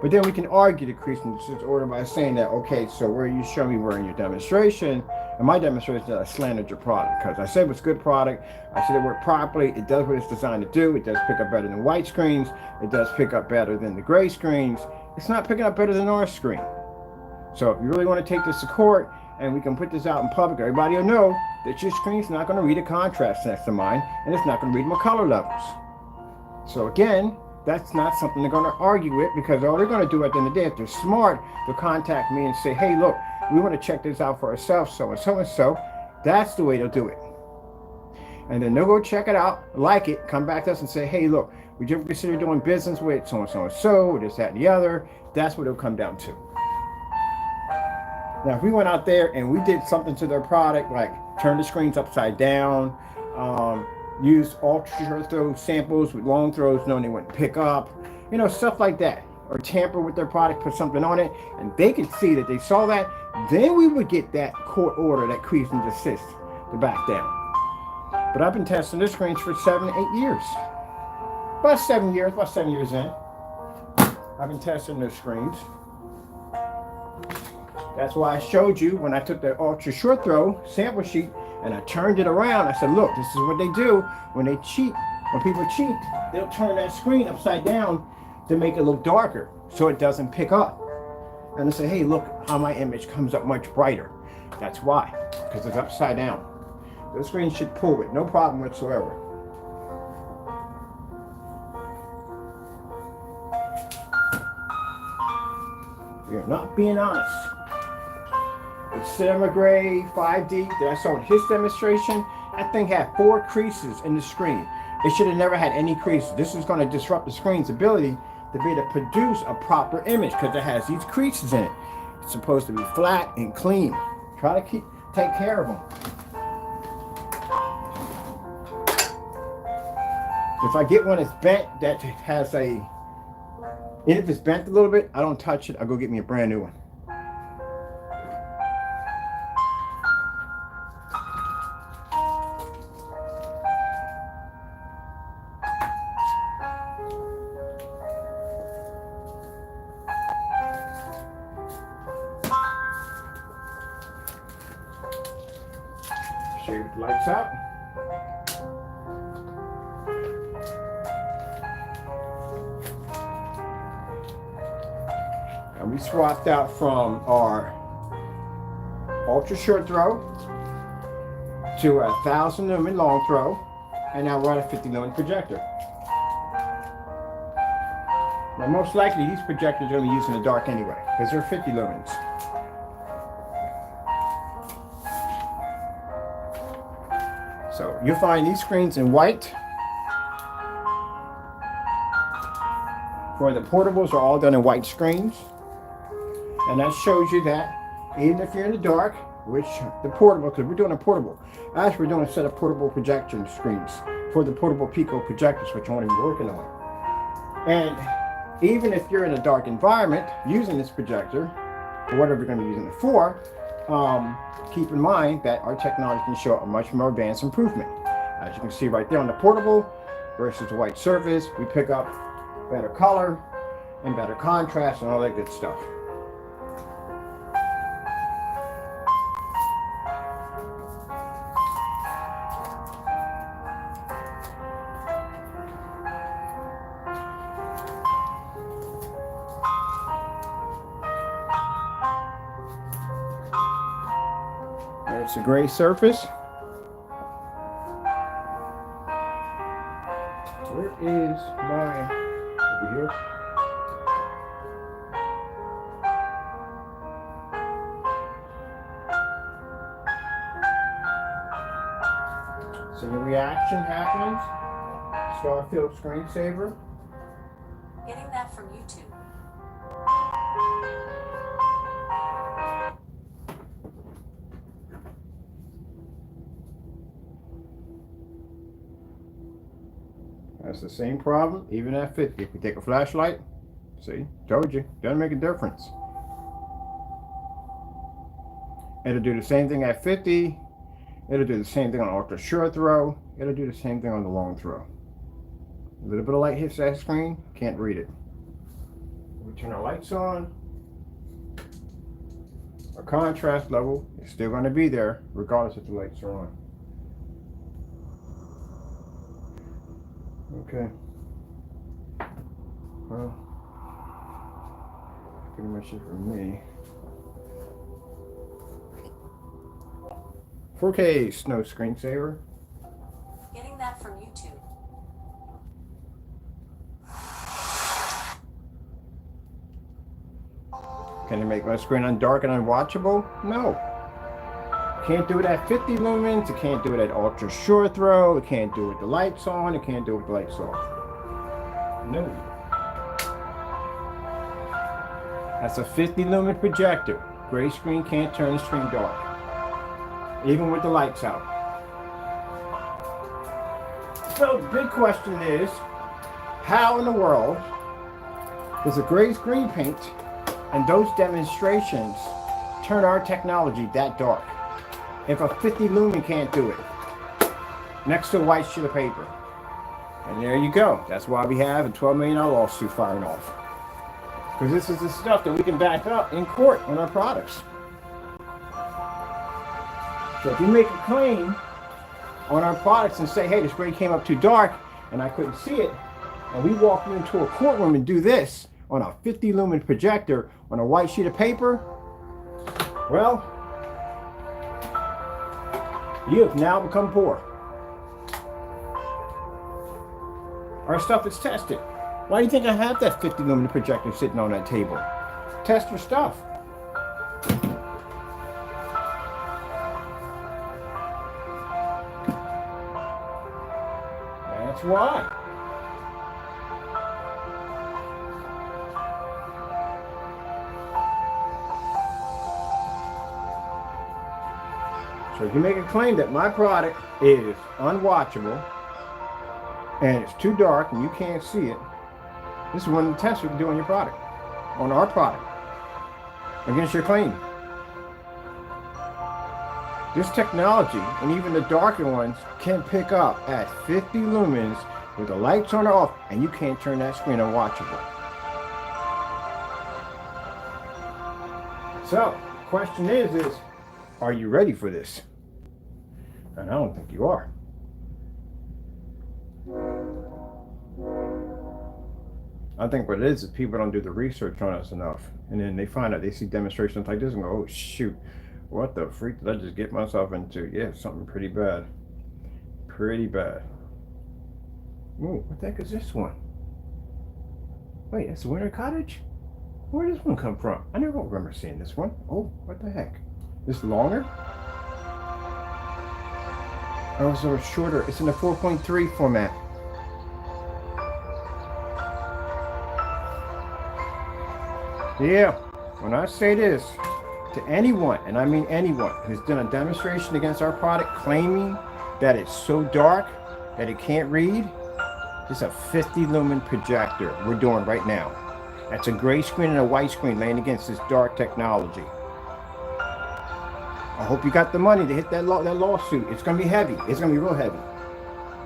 But then we can argue the cease and desist order by saying that, okay, so where you show me where in your demonstration, and my demonstration that I slandered your product, because I said it was a good product, I said it worked properly, it does what it's designed to do, it does pick up better than white screens, it does pick up better than the gray screens, it's not picking up better than our screen. So if you really want to take this to court, and we can put this out in public, everybody will know that your screen's not going to read a contrast next to mine, and it's not going to read my color levels. So again, that's not something they're going to argue with, because all they're going to do at the end of the day, if they're smart, they'll contact me and say, hey, look, we want to check this out for ourselves, so and so and so. That's the way they'll do it. And then they'll go check it out, like it, come back to us and say, hey, look, would you ever consider doing business with so and so and so, this, that, and the other? That's what it'll come down to. Now, if we went out there and we did something to their product, like turn the screens upside down, use ultra short throw samples with long throws knowing they wouldn't pick up, you know, stuff like that, or tamper with their product, put something on it, and they could see that they saw that, then we would get that court order, that cease and desist, to back down. But I've been testing this screens for 7 to 8 years. About 7 years in. I've been testing those screens. That's why I showed you when I took the ultra short throw sample sheet and I turned it around. I said, look, this is what they do when they cheat. When people cheat, they'll turn that screen upside down to make it look darker so it doesn't pick up. And they say, hey, look how my image comes up much brighter. That's why, because it's upside down. The screen should pull it, no problem whatsoever. You're not being honest. The Cinema Gray 5D that I saw in his demonstration, that thing had 4 creases in the screen. It should have never had any creases. This is going to disrupt the screen's ability to be able to produce a proper image because it has these creases in it. It's supposed to be flat and clean. Try to take care of them. If I get one that's bent, that has and if it's bent a little bit, I don't touch it. I'll go get me a brand new one. Shade the lights out. And we swapped out from our ultra short throw to a 1000 lumen long throw, and now we're on a 50 lumen projector. Now most likely these projectors are going to be used in the dark anyway, because they're 50 lumens. So you'll find these screens in white. For the portables are all done in white screens. And that shows you that even if you're in the dark, which the portable, because we're doing a portable. Actually, we're doing a set of portable projection screens for the portable Pico projectors, which I'm going to be working on. And even if you're in a dark environment using this projector, or whatever you're going to be using it for, keep in mind that our technology can show a much more advanced improvement. As you can see right there on the portable versus the white surface, we pick up better color and better contrast and all that good stuff. There's a gray surface. Where is my, over here? So the reaction happens. Starfield screensaver. Getting that from YouTube. That's the same problem, even at 50. If we take a flashlight, see, told you, doesn't make a difference. It'll do the same thing at 50. It'll do the same thing on ultra short throw. It'll do the same thing on the long throw. A little bit of light hits that screen, can't read it. We turn our lights on. Our contrast level is still going to be there, regardless if the lights are on. Okay. Well, pretty much it for me. 4K snow screensaver. Getting that from YouTube. Can it make my screen dark and unwatchable? No. Can't do it at 50 lumens. It can't do it at ultra short throw. It can't do it with the lights on. It can't do it with the lights off. No. That's a 50 lumen projector. Gray screen can't turn the screen dark, even with the lights out. So the big question is, how in the world does a gray screen paint and those demonstrations turn our technology that dark? If a 50 lumen can't do it, next to a white sheet of paper. And there you go. That's why we have a $12 million lawsuit firing off. Because this is the stuff that we can back up in court on our products. So if you make a claim on our products and say, hey, this gray came up too dark and I couldn't see it, and we walk into a courtroom and do this on a 50 lumen projector on a white sheet of paper, well, you have now become poor. Our stuff is tested. Why do you think I have that 50 lumen projector sitting on that table? Test your stuff. That's why. So if you make a claim that my product is unwatchable and it's too dark and you can't see it, this is one of the tests we can do on your product, on our product, against your claim. This technology, and even the darker ones, can pick up at 50 lumens with the lights on or off, and you can't turn that screen unwatchable. So, the question is, are you ready for this? And I don't think you are. I think what it is people don't do the research on us enough. And then they find out, they see demonstrations like this and go, oh shoot, what the freak did I just get myself into? Yeah, something pretty bad. Pretty bad. Ooh, what the heck is this one? Wait, that's the Winter Cottage? Where did this one come from? I never remember seeing this one. Oh, what the heck? This longer? Oh, so it's shorter. It's in the 4.3 format. Yeah, when I say this to anyone, and I mean anyone, who's done a demonstration against our product claiming that it's so dark that it can't read, it's a 50 lumen projector we're doing right now. That's a gray screen and a white screen laying against this dark technology. I hope you got the money to hit that lawsuit. It's going to be heavy. It's going to be real heavy.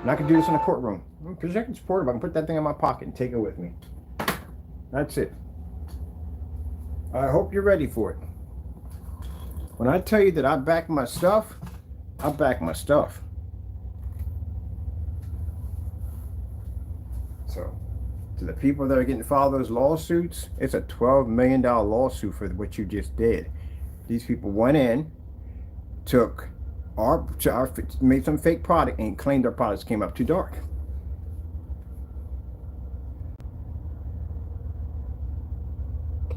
And I can do this in a courtroom. Projector's portable. I can put that thing in my pocket and take it with me. That's it. I hope you're ready for it. When I tell you that I back my stuff, I back my stuff. So, to the people that are getting filed those lawsuits, it's a $12 million lawsuit for what you just did. These people went in, made some fake product and claimed our products came up too dark.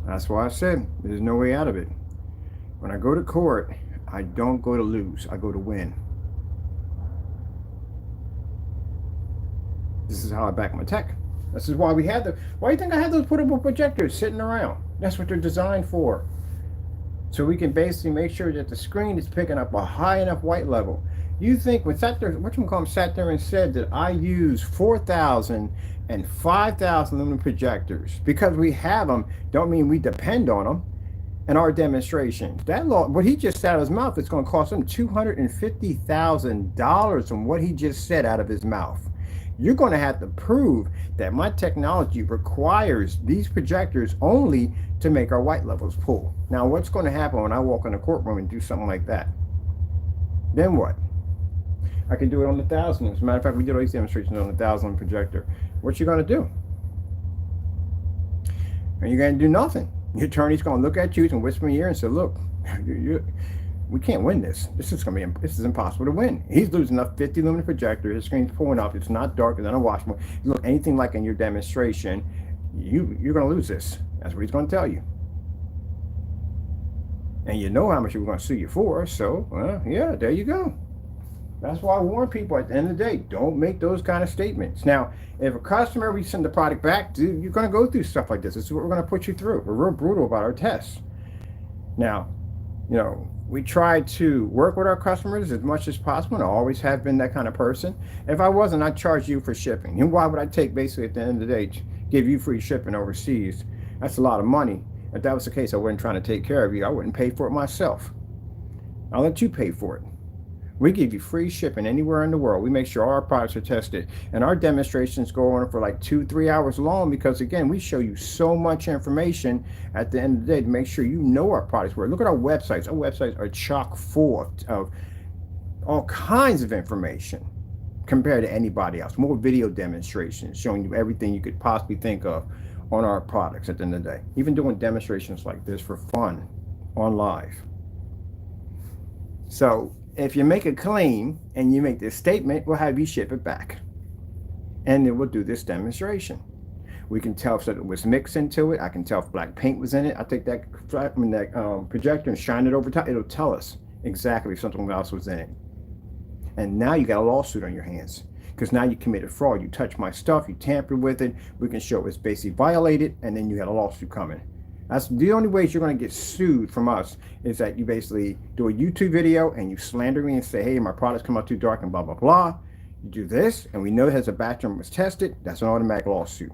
That's why I said there's no way out of it. When I go to court, I don't go to lose, I go to win. This is how I back my tech. This is why we have why do you think I have those portable projectors sitting around? That's what they're designed for. So we can basically make sure that the screen is picking up a high enough white level. You think when sat there and said that I use 4,000 and 5,000 lumen projectors because we have them, don't mean we depend on them in our demonstration. That law, what he just said out of his mouth, it's going to cost him $250,000 from what he just said out of his mouth. You're going to have to prove that my technology requires these projectors only to make our white levels pull. Now, what's going to happen when I walk in the courtroom and do something like that? Then what? I can do it on the 1,000. As a matter of fact, we did all these demonstrations on the 1,000 projector. What you going to do? And you're going to do nothing. Your attorney's going to look at you and whisper in your ear and say, look, we can't win this. This is impossible to win. He's losing a 50 lumen projector. His screen's pulling up. It's not dark. It's unwatchable. Look, anything like in your demonstration, you're going to lose this. That's what he's going to tell you. And you know how much we're going to sue you for. So, well, yeah, there you go. That's why I warn people at the end of the day, don't make those kind of statements. Now, if a customer, we send the product back, you're going to go through stuff like this. This is what we're going to put you through. We're real brutal about our tests. Now, you know, we try to work with our customers as much as possible, and I always have been that kind of person. If I wasn't, I'd charge you for shipping. And why would I take, basically, at the end of the day, give you free shipping overseas? That's a lot of money. If that was the case, I wasn't trying to take care of you. I wouldn't pay for it myself. I'll let you pay for it. We give you free shipping anywhere in the world. We make sure all our products are tested. And our demonstrations go on for like 2-3 hours long because, again, we show you so much information at the end of the day to make sure you know our products work. Look at our websites. Our websites are chock full of all kinds of information compared to anybody else. More video demonstrations showing you everything you could possibly think of on our products at the end of the day. Even doing demonstrations like this for fun on live. So if you make a claim and you make this statement, we'll have you ship it back. And then we'll do this demonstration. We can tell if something was mixed into it. I can tell if black paint was in it. I take that projector and shine it over top. It'll tell us exactly if something else was in it. And now you got a lawsuit on your hands because now you committed fraud. You touched my stuff, you tampered with it. We can show it's basically violated, and then you had a lawsuit coming. That's the only ways you're going to get sued from us, is that you basically do a YouTube video and you slander me and say, hey, my products come out too dark and blah, blah, blah. You do this, and we know it has a batch number was tested. That's an automatic lawsuit.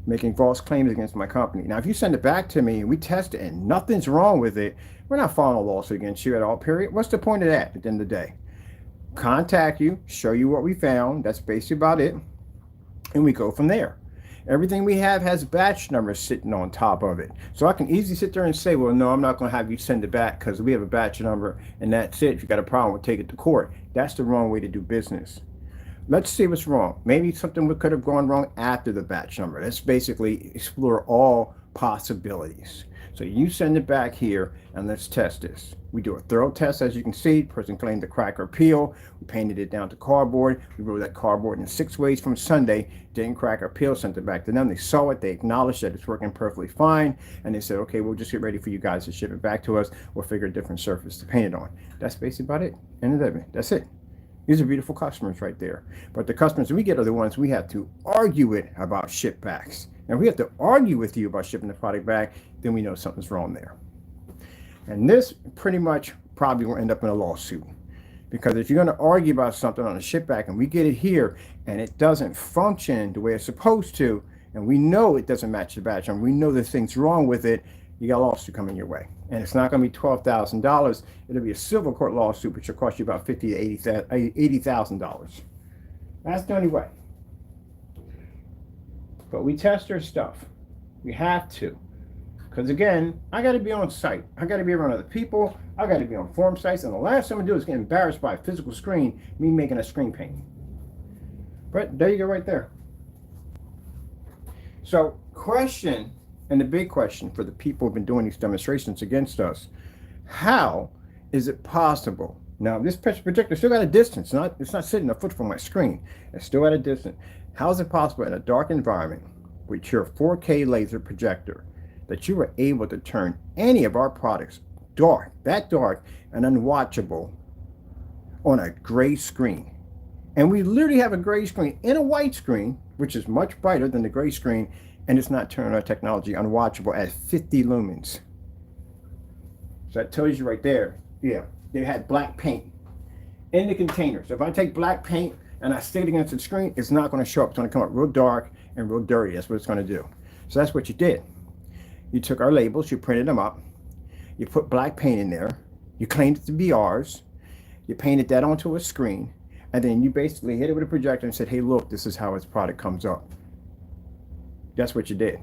Making false claims against my company. Now, if you send it back to me and we test it and nothing's wrong with it, we're not filing a lawsuit against you at all, period. What's the point of that at the end of the day? Contact you, show you what we found. That's basically about it. And we go from there. Everything we have has batch numbers sitting on top of it. So I can easily sit there and say, well, no, I'm not going to have you send it back because we have a batch number and that's it. If you got a problem, we'll take it to court. That's the wrong way to do business. Let's see what's wrong. Maybe something could have gone wrong after the batch number. Let's basically explore all possibilities. So you send it back here and let's test this. We do a thorough test, as you can see. Person claimed to crack or peel. We painted it down to cardboard. We wrote that cardboard in 6 ways from Sunday. Didn't crack or peel, sent it back to them. They saw it. They acknowledged that it's working perfectly fine. And they said, okay, we'll just get ready for you guys to ship it back to us. We'll figure a different surface to paint it on. That's basically about it. End of it. That's it. These are beautiful customers right there. But the customers we get are the ones we have to argue with about ship backs. And if we have to argue with you about shipping the product back, then we know something's wrong there. And this pretty much probably will end up in a lawsuit. Because if you're going to argue about something on a ship back and we get it here and it doesn't function the way it's supposed to, and we know it doesn't match the batch, and we know there's things wrong with it, you got a lawsuit coming your way. And it's not going to be $12,000. It'll be a civil court lawsuit, which will cost you about $50,000 to $80,000. That's the only way. But we test our stuff. We have to. Because again, I got to be on site. I got to be around other people. I got to be on forum sites. And the last thing I'm going to do is get embarrassed by a physical screen, me making a screen painting. But there you go right there. So question, and the big question for the people who've been doing these demonstrations against us, how is it possible? Now, this projector still got a distance. It's not sitting a foot from my screen. It's still at a distance. How is it possible in a dark environment with your 4K laser projector that you were able to turn any of our products dark, that dark and unwatchable on a gray screen? And we literally have a gray screen in a white screen, which is much brighter than the gray screen, and it's not turning our technology unwatchable at 50 lumens. So that tells you right there, yeah, they had black paint in the container. So if I take black paint and I stick it against the screen, it's not going to show up. It's going to come up real dark and real dirty. That's what it's going to do. So that's what you did. You took our labels, you printed them up, you put black paint in there, you claimed it to be ours, you painted that onto a screen, and then you basically hit it with a projector and said, hey, look, this is how its product comes up. That's what you did.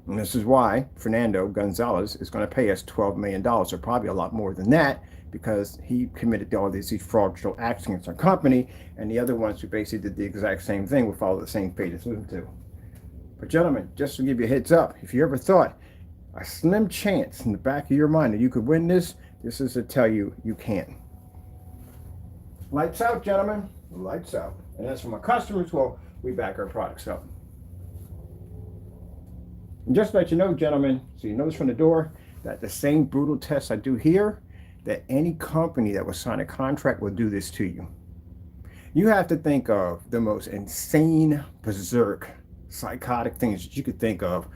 And this is why Fernando Gonzalez is going to pay us $12 million, or probably a lot more than that, because he committed to all these fraudulent acts against our company, and the other ones who basically did the exact same thing will follow the same fate as them too. But gentlemen, just to give you a heads up, if you ever thought a slim chance in the back of your mind that you could win this, this is to tell you you can. Lights out, gentlemen. Lights out. And as for my customers, well, we back our products up. And just to let you know, gentlemen, so you notice from the door that the same brutal tests I do here, that any company that will sign a contract will do this to you. You have to think of the most insane, berserk, psychotic things that you could think of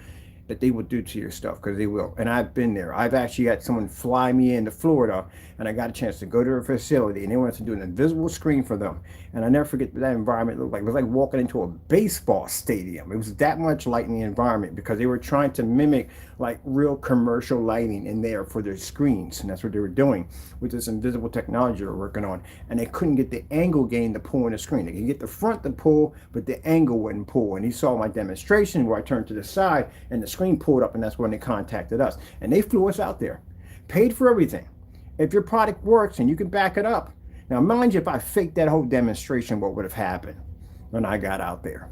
that they will do to your stuff, because they will. And I've been there. I've actually had someone fly me into Florida, and I got a chance to go to their facility, and they wanted to do an invisible screen for them. And I never forget what that environment looked like. It was like walking into a baseball stadium. It was that much light in the environment, because they were trying to mimic like real commercial lighting in there for their screens. And that's what they were doing with this invisible technology they were working on. And they couldn't get the angle gain to pull in the screen. They could get the front to pull, but the angle wouldn't pull. And he saw my demonstration where I turned to the side and the screen pulled up, and that's when they contacted us. And they flew us out there, paid for everything. If your product works and you can back it up. Now, mind you, if I faked that whole demonstration, what would have happened when I got out there?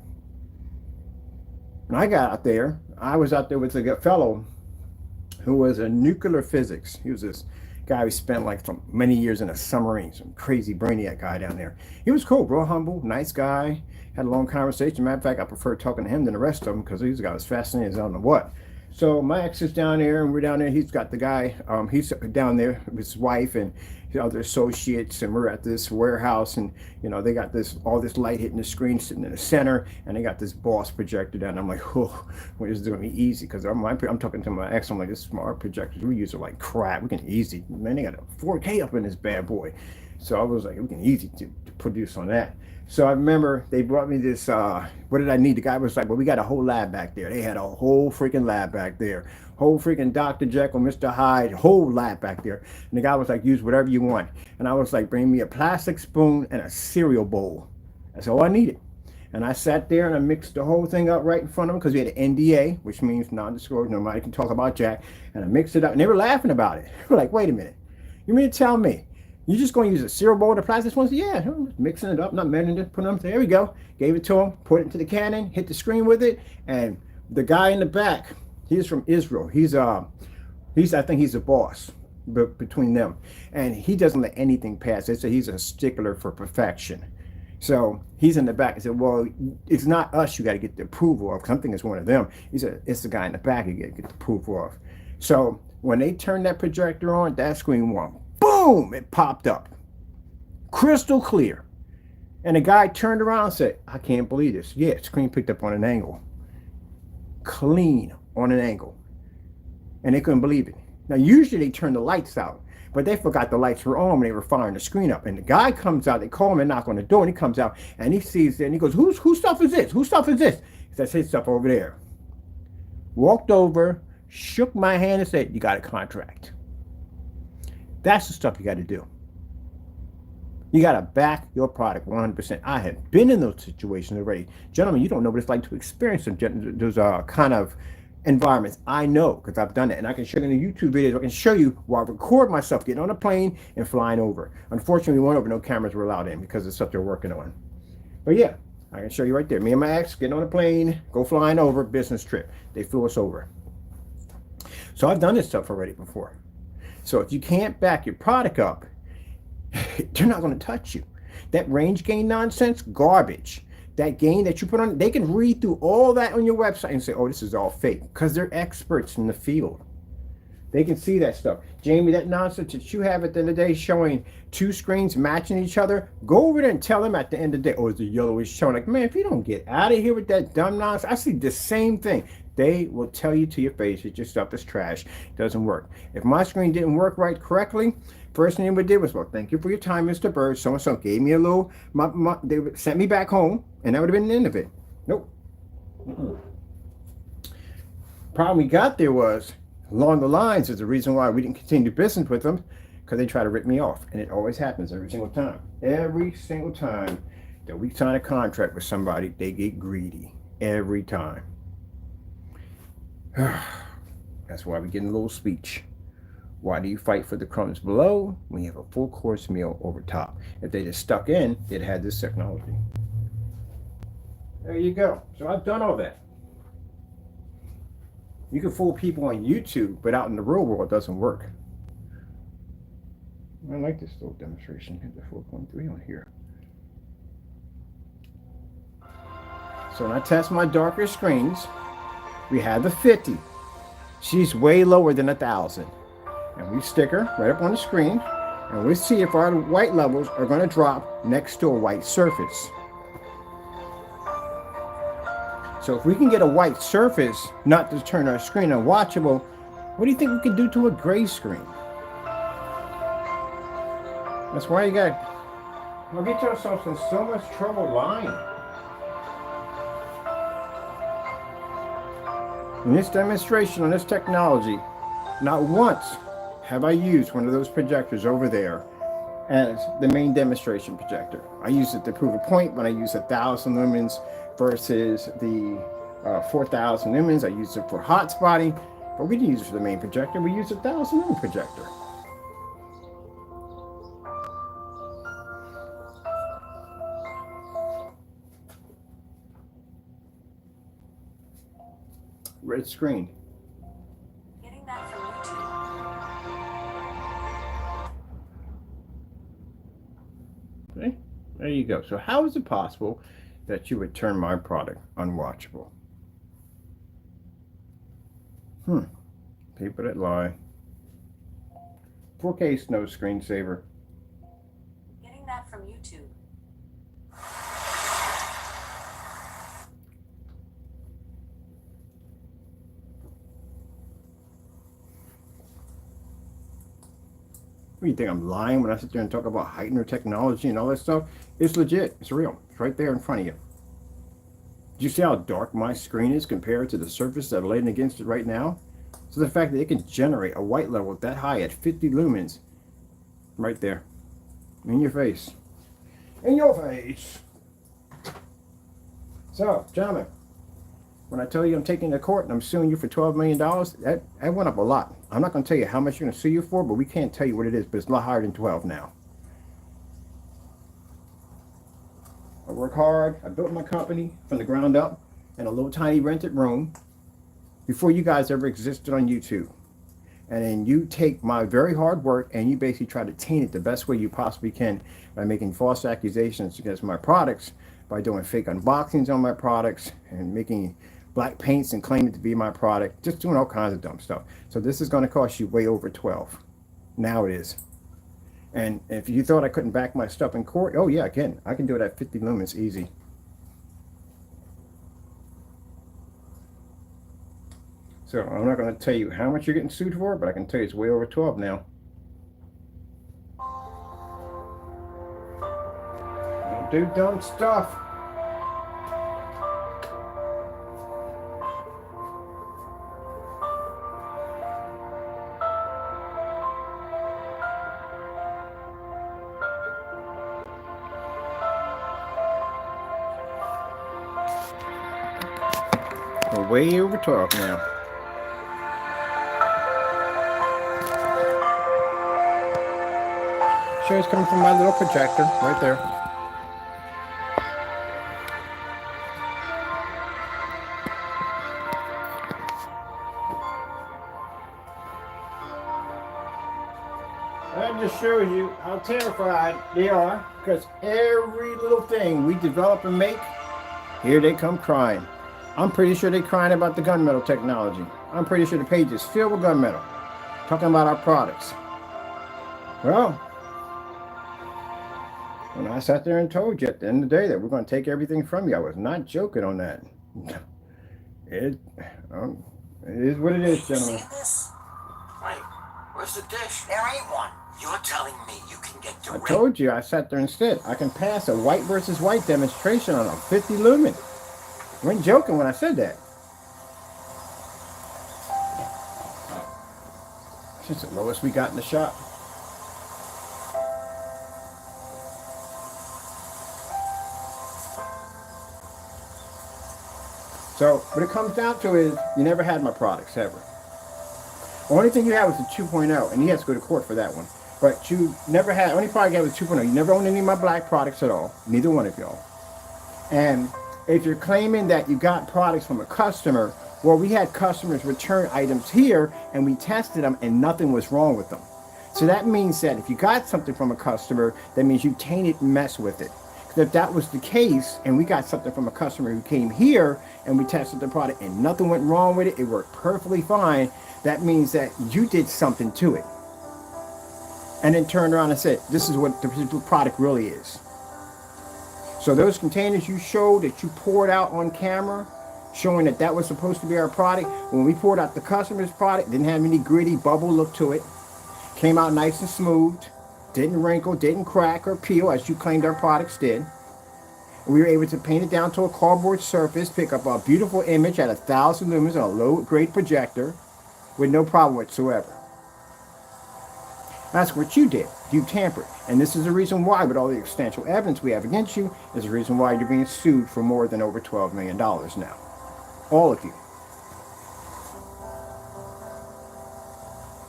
When I got out there, I was out there with a fellow who was a nuclear physics. He was this guy who spent like many years in a submarine, some crazy brainiac guy down there. He was cool, real humble, nice guy. Had a long conversation. Matter of fact, I prefer talking to him than the rest of them, because these guys was fascinating as I don't know what. So my ex is down there, and we're down there. He's got the guy, he's down there with his wife and his other associates, and we're at this warehouse, and you know they got this all this light hitting the screen sitting in the center, and they got this boss projector down. I'm like, oh, well, this is gonna be easy because I'm talking to my ex. I'm like, this smart projectors we use are like crap. We can easy, man. They got a 4K up in this bad boy. So I was like, we can easy to produce on that. So I remember they brought me this, what did I need? The guy was like, well, we got a whole lab back there. They had a whole freaking lab back there. Whole freaking Dr. Jekyll, Mr. Hyde, whole lab back there. And the guy was like, use whatever you want. And I was like, bring me a plastic spoon and a cereal bowl. That's all I needed. And I sat there and I mixed the whole thing up right in front of them because we had an NDA, which means non-disclosure. Nobody can talk about Jack. And I mixed it up. And they were laughing about it. They were like, wait a minute. You mean to tell me you're just going to use a cereal bowl to plastic ones? Yeah, I'm mixing it up, not measuring it, putting them. There we go. Gave it to him, put it into the cannon, hit the screen with it, and the guy in the back, he's from Israel. I think he's a boss between them, and he doesn't let anything pass. They say he's a stickler for perfection. So he's in the back. He said, well, it's not us you got to get the approval of. Something is one of them. He said, it's the guy in the back you got to get the approval of. So when they turned that projector on, that screen went boom, it popped up. Crystal clear. And the guy turned around and said, I can't believe this. Yeah, screen picked up on an angle. Clean on an angle. And they couldn't believe it. Now, usually they turn the lights out, but they forgot the lights were on when they were firing the screen up. And the guy comes out, they call him and knock on the door, and he comes out and he sees it and he goes, whose stuff is this? Whose stuff is this? He says, his stuff over there. Walked over, shook my hand and said, you got a contract. That's the stuff you got to do. You got to back your product 100%. I have been in those situations already. Gentlemen, you don't know what it's like to experience those kind of environments. I know because I've done it. And I can show you in the YouTube videos. I can show you while I record myself getting on a plane and flying over. Unfortunately, we went over. No cameras were allowed in because of stuff they're working on. But yeah, I can show you right there. Me and my ex getting on a plane, go flying over, business trip. They flew us over. So I've done this stuff already before. So if you can't back your product up, they're not going to touch you. That range gain nonsense, garbage. That gain that you put on, they can read through all that on your website and say, oh, this is all fake, because they're experts in the field. They can see that stuff. Jamie, that nonsense that you have at the end of the day showing two screens matching each other, go over there and tell them at the end of the day, oh, the yellow is showing. Like, man, if you don't get out of here with that dumb nonsense, I see the same thing. They will tell you to your face that your stuff is trash. It doesn't work. If my screen didn't work right correctly, first thing they did was, well, thank you for your time, Mr. Bird. So-and-so gave me a little, they sent me back home, and that would have been the end of it. Nope. Problem we got there was, along the lines is the reason why we didn't continue business with them, because they try to rip me off. And it always happens every single time. Every single time that we sign a contract with somebody, they get greedy. Every time. That's why we get a little speech. Why do you fight for the crumbs below when you have a full course meal over top? If they just stuck in, they'd had this technology. There you go. So I've done all that. You can fool people on YouTube, but out in the real world, it doesn't work. I like this little demonstration. Get the 4.3 on here. So when I test my darker screens, we have the 50. She's way lower than 1,000. And we stick her right up on the screen, and we see if our white levels are going to drop next to a white surface. So if we can get a white surface, not to turn our screen unwatchable, what do you think we can do to a gray screen? That's why you got, we'll get yourselves in so much trouble lying. In this demonstration on this technology, not once have I used one of those projectors over there as the main demonstration projector. I use it to prove a point when I use 1,000 lumens versus the 4,000 lumens. I use it for hot spotting, but we didn't use it for the main projector. We use 1,000 lumen projector. Red screen. Getting that from YouTube. Okay, there you go. So how is it possible that you would turn my product unwatchable? People that lie. 4K snow screensaver. Getting that from YouTube. What do you think, I'm lying when I sit there and talk about Heightener technology and all that stuff? It's legit. It's real. It's right there in front of you. Do you see how dark my screen is compared to the surface that I'm laying against it right now? So the fact that it can generate a white level that high at 50 lumens, right there, in your face. In your face. So, gentlemen, when I tell you I'm taking you to court and I'm suing you for $12 million, that went up a lot. I'm not going to tell you how much you're going to sue you for, but we can't tell you what it is, but it's a lot higher than 12 now. I work hard. I built my company from the ground up in a little tiny rented room before you guys ever existed on YouTube. And then you take my very hard work and you basically try to taint it the best way you possibly can by making false accusations against my products, by doing fake unboxings on my products and making black paints and claiming to be my product, just doing all kinds of dumb stuff. So this is going to cost you way over 12. Now it is. And if you thought I couldn't back my stuff in court, oh yeah, again, I can do it at 50 lumens easy. So I'm not going to tell you how much you're getting sued for, but I can tell you it's way over 12 now. Don't do dumb stuff. We're way over 12 now. Sure, it's coming from my little projector right there. That just shows you how terrified they are, because every little thing we develop and make, here they come crying. I'm pretty sure they're crying about the gunmetal technology. I'm pretty sure the page is filled with gunmetal, talking about our products. Well, when I sat there and told you at the end of the day that we're going to take everything from you, I was not joking on that. It is what it is, gentlemen. You seen this? Wait, where's the dish? There ain't one. You're telling me you can get I direct... told you, I sat there and said, I can pass a white versus white demonstration on a 50 lumen. I wasn't joking when I said that. It's the lowest we got in the shop. So what it comes down to is you never had my products ever. The only thing you had was the 2.0, and you had to go to court for that one. But you never had, only product you had was 2.0. You never owned any of my black products at all. Neither one of y'all. And if you're claiming that you got products from a customer, well, we had customers return items here and we tested them and nothing was wrong with them. So that means that if you got something from a customer, that means you tainted and messed with it. Because if that was the case and we got something from a customer who came here and we tested the product and nothing went wrong with it, it worked perfectly fine, that means that you did something to it. And then turned around and said, this is what the product really is. So those containers you showed that you poured out on camera, showing that that was supposed to be our product, when we poured out the customer's product, didn't have any gritty bubble look to it, came out nice and smooth, didn't wrinkle, didn't crack or peel as you claimed our products did. We were able to paint it down to a cardboard surface, pick up a beautiful image at 1,000 lumens on a low-grade projector with no problem whatsoever. That's what you did. You tampered. And this is the reason why, with all the substantial evidence we have against you, is the reason why you're being sued for more than over $12 million now. All of you.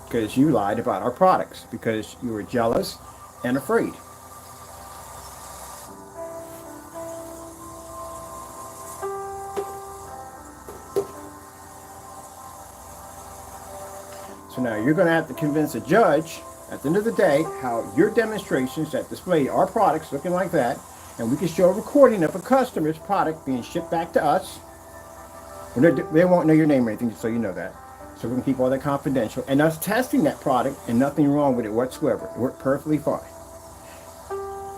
Because you lied about our products. Because you were jealous and afraid. So now you're going to have to convince a judge at the end of the day how your demonstrations that display our products looking like that, and we can show a recording of a customer's product being shipped back to us. They won't know your name or anything, just so you know that. So we're going to keep all that confidential. And us testing that product and nothing wrong with it whatsoever. It worked perfectly fine.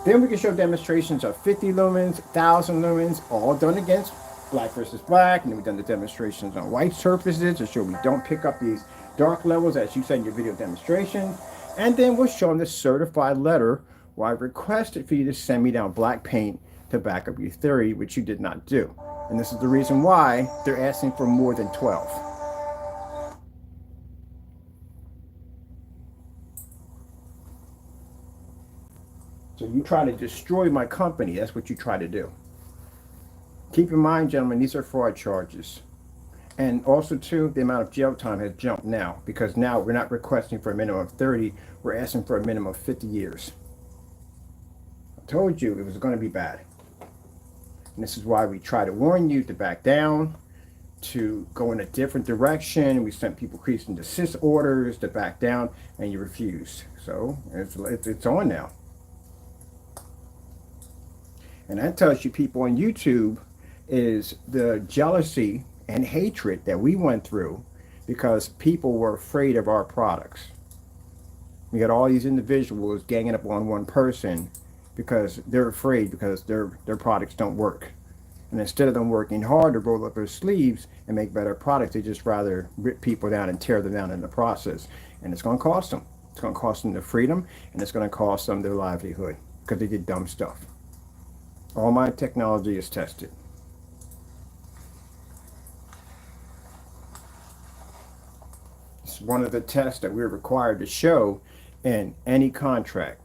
Then we can show demonstrations of 50 lumens, 1,000 lumens, all done against black versus black. And then we've done the demonstrations on white surfaces to show we don't pick up these dark levels as you said in your video demonstration. And then we'll show them the certified letter where I requested for you to send me down black paint to back up your theory, which you did not do. And this is the reason why they're asking for more than 12. So you try to destroy my company. That's what you try to do. Keep in mind, gentlemen, these are fraud charges. And also, too, the amount of jail time has jumped now. Because now we're not requesting for a minimum of 30. We're asking for a minimum of 50 years. I told you it was going to be bad. And this is why we try to warn you to back down, to go in a different direction. We sent people cease and desist orders to back down, and you refused. So it's on now. And that tells you people on YouTube is the jealousy and hatred that we went through because people were afraid of our products. We got all these individuals ganging up on one person because they're afraid because their products don't work. And instead of them working hard to roll up their sleeves and make better products, they just rather rip people down and tear them down in the process. And it's going to cost them. It's going to cost them their freedom, and it's going to cost them their livelihood because they did dumb stuff. All my technology is tested. It's one of the tests that we're required to show in any contract.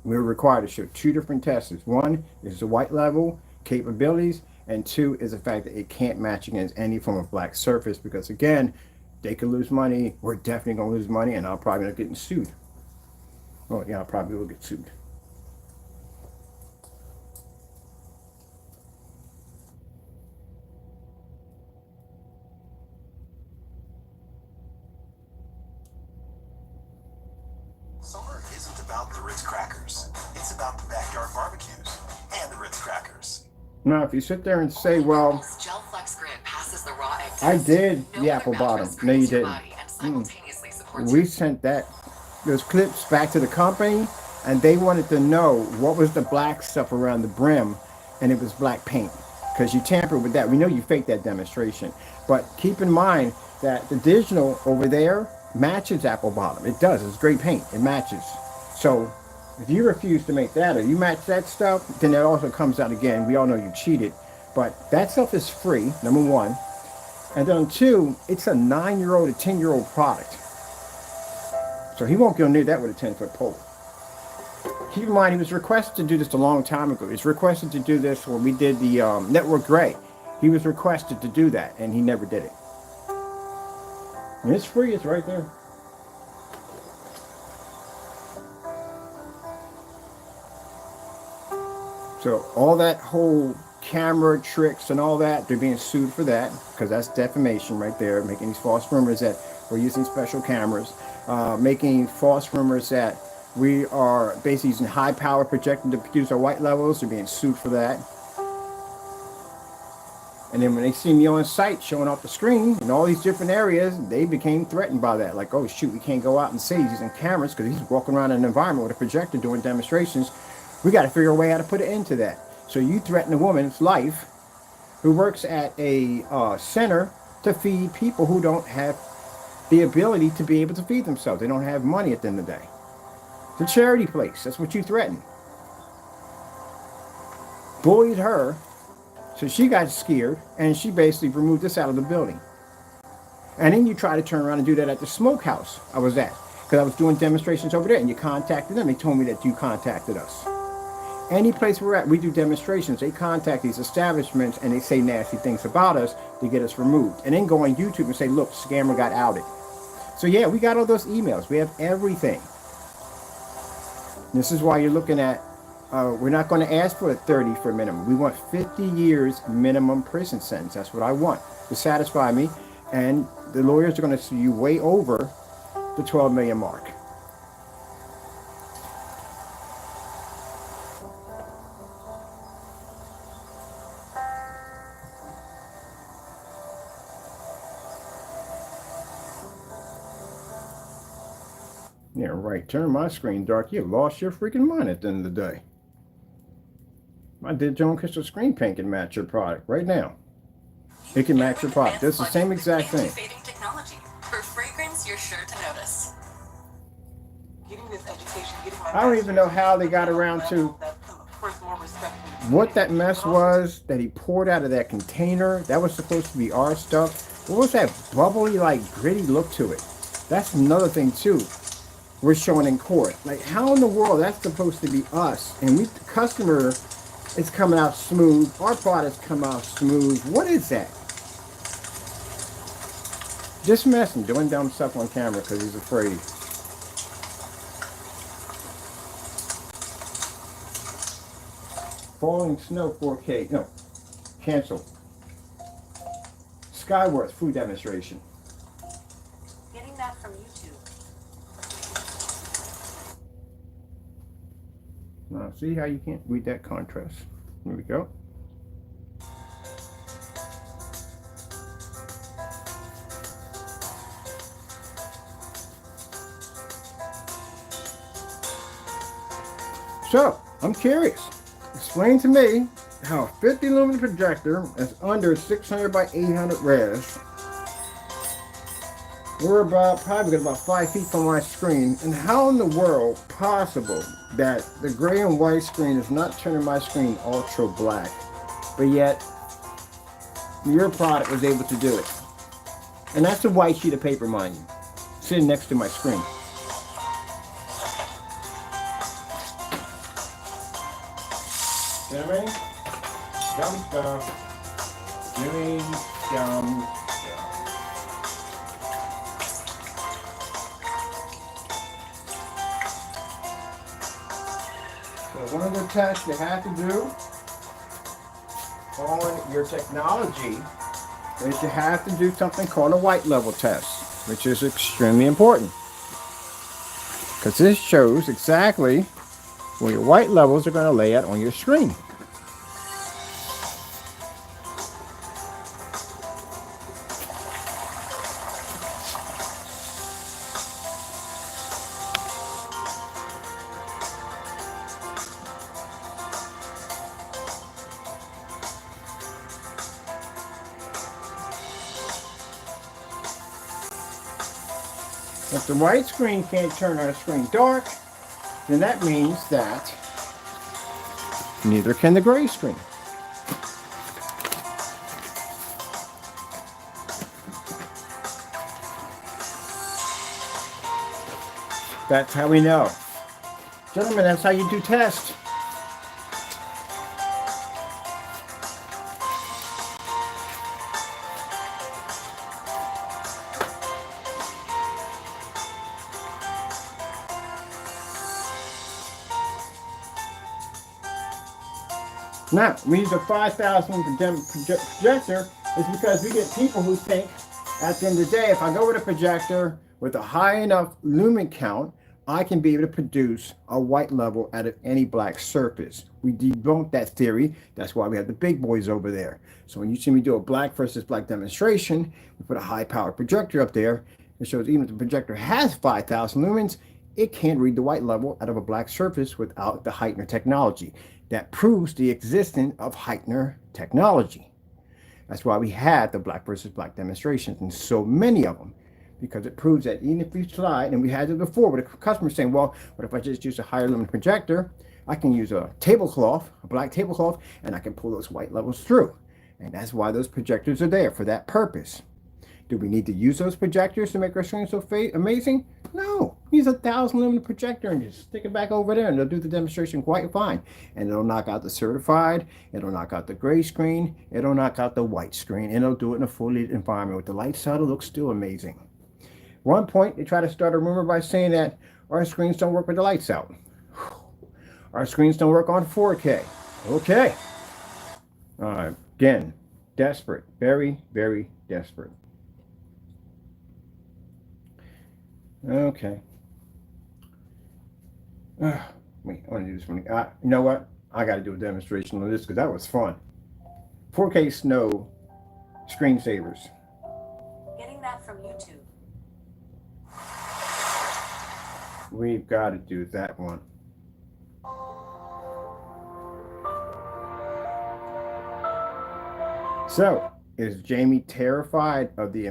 We're required to show two different tests. One is the white level capabilities, and two is the fact that it can't match against any form of black surface because, again, they could lose money. We're definitely going to lose money, and I'll probably end up getting sued. Well, yeah, I probably will get sued. Summer isn't about the Ritz crackers. It's about the backyard barbecues and the Ritz crackers. Now, if you sit there and say, well, Gel Flex Grid passes the raw egg I test. did No the other apple mattress bottom. No, you screens your didn't. body and simultaneously supports We your- sent those clips back to the company, and they wanted to know what was the black stuff around the brim, and it was black paint. Because you tampered with that. We know you faked that demonstration. But keep in mind that the digital over there matches apple bottom. It does. It's great paint. It matches. So if you refuse to make that or you match that stuff, then it also comes out again. We all know you cheated. But that stuff is free, number one. And then two, it's a 9-year-old, a 10-year-old product. So he won't go near that with a 10-foot pole. Keep in mind, he was requested to do this a long time ago. He was requested to do this when we did the Network Gray. He was requested to do that, and he never did it. And it's free. It's right there. So all that whole camera tricks and all that, they're being sued for that because that's defamation right there, making these false rumors that we're using special cameras, making false rumors that we are basically using high power projecting to produce our white levels. They're being sued for that. And then when they see me on site showing off the screen in all these different areas, they became threatened by that. Like, oh shoot, we can't go out and say he's using cameras because he's walking around in an environment with a projector doing demonstrations. We got to figure a way how to put it into that. So you threaten a woman's life who works at a center to feed people who don't have the ability to be able to feed themselves. They don't have money at the end of the day. It's a charity place. That's what you threatened. Bullied her. So she got scared, and she basically removed us out of the building. And then you try to turn around and do that at the smokehouse I was at, because I was doing demonstrations over there, and you contacted them. They told me that you contacted us. Any place we're at, we do demonstrations. They contact these establishments, and they say nasty things about us to get us removed. And then go on YouTube and say, look, scammer got outed. So yeah, we got all those emails. We have everything. This is why you're looking at we're not going to ask for a 30 for minimum. We want 50 years minimum prison sentence. That's what I want to satisfy me. And the lawyers are going to see you way over the 12 million mark. right, turn my screen dark. You've lost your freaking mind at the end of the day. My digital crystal screen paint can match your product right now. It can match your product. It's the same exact thing. Fading technology. For fragrance, you're sure to notice. Getting this education, getting my I don't even know how they got around to what that mess was that he poured out of that container. That was supposed to be our stuff. What was that bubbly, like gritty look to it? That's another thing too. We're showing in court. Like, how in the world that's supposed to be us? And we, the customer, is coming out smooth. Our products come out smooth. What is that? Just messing, doing dumb stuff on camera because he's afraid. Falling snow 4K. No, cancel. Skyworth food demonstration. Getting that from YouTube. Now, see how you can't read that contrast. Here we go. So, I'm curious. Explain to me how a 50 lumen projector is under 600 by 800 res. We're probably about 5 feet from my screen, and how in the world possible that the gray and white screen is not turning my screen ultra black, but yet your product was able to do it. And that's a white sheet of paper, mind you, sitting next to my screen. You know what I mean? Dumb stuff. Doing dumb stuff. So one of the tests you have to do on your technology is you have to do something called a white level test, which is extremely important. Because this shows exactly where your white levels are going to lay out on your screen. If the white screen can't turn our screen dark, then that means that neither can the gray screen. That's how we know. Gentlemen, that's how you do tests. Now, we use a 5,000 projector is because we get people who think at the end of the day, if I go with a projector with a high enough lumen count, I can be able to produce a white level out of any black surface. We debunked that theory. That's why we have the big boys over there. So when you see me do a black versus black demonstration, we put a high power projector up there. It shows even if the projector has 5,000 lumens, it can't read the white level out of a black surface without the Heightener technology. That proves the existence of Heightener technology. That's why we had the black versus black demonstrations, and so many of them, because it proves that even if we slide, and we had it before with a customer saying, well, what if I just use a higher lumen projector? I can use a tablecloth, a black tablecloth, and I can pull those white levels through. And that's why those projectors are there, for that purpose. Do we need to use those projectors to make our screen so amazing? No. Use a 1,000 lumen projector and just stick it back over there, and they'll do the demonstration quite fine. And it'll knock out the certified, it'll knock out the gray screen, it'll knock out the white screen, and it'll do it in a full lit environment. With the lights out, it looks still amazing. One point, they try to start a rumor by saying that our screens don't work with the lights out. Our screens don't work on 4K. Okay. Again, desperate. Very, very desperate. Okay. Wait, I want to do this one. You know what? I got to do a demonstration on this because that was fun. 4K snow screensavers. Getting that from YouTube. We've got to do that one. So, is Jamie terrified of the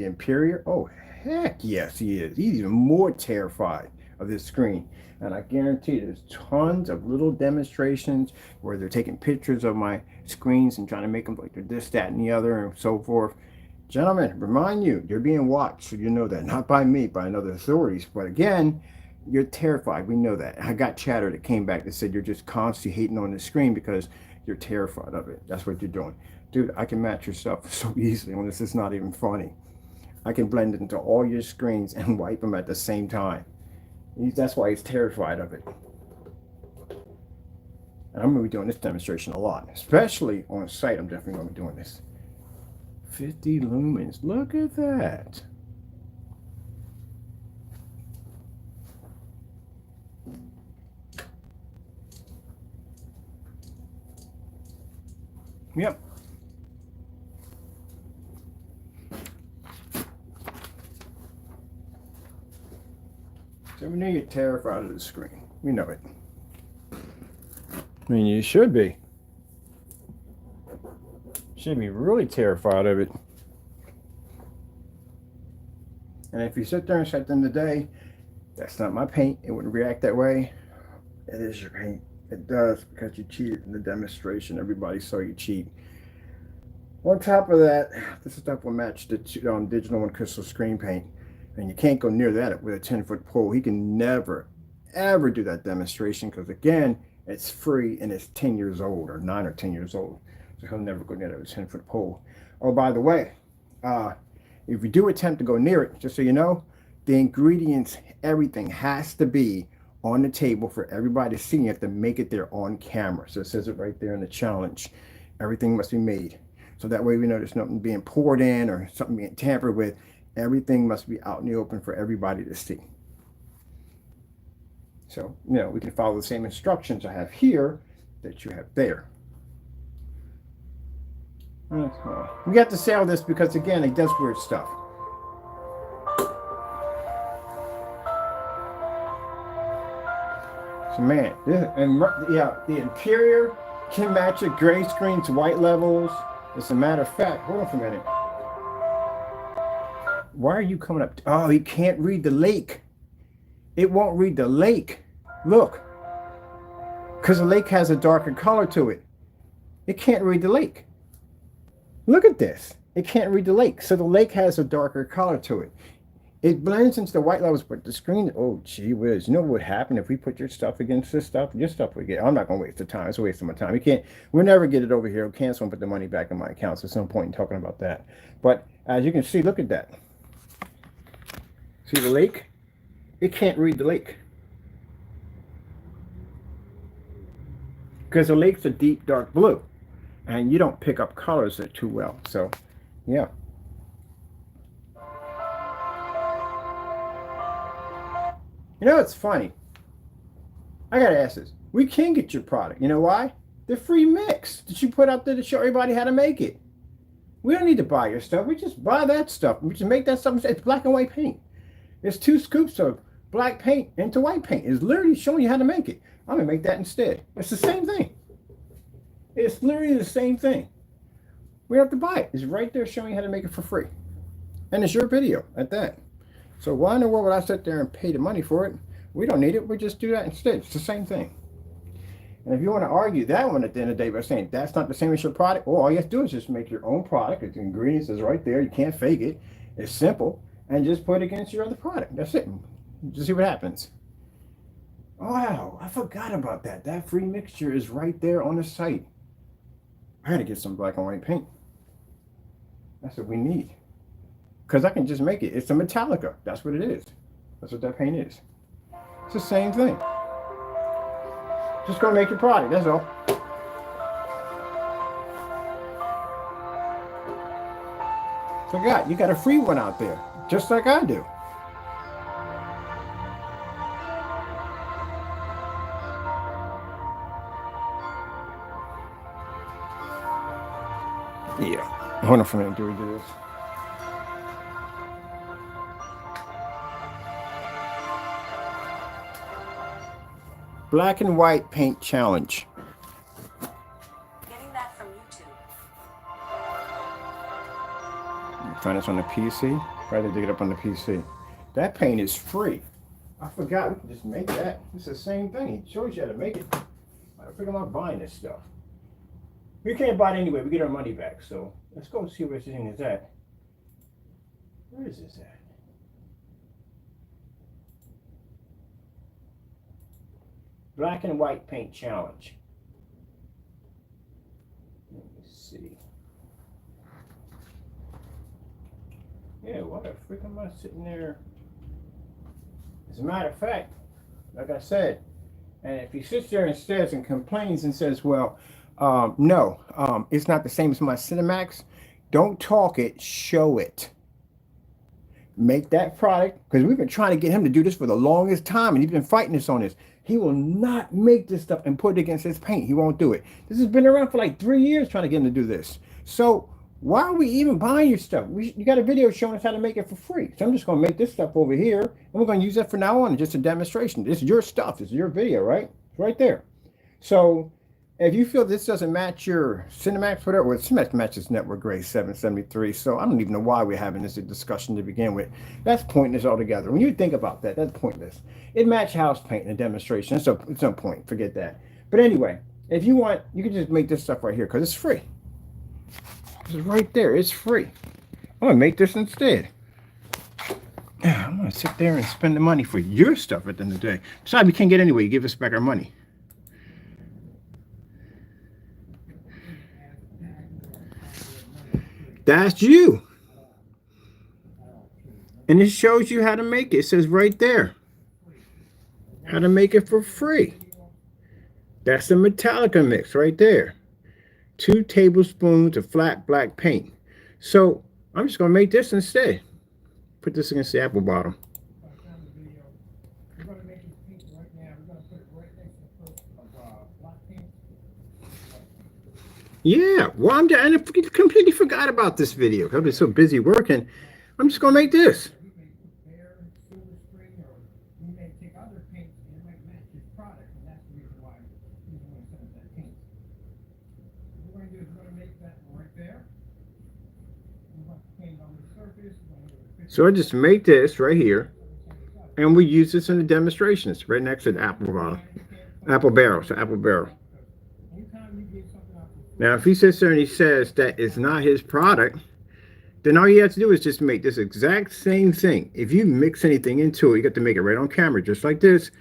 Imperior? Oh, heck yes, he is. He's even more terrified of this screen. And I guarantee there's tons of little demonstrations where they're taking pictures of my screens and trying to make them like they're this, that, and the other, and so forth. Gentlemen, remind you, you're being watched, so you know that. Not by me, by other authorities. But again, you're terrified. We know that. I got chatter that came back that said you're just constantly hating on the screen because you're terrified of it. That's what you're doing. Dude, I can match your stuff so easily on this. It's not even funny. I can blend it into all your screens and wipe them at the same time. That's why he's terrified of it. And I'm going to be doing this demonstration a lot, especially on site. I'm definitely going to be doing this. 50 lumens. Look at that. Yep. So we know you're terrified of the screen. We know it. I mean, you should be. Should be really terrified of it. And if you sit there and say at the end of the day, that's not my paint, it wouldn't react that way. It is your paint. It does, because you cheated in the demonstration. Everybody saw you cheat. On top of that, this stuff will match the digital and crystal screen paint. And you can't go near that with a 10-foot pole. He can never, ever do that demonstration because, again, it's free and it's 10 years old or 9 or 10 years old. So he'll never go near that with a 10-foot pole. Oh, by the way, if you do attempt to go near it, just so you know, the ingredients, everything has to be on the table for everybody to see. You have to make it there on camera. So it says it right there in the challenge. Everything must be made. So that way we know there's nothing being poured in or something being tampered with. Everything must be out in the open for everybody to see. So, you know, we can follow the same instructions I have here that you have there. We got to say all this because, again, he does weird stuff. So, man, the Imperior can match it, gray screens, white levels. As a matter of fact, hold on for a minute. Why are you coming up? Oh, he can't read the lake. It won't read the lake. Look. Because the lake has a darker color to it. It can't read the lake. Look at this. It can't read the lake. So the lake has a darker color to it. It blends into the white levels, but the screen, oh, gee whiz. You know what would happen if we put your stuff against this stuff? Your stuff would get, I'm not going to waste the time. It's a waste of my time. We'll never get it over here. We'll cancel and put the money back in my account. So there's no point in talking about that. But as you can see, look at that. See the lake? It can't read the lake. Because the lake's a deep, dark blue. And you don't pick up colors that too well. So, yeah. You know, it's funny. I got to ask this. We can get your product. You know why? The free mix that you put out there to show everybody how to make it. We don't need to buy your stuff. We just buy that stuff. We just make that stuff. It's black and white paint. It's 2 scoops of black paint into white paint. It's literally showing you how to make it. I'm going to make that instead. It's the same thing. It's literally the same thing. We don't have to buy it. It's right there showing you how to make it for free. And it's your video at that. So why in the world would I sit there and pay the money for it? We don't need it. We just do that instead. It's the same thing. And if you want to argue that one at the end of the day by saying that's not the same as your product, well, all you have to do is just make your own product. The ingredients is right there. You can't fake it. It's simple. And just put it against your other product. That's it. Just see what happens. Wow, I forgot about that. That free mixture is right there on the site. I had to get some black and white paint. That's what we need. Because I can just make it. It's a Metallica. That's what it is. That's what that paint is. It's the same thing. Just go make your product. That's all. Forgot, you got a free one out there. Just like I do. Yeah. Hold on for a minute. Do we do this? Black and white paint challenge. Getting that from YouTube. Find this on the PC. Rather dig it up on the PC. That paint is free. I forgot we can just make that. It's the same thing. It shows you how to make it. I figure I'm not buying this stuff. We can't buy it anyway. We get our money back. So let's go see where this thing is at. Where is this at? Black and white paint challenge. Let me see. Yeah, what the frick am I sitting there? As a matter of fact, like I said, and if he sits there and says and complains and says, well, no, it's not the same as my Cinemax, don't talk it, show it. Make that product, because we've been trying to get him to do this for the longest time, and he's been fighting us on this. He will not make this stuff and put it against his paint. He won't do it. This has been around for like 3 years trying to get him to do this. So why are we even buying your stuff? You got a video showing us how to make it for free. So I'm just going to make this stuff over here, and we're going to use that for now on, just a demonstration. This is your stuff. It's your video, right? It's right there. So if you feel this doesn't match your Cinemax, whatever, well, Cinemax matches Network Grade 773. So I don't even know why we're having this discussion to begin with. That's pointless altogether. When you think about that, that's pointless. It matched house paint in a demonstration. So it's no point. Forget that. But anyway, if you want, you can just make this stuff right here because it's free. It's right there. It's free. I'm going to make this instead. I'm going to sit there and spend the money for your stuff at the end of the day. Besides, we can't get anyway. You give us back our money. That's you. And it shows you how to make it. It says right there. How to make it for free. That's the Metallica mix right there. 2 tablespoons of flat black paint. So I'm just going to make this instead. Put this against the apple bottom. Yeah, well, I completely forgot about this video. I've been so busy working. I'm just going to make this. So I just make this right here, and we use this in the demonstrations right next to the apple barrel. So apple barrel. Now, if he sits there and he says that it's not his product, then all you have to do is just make this exact same thing. If you mix anything into it, you got to make it right on camera, just like this,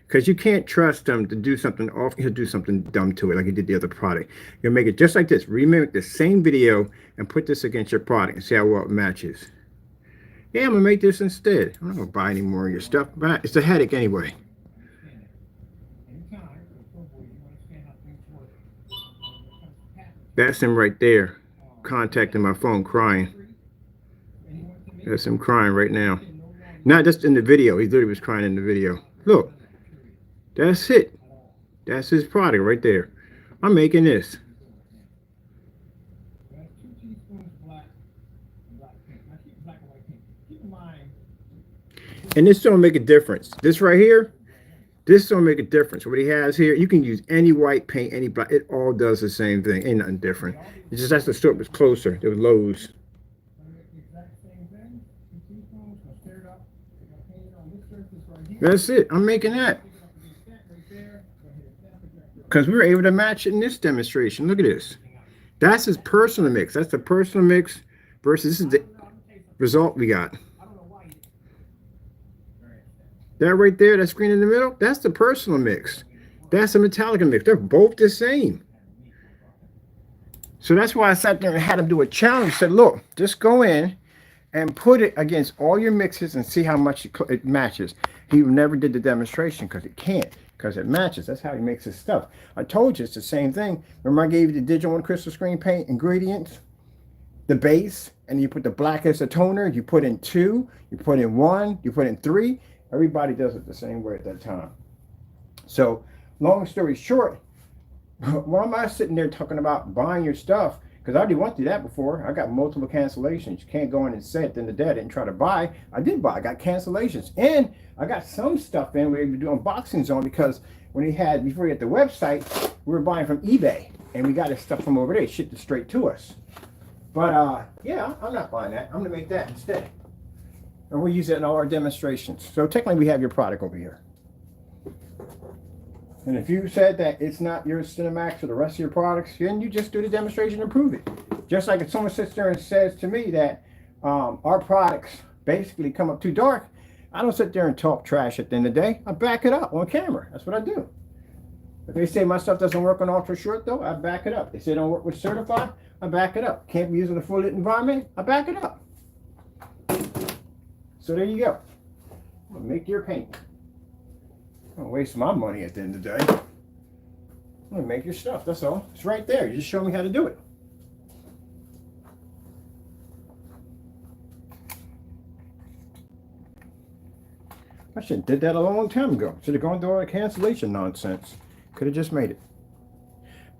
because you can't trust him to do something off. He'll do something dumb to it, like he did the other product. You'll make it just like this. Remake the same video and put this against your product and see how well it matches. Yeah, I'm gonna make this instead. I'm not gonna buy any more of your stuff. But it's a headache anyway. That's him right there, contacting my phone, crying. That's him crying right now. Not just in the video. He literally was crying in the video. Look, that's it. That's his product right there. I'm making this. And this don't make a difference. This right here, this don't make a difference. What he has here, you can use any white paint, any black. It all does the same thing. Ain't nothing different. It's just that's the store was closer. There was Lowe's. That's it. I'm making that. Because we were able to match it in this demonstration. Look at this. That's his personal mix. That's the personal mix versus this is the result we got. That right there, that screen in the middle, that's the personal mix. That's the Metallica mix. They're both the same. So that's why I sat there and had him do a challenge. Said, look, just go in and put it against all your mixes and see how much it matches. He never did the demonstration because it can't, because it matches. That's how he makes his stuff. I told you it's the same thing. Remember I gave you the Digital One Crystal Screen Paint ingredients? The base, and you put the black as a toner. You put in 2, you put in 1, you put in 3. Everybody does it the same way at that time. So, long story short, why am I sitting there talking about buying your stuff? Because I already went through that before. I got multiple cancellations. You can't go in and say at the end of the day I didn't try to buy. I did buy. I got cancellations. And I got some stuff in where we do unboxings on, because when before we had the website, we were buying from eBay. And we got this stuff from over there. It shipped it straight to us. But yeah, I'm not buying that. I'm going to make that instead. And we'll use it in all our demonstrations. So technically we have your product over here. And if you said that it's not your Cinemax or the rest of your products, then you just do the demonstration and prove it. Just like if someone sits there and says to me that our products basically come up too dark, I don't sit there and talk trash at the end of the day. I back it up on camera. That's what I do. If they say my stuff doesn't work on ultra short though, I back it up. They say it don't work with certified, I back it up. Can't be used in a full lit environment, I back it up. So there you go. Make your paint. Don't waste my money at the end of the day. I'm gonna make your stuff, that's all. It's right there. You just show me how to do it. I should have did that a long time ago. Should have gone through all the cancellation nonsense. Could have just made it.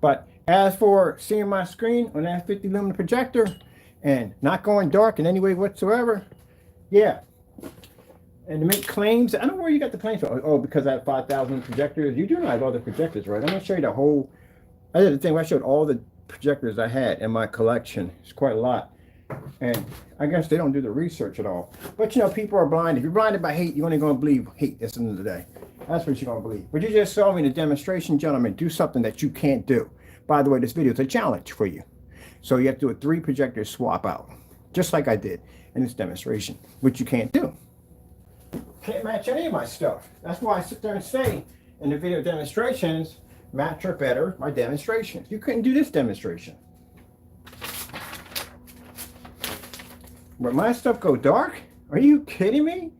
But as for seeing my screen on that 50 lumen projector and not going dark in any way whatsoever, yeah. And to make claims, I don't know where you got the claims from. Oh, because I have 5,000 projectors. You do not have all the projectors, right? I'm going to show you the whole. I did the thing where I showed all the projectors I had in my collection. It's quite a lot. And I guess they don't do the research at all. But you know, people are blind. If you're blinded by hate, you're only going to believe hate at the end of the day. That's what you're going to believe. But you just saw me in a demonstration, gentlemen, do something that you can't do. By the way, this video is a challenge for you. So you have to do a 3 projector swap out, just like I did in this demonstration, which you can't do. Can't match any of my stuff. That's why I sit there and say in the video demonstrations, match or better my demonstrations. You couldn't do this demonstration. But my stuff go dark? Are you kidding me?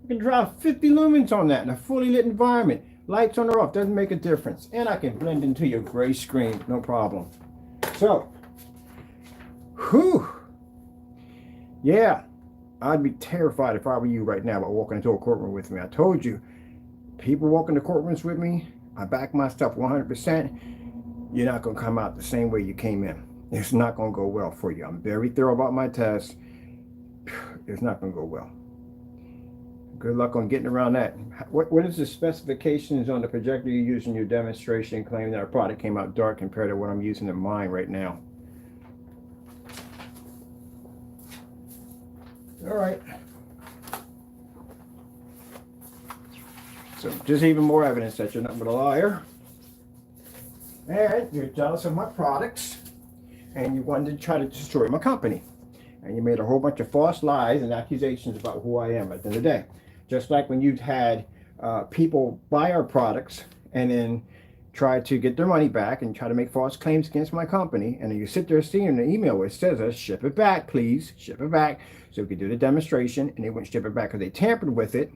I can drop 50 lumens on that in a fully lit environment. Lights on or off, doesn't make a difference. And I can blend into your gray screen, no problem. So, whew. Yeah, I'd be terrified if I were you right now about walking into a courtroom with me. I told you, people walk into courtrooms with me, I back my stuff 100%. You're not going to come out the same way you came in. It's not going to go well for you. I'm very thorough about my tests. It's not going to go well. Good luck on getting around that. What is the specifications on the projector you use in your demonstration claiming that our product came out dark compared to what I'm using in mine right now? All right. So just even more evidence that you're nothing but a liar. And you're jealous of my products. And you wanted to try to destroy my company. And you made a whole bunch of false lies and accusations about who I am at the end of the day. Just like when you've had people buy our products and then try to get their money back and try to make false claims against my company. And then you sit there seeing the email where it says, ship it back, please, ship it back. So we could do the demonstration and they wouldn't ship it back because they tampered with it.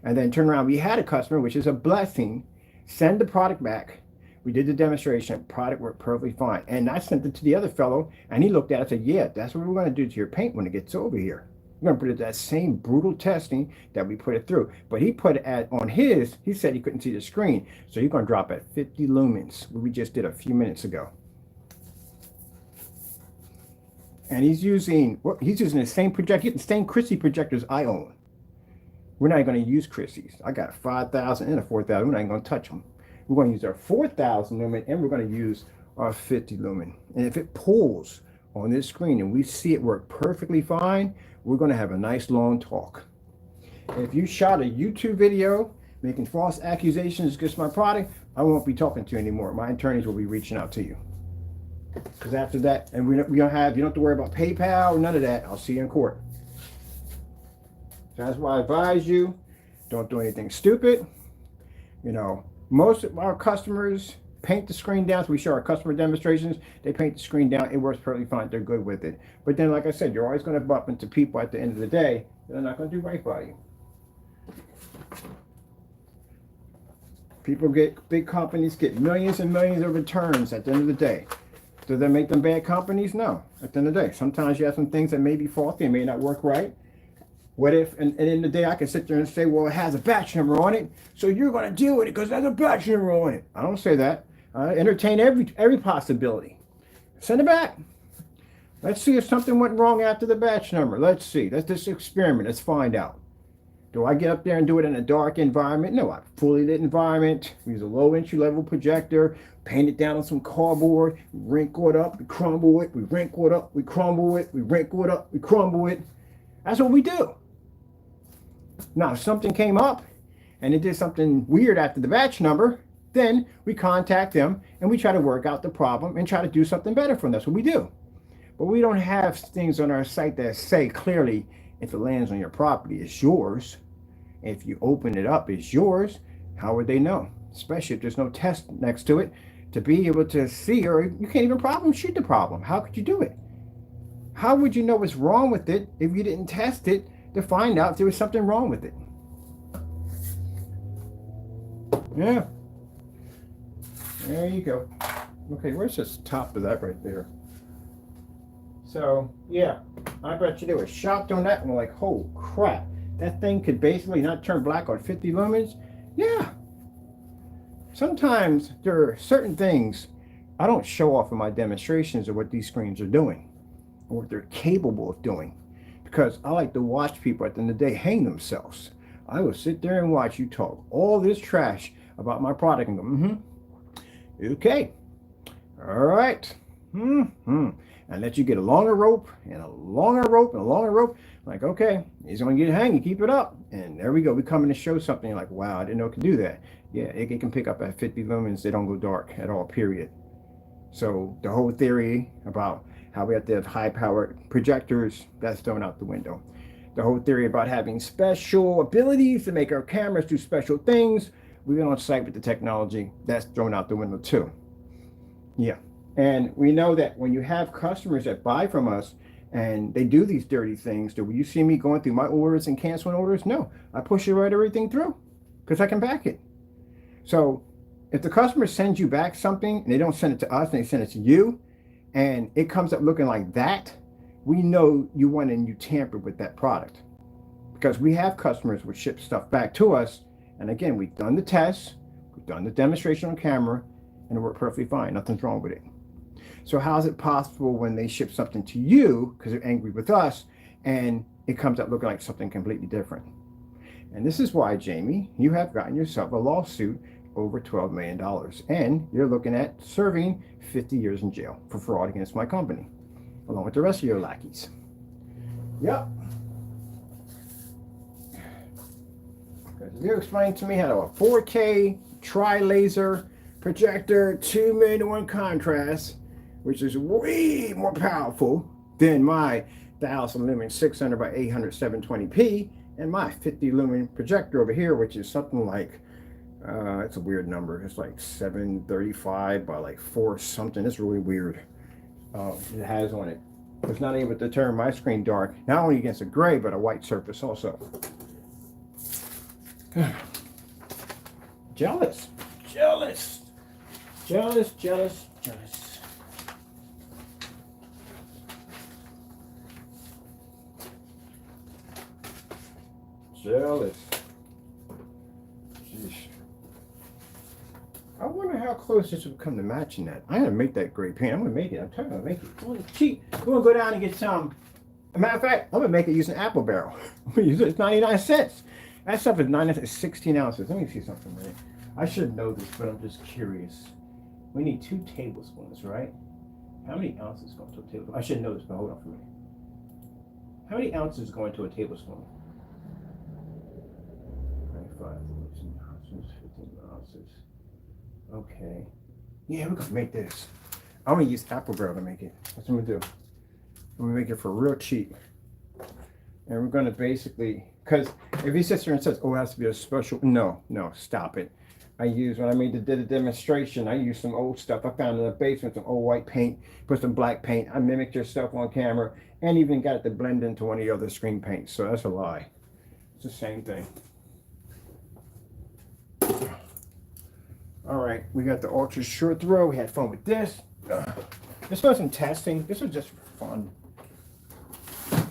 And then turn around, we had a customer, which is a blessing, send the product back. We did the demonstration, product worked perfectly fine. And I sent it to the other fellow and he looked at it and said, yeah, that's what we're going to do to your paint when it gets over here. We're going to put it that same brutal testing that we put it through. But he put it on his, he said he couldn't see the screen. So you're going to drop at 50 lumens, what we just did a few minutes ago. And he's using the same projector, the same Christie projectors I own. We're not going to use Christie's. I got a 5,000 and a 4,000. We're not even going to touch them. We're going to use our 4,000 lumen and we're going to use our 50 lumen. And if it pulls on this screen and we see it work perfectly fine, we're going to have a nice long talk. If you shot a YouTube video making false accusations against my product, I won't be talking to you anymore. My attorneys will be reaching out to you. Because after that, and you don't have to worry about PayPal or none of that. I'll see you in court. So that's why I advise you, don't do anything stupid. You know, most of our customers paint the screen down. So we show our customer demonstrations. They paint the screen down. It works perfectly fine. They're good with it. But then, like I said, you're always going to bump into people at the end of the day that are not going to do right by you. People big companies get millions and millions of returns at the end of the day. Does that make them bad companies? No. At the end of the day, sometimes you have some things that may be faulty and may not work right. What if, and in the day I can sit there and say, well, it has a batch number on it, so you're going to deal with it because it has a batch number on it. I don't say that. I entertain every possibility. Send it back. Let's see if something went wrong after the batch number. Let's see. Let's just experiment. Let's find out. Do I get up there and do it in a dark environment? No, I fully lit environment. Use a low entry level projector, paint it down on some cardboard, wrinkle it up, we crumble it, we wrinkle it up, we crumble it, we wrinkle it up, we crumble it. That's what we do. Now, if something came up and it did something weird after the batch number, then we contact them and we try to work out the problem and try to do something better for them. That's what we do. But we don't have things on our site that say clearly, if it lands on your property, it's yours. If you open it up, it's yours. How would they know? Especially if there's no test next to it to be able to see, or you can't even problem shoot the problem. How could you do it? How would you know what's wrong with it if you didn't test it to find out if there was something wrong with it? Yeah. There you go. Okay, where's this top of that right there? So, yeah, I bet you they were shocked on that and were like, oh crap, that thing could basically not turn black on 50 lumens? Yeah. Sometimes there are certain things I don't show off in my demonstrations of what these screens are doing or what they're capable of doing, because I like to watch people at the end of the day hang themselves. I will sit there and watch you talk all this trash about my product and go, okay, all right, and let you get a longer rope and a longer rope and a longer rope. Like, okay, he's going to get hanging, keep it up. And there we go. We come in to show something. You're like, wow, I didn't know it could do that. Yeah, it can pick up at 50 lumens. They don't go dark at all, period. So the whole theory about how we have to have high-powered projectors, that's thrown out the window. The whole theory about having special abilities to make our cameras do special things, we went on site with the technology, that's thrown out the window too. Yeah. And we know that when you have customers that buy from us and they do these dirty things, do you see me going through my orders and canceling orders? No, I push it right everything through because I can back it. So if the customer sends you back something and they don't send it to us and they send it to you and it comes up looking like that, we know you went and you tampered with that product, because we have customers which ship stuff back to us. And again, we've done the tests, we've done the demonstration on camera, and it worked perfectly fine. Nothing's wrong with it. So how is it possible when they ship something to you because they're angry with us and it comes out looking like something completely different? And this is why, Jamie, you have gotten yourself a lawsuit over $12 million. And you're looking at serving 50 years in jail for fraud against my company, along with the rest of your lackeys. Yep. Because you explained to me how to a 4K tri-laser projector, 2 to 1 contrast, which is way more powerful than my 1000 lumen 600 by 800 720p and my 50 lumen projector over here, which is something like, it's a weird number. It's like 735 by like 4 something. It's really weird. It has on it. It's not able to turn my screen dark, not only against a gray, but a white surface also. Jealous, jealous, jealous, jealous, jealous. Jealous. Jeez. I wonder how close this would come to matching that. I'm gonna make that gray paint. I'm gonna make it. I'm trying to make it. I'm gonna cheat. We're gonna go down and get some. As a matter of fact, I'm gonna make it using apple barrel. It's 99 cents. That stuff is 16 ounces. Let me see something, right? I should know this, but I'm just curious. We need 2 tablespoons, right? How many ounces go into a tablespoon? I should know this, but hold on for a minute. How many ounces go into a tablespoon? 25 ounces, 15 ounces. Okay. Yeah, we're gonna make this. I'm gonna use apple barrel to make it. That's what I'm gonna do. I'm gonna make it for real cheap. And we're gonna basically, because if he sits there and says, oh, it has to be a special, no, stop it. I use, when I did a demonstration, I used some old stuff I found in the basement, some old white paint, put some black paint. I mimicked your stuff on camera and even got it to blend into one of the other screen paints. So that's a lie. It's the same thing. All right, we got the ultra short throw. We had fun with this. This wasn't testing. This was just for fun.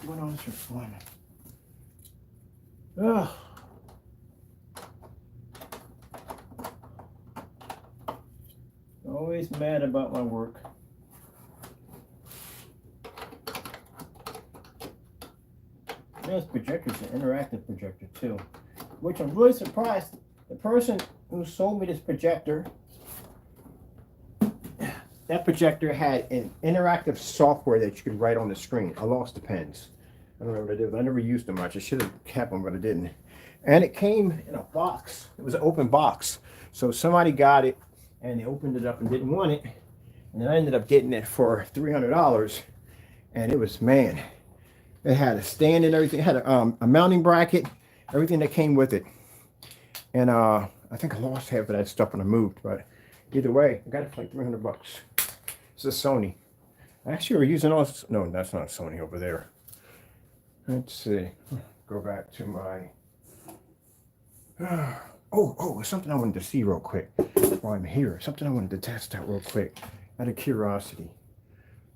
What else for fun? Ugh. Always mad about my work. this projector is an interactive projector too, which I'm really surprised. The person who sold me this projector, that projector had an interactive software that you could write on the screen. I lost the pens. I don't know what I did. I never used them much. I should have kept them, but I didn't. And it came in a box. It was an open box. So somebody got it and they opened it up and didn't want it. And then I ended up getting it for $300. And it was, man, it had a stand and everything. It had a mounting bracket, everything that came with it. And I think I lost half of that stuff when I moved. But either way, I got it for like $300. It's a Sony. Actually, we're using all. No, that's not Sony over there. Let's see. Go back to my. Oh, something I wanted to see real quick while I'm here. Something I wanted to test out real quick out of curiosity.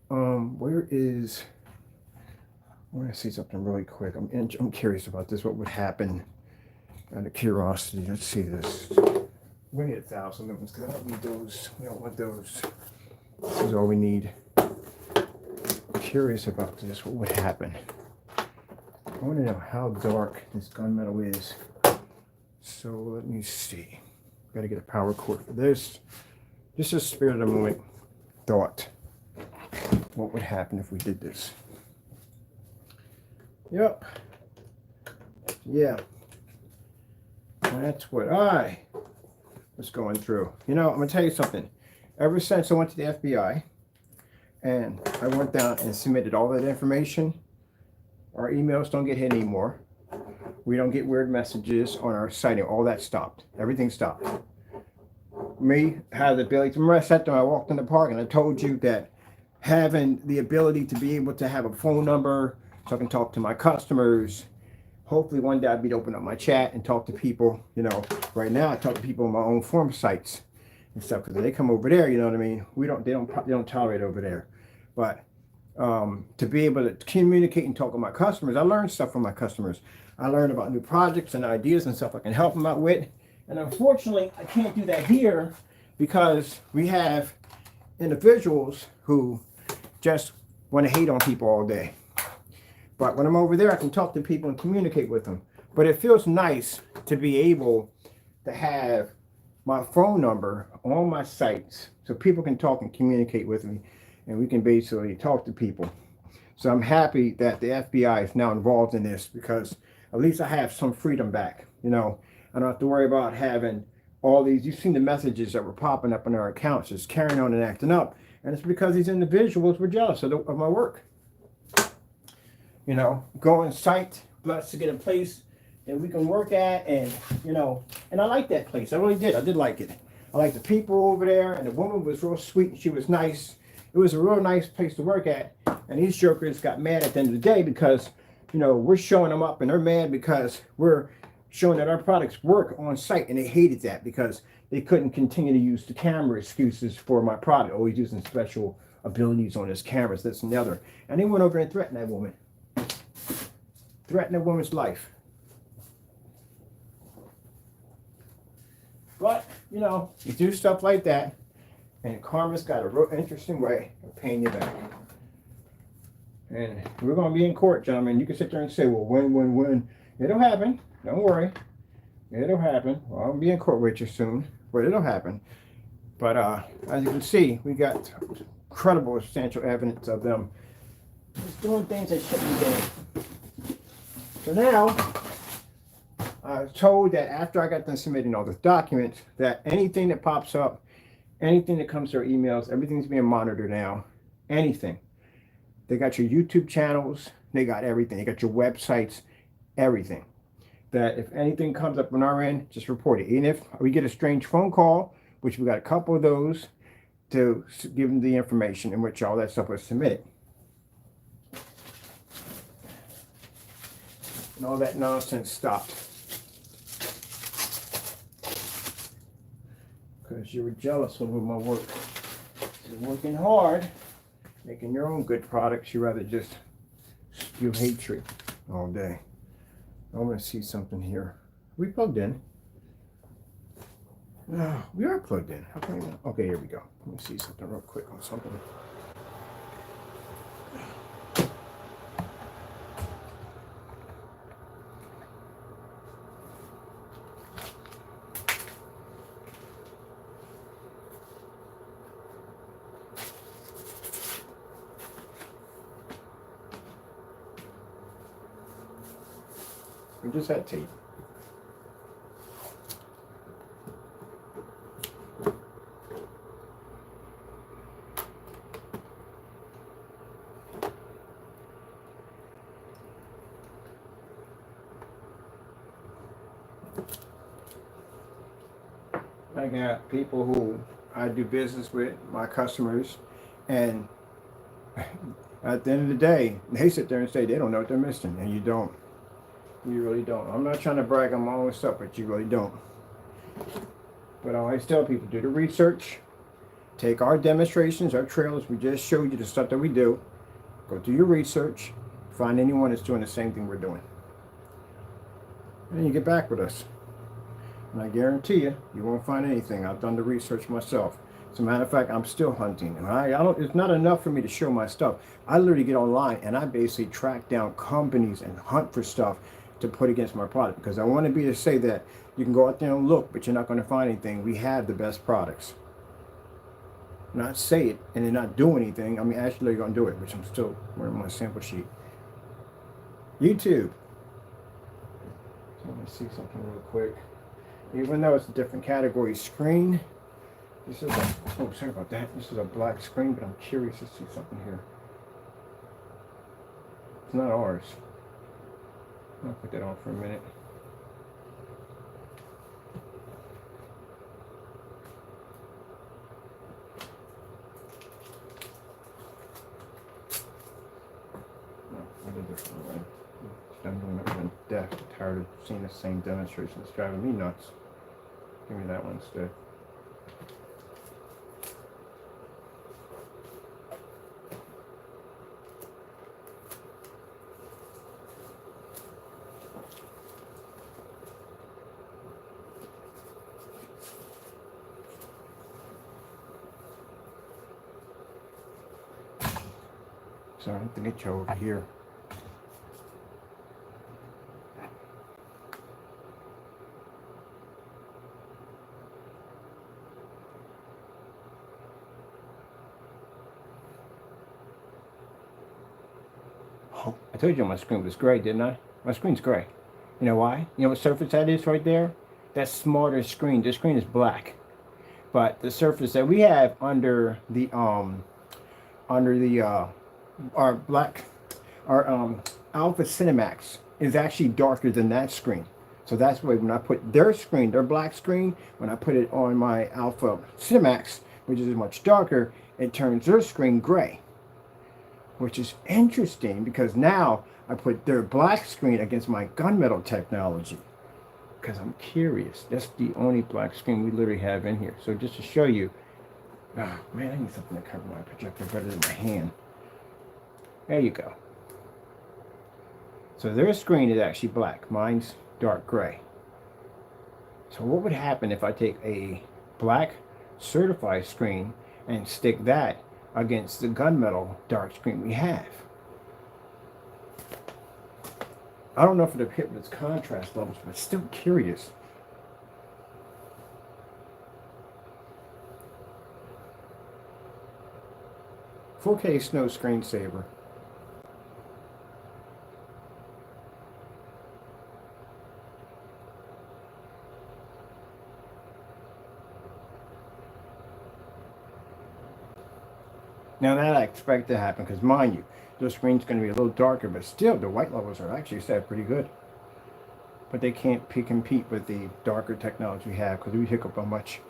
Where is? I want to see something really quick. I'm curious about this. What would happen out of curiosity? Let's see this. We need 1,000 lumens because I don't need those. We don't want those. This is all we need. I'm curious about this. What would happen? I want to know how dark this gunmetal is. So let me see. Got to get a power cord for this. Just a spirit of the moment thought. What would happen if we did this? Yep. Yeah. That's what I was going through. You know, I'm going to tell you something. Ever since I went to the FBI and I went down and submitted all that information, our emails don't get hit anymore. We don't get weird messages on our site. All that stopped. Everything stopped. Me have the ability to, remember I sat there, I walked in the park and I told you that having the ability to be able to have a phone number so I can talk to my customers. Hopefully one day I'll be able to open up my chat and talk to people. You know, right now I talk to people on my own forum sites and stuff because they come over there. You know what I mean? They don't tolerate over there. But to be able to communicate and talk with my customers, I learned stuff from my customers. I learned about new projects and ideas and stuff I can help them out with. And unfortunately, I can't do that here because we have individuals who just want to hate on people all day. But when I'm over there, I can talk to people and communicate with them. But it feels nice to be able to have my phone number on my sites so people can talk and communicate with me and we can basically talk to people. So I'm happy that the FBI is now involved in this because at least I have some freedom back. You know, I don't have to worry about having all these. You've seen the messages that were popping up in our accounts, just carrying on and acting up. And it's because these individuals were jealous of my work. You know, go on site, blessed to get a place that we can work at. And, you know, and I like that place. I really did. I did like it. I like the people over there. And the woman was real sweet. And she was nice. It was a real nice place to work at. And these jokers got mad at the end of the day because, you know, we're showing them up and they're mad because we're showing that our products work on site. And they hated that because they couldn't continue to use the camera excuses for my product, always using special abilities on his cameras, this and the other. And they went over and threatened that woman. Threatened a woman's life. But, you know, you do stuff like that, and karma's got a real interesting way of paying you back. And we're going to be in court, gentlemen. You can sit there and say, well, when. It'll happen. Don't worry. It'll happen. Well, I'll be in court with you soon, but it'll happen. But as you can see, we got incredible substantial evidence of them just doing things they shouldn't be doing. So now, I was told that after I got done submitting all the documents, that anything that pops up, anything that comes to our emails, everything's being monitored now. Anything. They got your YouTube channels, they got everything. They got your websites, everything. That if anything comes up on our end, just report it. Even if we get a strange phone call, which we got a couple of those, to give them the information in which all that stuff was submitted. And all that nonsense stopped. Because you were jealous of my work. You're working hard, making your own good products. You rather just spew hatred all day. I want to see something here. We plugged in. We are plugged in. Okay, here we go. Let me see something real quick on something. We just had tape. I got people who I do business with, my customers, and at the end of the day, they sit there and say they don't know what they're missing, and you don't. You really don't. I'm not trying to brag on my own stuff, but you really don't. But I always tell people, do the research, take our demonstrations, our trailers, we just showed you the stuff that we do, go do your research, find anyone that's doing the same thing we're doing. And then you get back with us. And I guarantee you, you won't find anything. I've done the research myself. As a matter of fact, I'm still hunting. And I don't, it's not enough for me to show my stuff. I literally get online and I basically track down companies and hunt for stuff to put against my product. Because I want to be to say that you can go out there and look, but you're not going to find anything. We have the best products. Not say it and then not do anything. I mean, actually, you're going to do it, which I'm still wearing my sample sheet. YouTube. So let me see something real quick. Even though it's a different category screen, this is a, oh, sorry about that. This is a black screen, but I'm curious to see something here. It's not ours. I'll put that on for a minute. No, a little different way. I'm doing it on deck. I'm tired of seeing the same demonstration. It's driving me nuts. Give me that one instead. So I have to get you over here. I told you my screen was gray, didn't I? My screen's gray. You know why? You know what surface that is right there? That's smarter screen. This screen is black. But the surface that we have under the our Alpha Cinemax is actually darker than that screen. So that's why when I put their screen, their black screen, when I put it on my Alpha Cinemax, which is much darker, it turns their screen gray. Which is interesting because now I put their black screen against my gunmetal technology. Because I'm curious. That's the only black screen we literally have in here. So just to show you, oh man, I need something to cover my projector better than my hand. There you go. So their screen is actually black. Mine's dark gray. So what would happen if I take a black certified screen and stick that against the gunmetal dark screen we have? I don't know if it'll hit with its contrast levels, but still curious. "4K Snow Screensaver." Now that I expect to happen, because mind you, the screen's going to be a little darker, but still the white levels are actually set pretty good. But they can't compete with the darker technology we have, because we hook up a much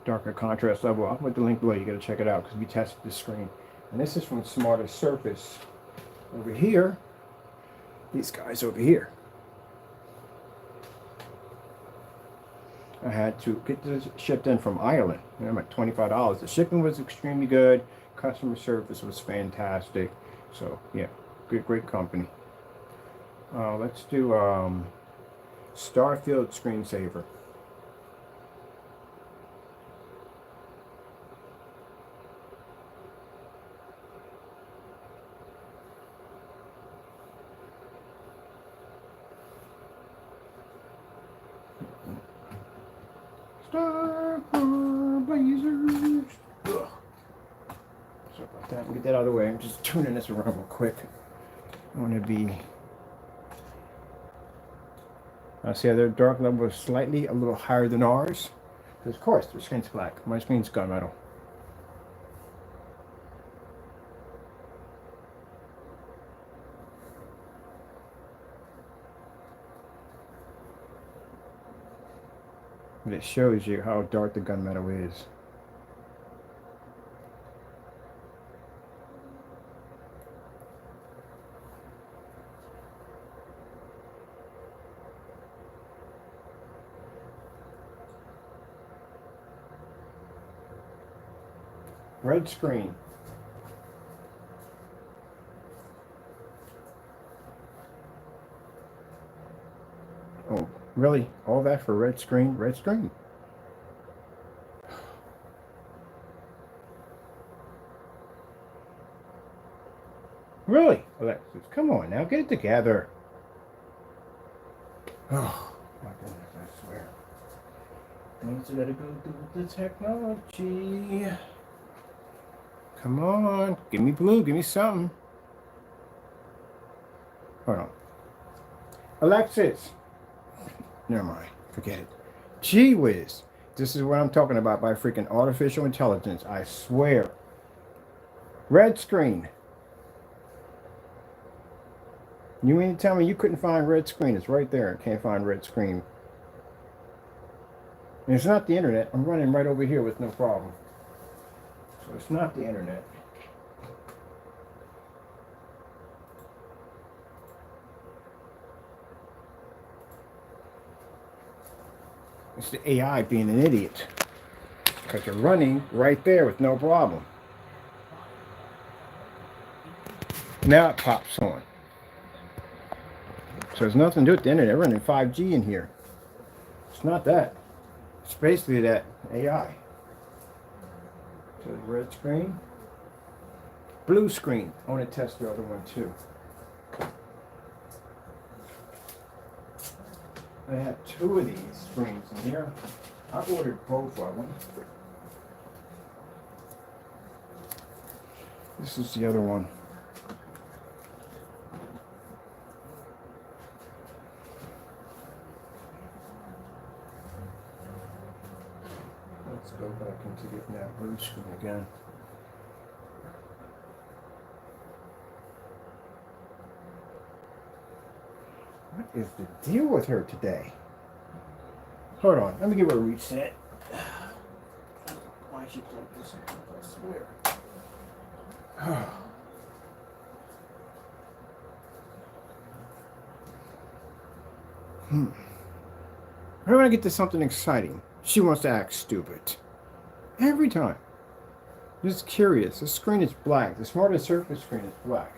darker contrast level. I'll put the link below. You got to check it out because we tested this screen. And this is from Smarter Surface. Over here, these guys over here. I had to get this shipped in from Ireland. I'm at $25. The shipping was extremely good. Customer service was fantastic. So yeah, great company. Let's do Starfield Screensaver. Starfall Blazers. Ugh. Sorry about that. Get that out of the way. I'm just turning this around real quick. I want to be See how their dark level is slightly a little higher than ours? Because of course their screen's black. My screen's gunmetal. And it shows you how dark the gunmetal is. Red screen. Oh, really? All that for red screen? Red screen. Really? Alexis, come on now, get it together. Oh, my goodness, I swear. Let's let it go through the technology. Come on, give me blue, give me something. Hold on. Alexis. Never mind, forget it. Gee whiz. This is what I'm talking about by freaking artificial intelligence, I swear. Red screen. You mean to tell me you couldn't find red screen? It's right there. Can't find red screen. And it's not the internet. I'm running right over here with no problem. So it's not the internet. It's the AI being an idiot. Because you're running right there with no problem. Now it pops on. So there's nothing to do with the internet. We're running 5G in here. It's not that. It's basically that AI. So red screen. Blue screen. I want to test the other one too. I have two of these screens in here. I ordered both of them. This is the other one. Let's go back into getting that blue screen again. What is the deal with her today? Hold on, let me give her a reset. Why she plugged this in? I swear. I want to get to something exciting. She wants to act stupid. Every time. Just curious. The screen is black. The smartest surface screen is black.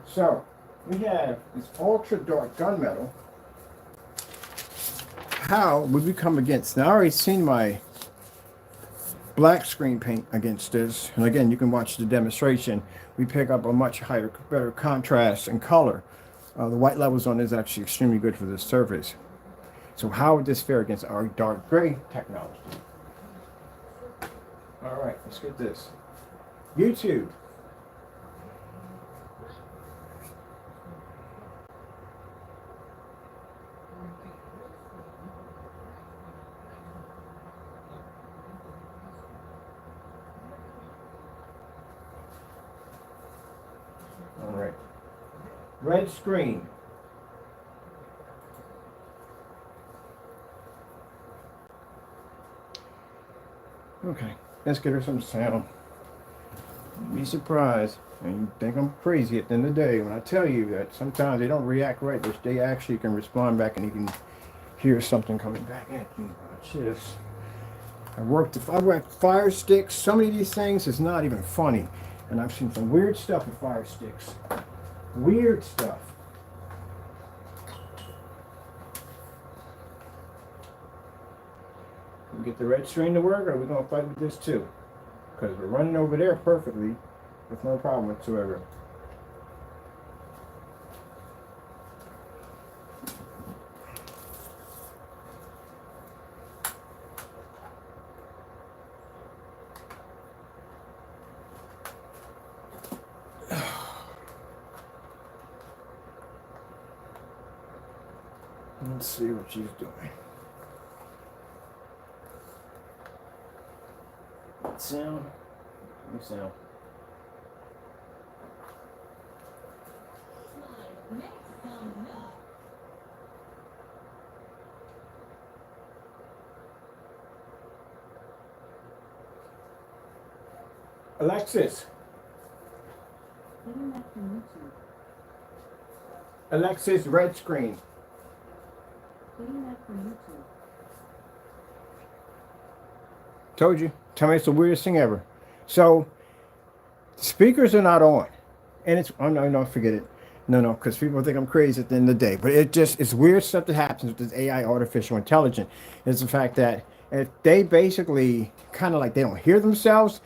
So, we have this ultra dark gunmetal. How would we come against? Now, I already seen my black screen paint against this. And again, you can watch the demonstration. We pick up a much higher, better contrast and color. The white levels on this is actually extremely good for this surface. So how would this fare against our dark gray technology? All right, let's get this. YouTube. All right. Red screen. Okay, let's get her some sound. Be surprised, and you think I'm crazy at the end of the day when I tell you that sometimes they don't react right, but they actually can respond back and you can hear something coming back at you. Watch this. I worked fire sticks. So many of these things is not even funny, and I've seen some weird stuff with fire sticks. Weird stuff. We get the red screen to work, or are we going to fight with this too? Because we're running over there perfectly with no problem whatsoever. Let's see what she's doing. Sound. Let me sound. Alexis. Alexis, red screen. Told you. Tell me it's the weirdest thing ever. So, speakers are not on. And it's, oh no, forget it. No, because people think I'm crazy at the end of the day. But it's weird stuff that happens with this AI, artificial intelligence. It's the fact that if they basically kind of like they don't hear themselves,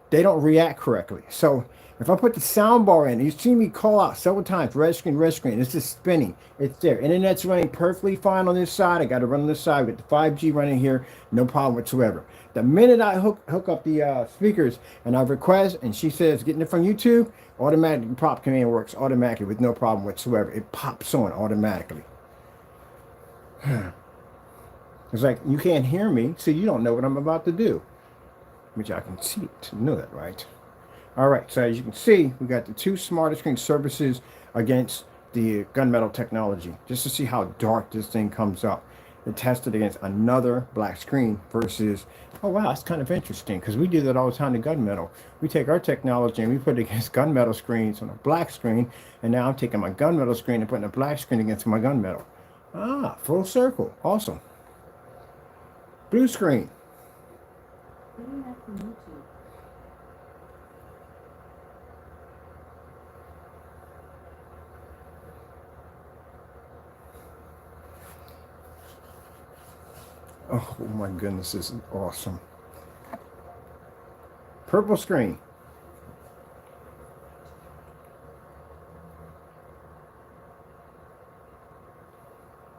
they don't react correctly. So if I put the sound bar in, you see me call out several times, red screen, it's just spinning. It's there. Internet's running perfectly fine on this side. I got to run on this side with the 5G running here, no problem whatsoever. The minute I hook up the speakers and I request, and she says getting it from YouTube, automatically pop command works automatically with no problem whatsoever. It pops on automatically. It's like you can't hear me, so you don't know what I'm about to do. Which I can see it. You know that, right? All right, so as you can see, we got the two smarter screen services against the gunmetal technology, just to see how dark this thing comes up. It tested against another black screen versus, oh wow, that's kind of interesting, because we do that all the time to gunmetal. We take our technology and we put it against gunmetal screens on a black screen, and now I'm taking my gunmetal screen and putting a black screen against my gunmetal. Ah, full circle. Awesome. Blue screen. Oh my goodness, this is awesome. Purple screen.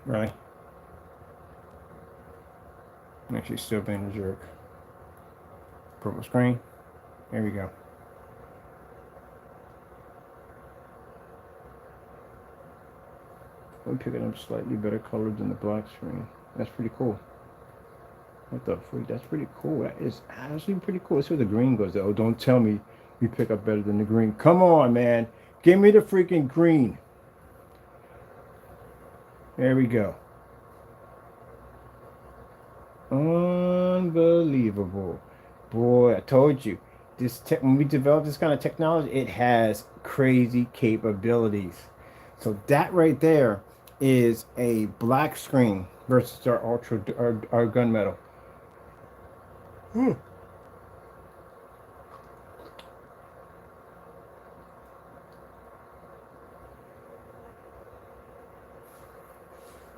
Right. Actually still being a jerk. Purple screen. There we go. I'm picking up slightly better color than the black screen. That's pretty cool. What the freak? That's pretty cool. That is actually pretty cool. Let's see where the green goes. Oh, don't tell me you pick up better than the green. Come on, man. Give me the freaking green. There we go. Unbelievable. Boy, I told you. When we develop this kind of technology, it has crazy capabilities. So that right there is a black screen versus our our gunmetal.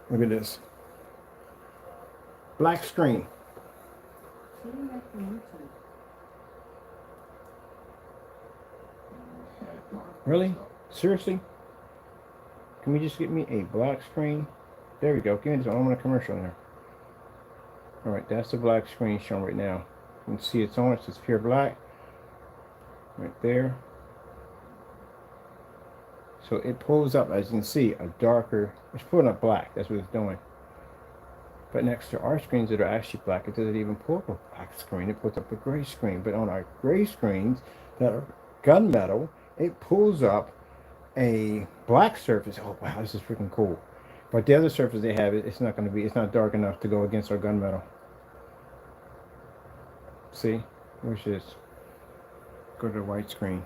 Look at this. Black screen. Really? Seriously? Can we just get me a black screen? There we go. Give me this one. I want a commercial in there. Alright, that's the black screen shown right now. You can see it's on. It's just pure black. Right there. So it pulls up, as you can see, a darker, it's pulling up black. That's what it's doing. But next to our screens that are actually black, it doesn't even pull up a black screen. It pulls up a gray screen. But on our gray screens that are gunmetal, it pulls up a black surface. Oh wow, this is freaking cool. But the other surface they have, it's not dark enough to go against our gunmetal. See, which is, go to the white screen.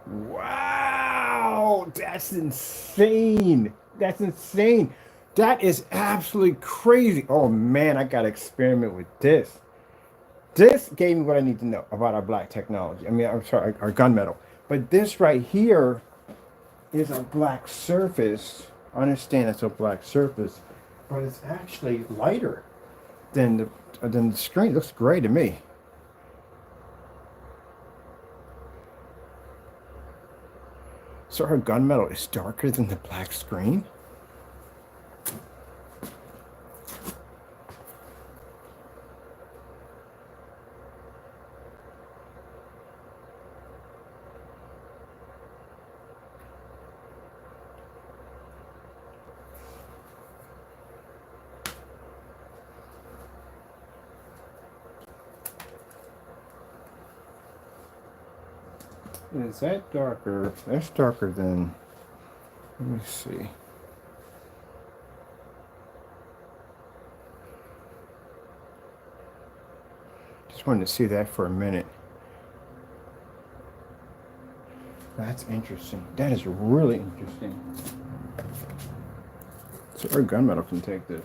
Wow, that's insane. That's insane. That is absolutely crazy. Oh man, I gotta experiment with this. This gave me what I need to know about our black technology. I mean, I'm sorry, our gunmetal. But this right here is a black surface. I understand it's a black surface, but it's actually lighter than the screen. It looks gray to me. So her gunmetal is darker than the black screen? Is that darker? That's darker than, let me see. Just wanted to see that for a minute. That's interesting. That is really interesting. So our gunmetal can take this.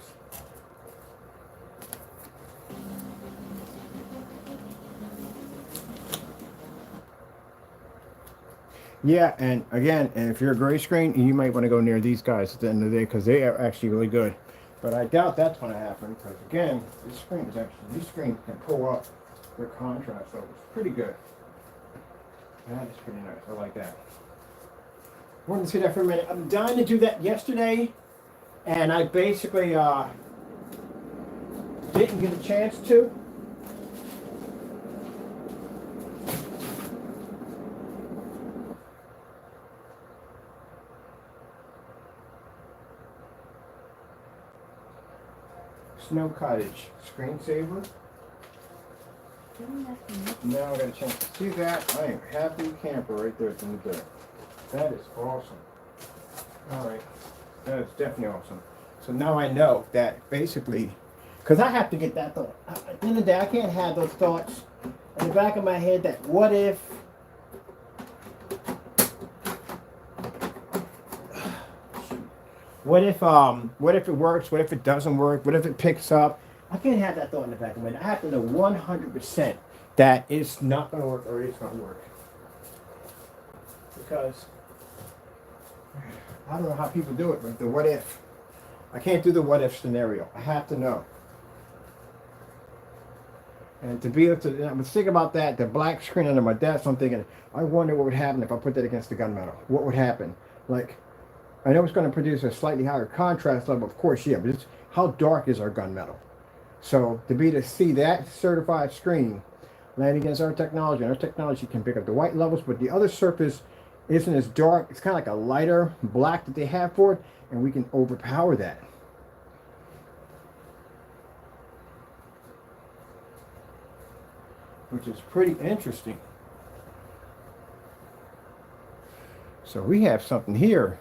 Yeah, and again, and if you're a gray screen, you might want to go near these guys at the end of the day because they are actually really good. But I doubt that's going to happen because again, this screen is actually, these screens can pull up their contrast levels pretty good. That is pretty nice. I like that. Wanted to see that for a minute. I'm dying to do that yesterday, and I basically didn't get a chance to. Snow Cottage screensaver. Now I got a chance to see that. I am happy camper right there at the end of the day. That is awesome. All right, that is definitely awesome. So now I know that basically, because I have to get that thought. At the end of the day, I can't have those thoughts in the back of my head that what if it works? What if it doesn't work? What if it picks up? I can't have that thought in the back of my head. I have to know 100% that it's not going to work or it's going to work. Because I don't know how people do it, but the what if. I can't do the what if scenario. I have to know. And to be able to, I was thinking about that, the black screen under my desk, I'm thinking, I wonder what would happen if I put that against the gunmetal. What would happen? Like, I know it's going to produce a slightly higher contrast level, of course, yeah, but it's how dark is our gunmetal? So to be able to see that certified screen land against our technology, and our technology can pick up the white levels, but the other surface isn't as dark. It's kind of like a lighter black that they have for it, and we can overpower that. Which is pretty interesting. So we have something here.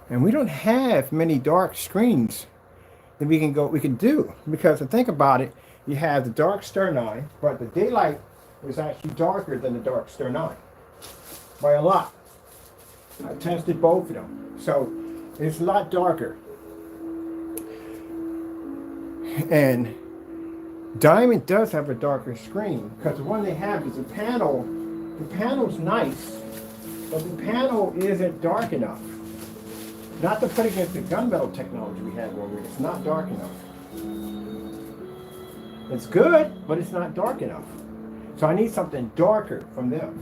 And we don't have many dark screens that we can do. Because to think about it, you have the dark Stern 9, but the daylight is actually darker than the dark Stern 9. By a lot. I tested both of them. So it's a lot darker. And Diamond does have a darker screen because the one they have is a panel. The panel's nice, but the panel isn't dark enough. Not to put against the gunmetal technology we have over here. It's not dark enough. It's good, but it's not dark enough. So I need something darker from them.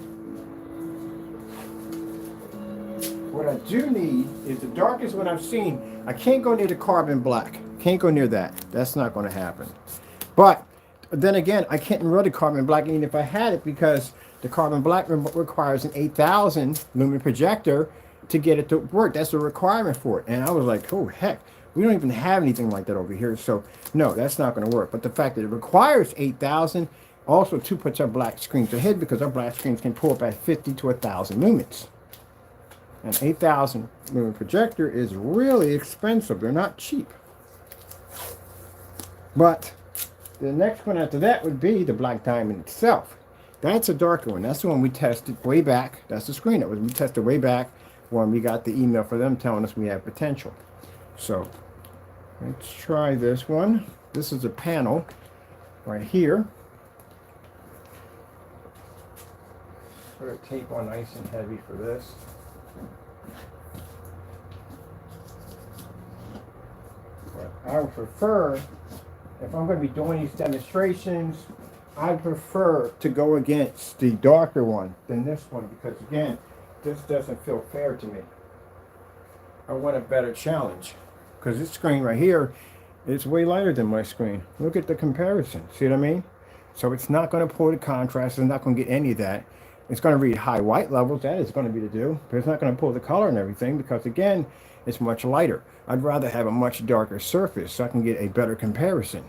What I do need is the darkest one I've seen. I can't go near the carbon black. Can't go near that. That's not going to happen. But then again, I can't run the carbon black even if I had it because the carbon black requires an 8,000 lumen projector to get it to work. That's the requirement for it. And I was like, oh heck, we don't even have anything like that over here. So no, that's not going to work. But the fact that it requires 8,000 also too puts our black screens ahead because our black screens can pull up at 50 to 1,000 lumens. An 8,000 lumen projector is really expensive. They're not cheap. But the next one after that would be the black diamond itself. That's a darker one. That's the one we tested way back. That's the screen that we tested way back when we got the email for them telling us we have potential. So let's try this one. This is a panel right here. Put a tape on nice and heavy for this. But I would prefer, if I'm going to be doing these demonstrations, I prefer to go against the darker one than this one because again, this doesn't feel fair to me. I want a better challenge because this screen right here is way lighter than my screen. Look at the comparison. See what I mean? So it's not going to pull the contrast. It's not going to get any of that. It's going to read high white levels. That is going to be to do. But it's not going to pull the color and everything because again, it's much lighter. I'd rather have a much darker surface so I can get a better comparison.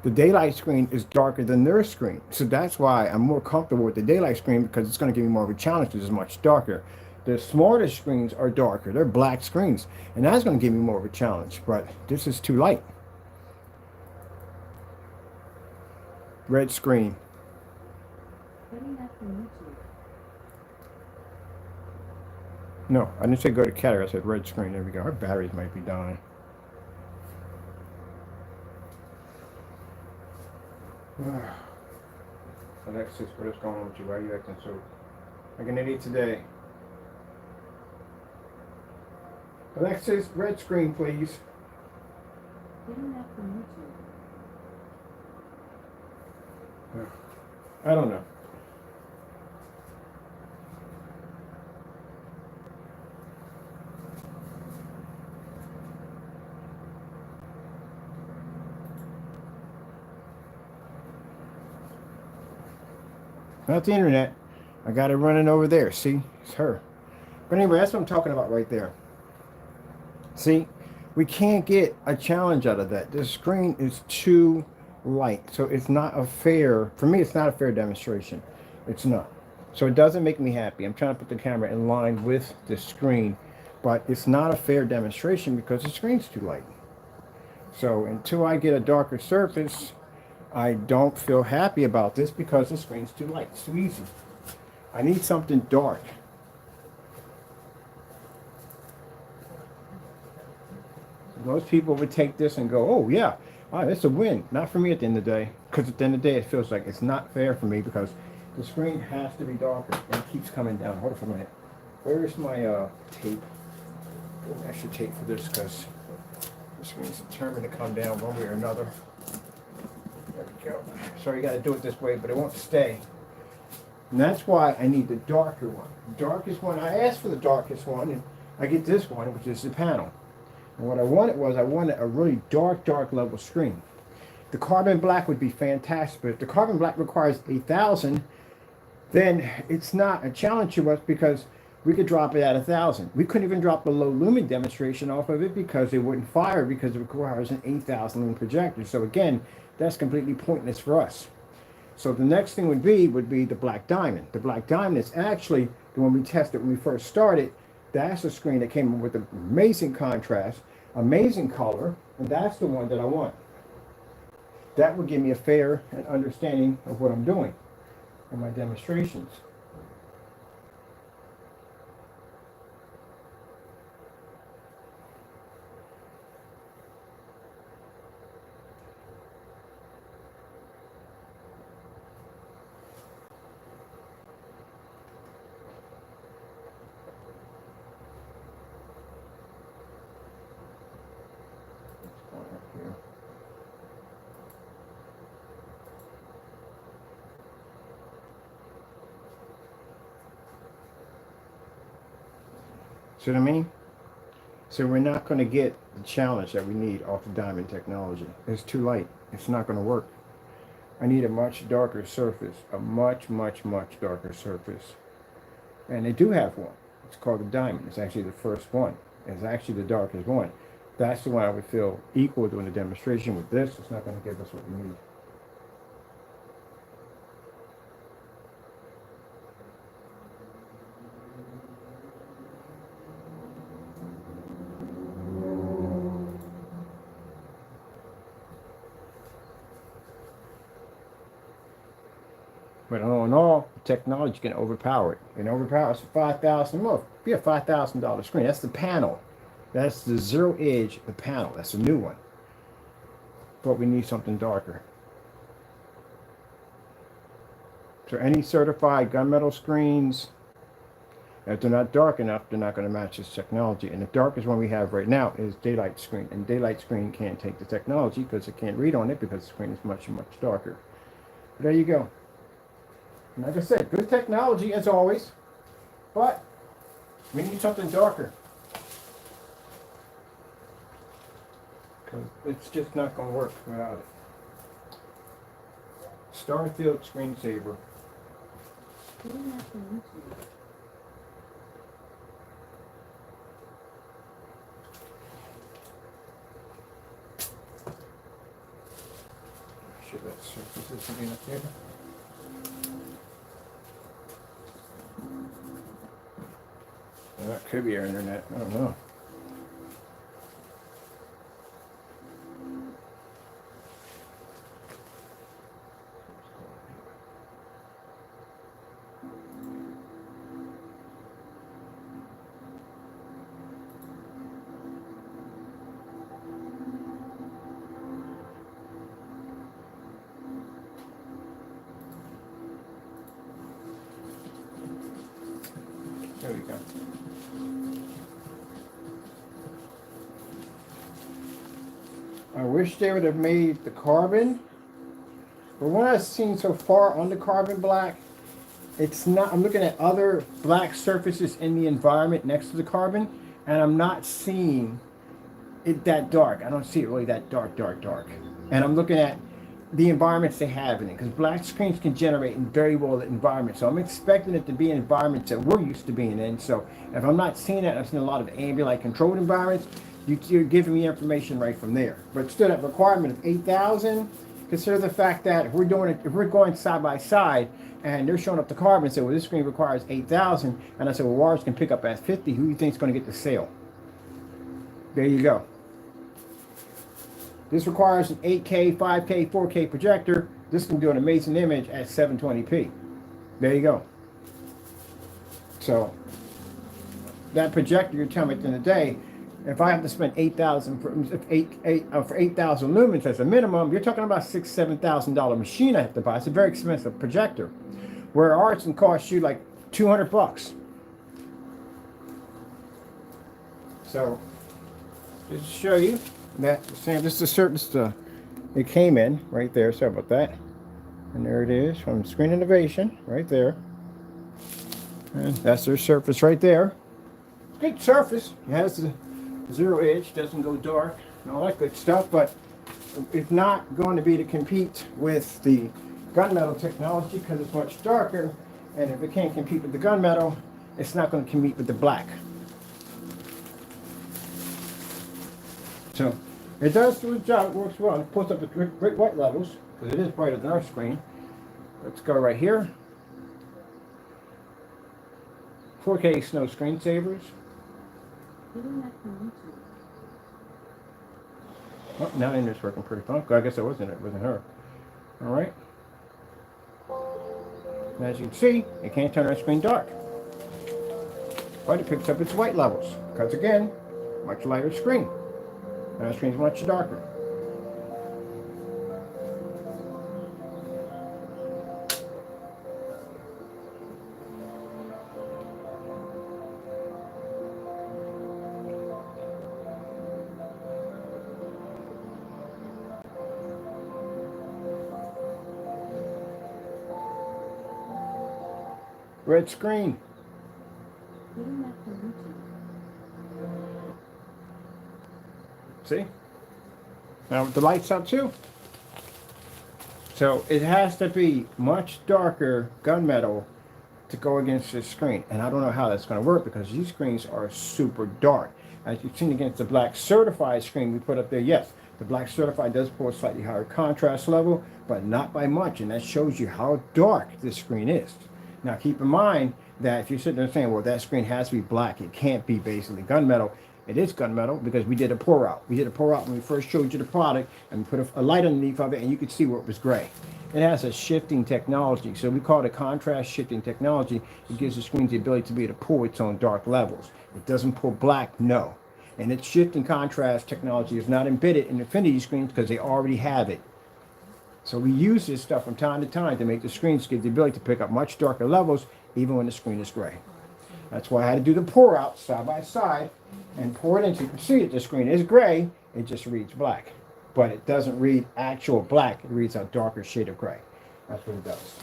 The daylight screen is darker than their screen. So that's why I'm more comfortable with the daylight screen, because it's going to give me more of a challenge because it's much darker. The smarter screens are darker. They're black screens. And that's going to give me more of a challenge. But this is too light. Red screen. No, I didn't say go to category. I said red screen. There we go. Our batteries might be dying. Alexis, what is going on with you? Why are you acting so like an idiot today? Alexis, red screen, please. I don't know. Not the internet. I got it running over there. See? It's her. But anyway, that's what I'm talking about right there. See? We can't get a challenge out of that. The screen is too light. So it's not a fair, for me, it's not a fair demonstration. It's not. So it doesn't make me happy. I'm trying to put the camera in line with the screen. But it's not a fair demonstration because the screen's too light. So until I get a darker surface, I don't feel happy about this because the screen's too light. It's too easy. I need something dark. Most people would take this and go, oh yeah, it's a win. Not for me at the end of the day. Because at the end of the day, it feels like it's not fair for me because the screen has to be darker and it keeps coming down. Hold on for a minute. Where's my tape? Extra tape for this because the screen's determined to come down one way or another. There we go. So you got to do it this way, but it won't stay. And that's why I need the darker one. The darkest one, I asked for the darkest one, and I get this one, which is the panel. And what I wanted was, I wanted a really dark level screen. The carbon black would be fantastic, but if the carbon black requires 8,000, then it's not a challenge to us because we could drop it at 1,000. We couldn't even drop the low lumen demonstration off of it because it wouldn't fire because it requires an 8,000 lumen projector. So again, that's completely pointless for us. So the next thing would be the black diamond. The black diamond is actually the one we tested when we first started. That's a screen that came with amazing contrast, amazing color, and that's the one that I want. That would give me a fair understanding of what I'm doing in my demonstrations. See what I mean? So we're not going to get the challenge that we need off the diamond technology. It's too light. It's not going to work. I need a much darker surface. A much darker surface. And they do have one. It's called the diamond. It's actually the first one. It's actually the darkest one. That's the one I would feel equal doing the demonstration with this. It's not going to give us what we need. But all in all, the technology can overpower it. And overpower it's $5,000. Well, be a $5,000 screen. That's the panel. That's the zero edge, the panel. That's a new one. But we need something darker. So any certified gunmetal screens, if they're not dark enough, they're not going to match this technology. And the darkest one we have right now is daylight screen. And daylight screen can't take the technology because it can't read on it because the screen is much darker. But there you go. And like I said, good technology as always, but we need something darker. Because it's just not going to work without it. Starfield screensaver. sure that surface isn't up there. That could be our internet. I don't know. There we go. I wish they would have made the carbon, but what I've seen so far on the carbon black, it's not, I'm looking at other black surfaces in the environment next to the carbon, and I'm not seeing it that dark. I don't see it really that dark. And I'm looking at the environments they have in it, because black screens can generate in very well environments. So I'm expecting it to be in environments that we're used to being in. So if I'm not seeing that, I've seen a lot of ambient controlled environments, you're giving me information right from there. But still, that requirement of 8,000, consider the fact that if we're going side by side and they're showing up the carbon and say, well, this screen requires 8,000, and I said, well, ours can pick up at 50, who do you think is going to get the sale? There you go. This requires an 8K, 5K, 4K projector. This can do an amazing image at 720p. There you go. So that projector, you're telling me at the end of the day, if I have to spend 8,000 for 8,000 lumens as a minimum, you're talking about $6,000-7,000 machine I have to buy. It's a very expensive projector, where ours can cost you like 200 bucks. So just to show you that, this is certain, it came in right there. Sorry about that. And there it is from Screen Innovation right there. And that's their surface right there. Good surface. It has the 0 edge, doesn't go dark, and all that good stuff, but it's not going to be to compete with the gunmetal technology because it's much darker, and if it can't compete with the gunmetal, it's not going to compete with the black. So it does do the job, it works well. It pulls up the great white levels because it is brighter than our screen. Let's go right here. 4K snow screensavers. Oh, now Ender's working pretty fun. I guess it wasn't her. All right. And as you can see, it can't turn our screen dark, but it picks up its white levels because again, much lighter screen, and our screen's much darker. Red screen. See? Now the lights out too. So it has to be much darker gunmetal to go against this screen. And I don't know how that's going to work because these screens are super dark. As you've seen against the black certified screen we put up there, yes, the black certified does pull a slightly higher contrast level, but not by much. And that shows you how dark this screen is. Now keep in mind that if you're sitting there saying, well, that screen has to be black, it can't be basically gunmetal. It is gunmetal because we did a pour out. We did a pour out when we first showed you the product and we put a light underneath of it and you could see where it was gray. It has a shifting technology. So we call it a contrast shifting technology. It gives the screen the ability to be able to pull its own dark levels. It doesn't pull black, no. And its shifting contrast technology is not embedded in Infinity screens because they already have it. So we use this stuff from time to time to make the screens give the ability to pick up much darker levels even when the screen is gray. That's why I had to do the pour out side by side and pour it in so you can see that the screen is gray, it just reads black. But it doesn't read actual black, it reads a darker shade of gray. That's what it does.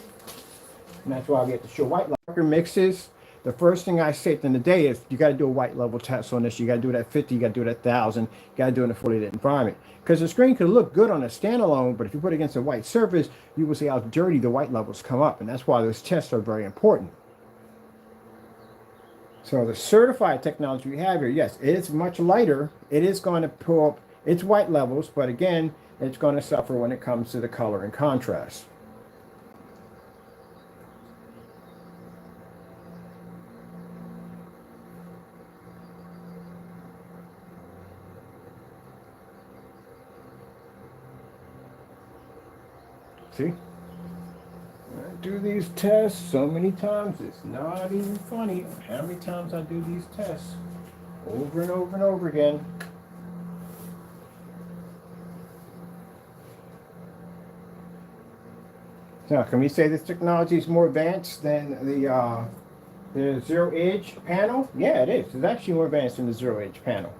And that's why we have to show white darker mixes. The first thing I say at the end of the day is you got to do a white level test on this. You got to do it at 50, you got to do it at 1,000, you got to do it in a fully lit environment. Because the screen could look good on a standalone, but if you put it against a white surface, you will see how dirty the white levels come up. And that's why those tests are very important. So the certified technology we have here, yes, it is much lighter. It is going to pull up its white levels, but again, it's going to suffer when it comes to the color and contrast. See? I do these tests so many times, it's not even funny how many times I do these tests over and over and over again. Now, can we say this technology is more advanced than the zero edge panel? Yeah, it is. It's actually more advanced than the zero edge panel.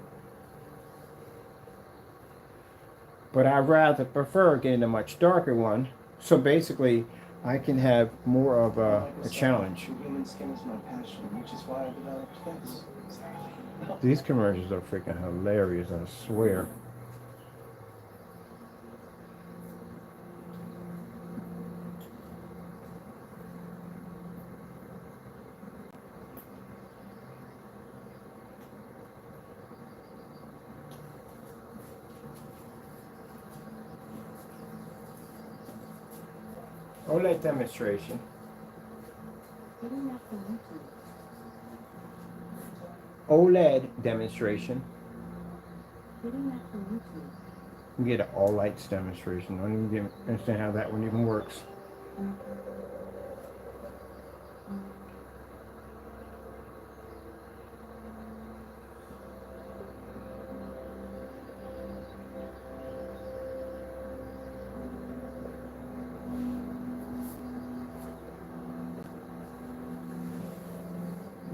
But I'd rather prefer getting a much darker one. So basically, I can have more of a challenge. Human skin is my passion, which is why I developed this. These commercials are freaking hilarious, I swear. OLED demonstration. OLED demonstration. You get an all lights demonstration. I don't even understand how that one even works.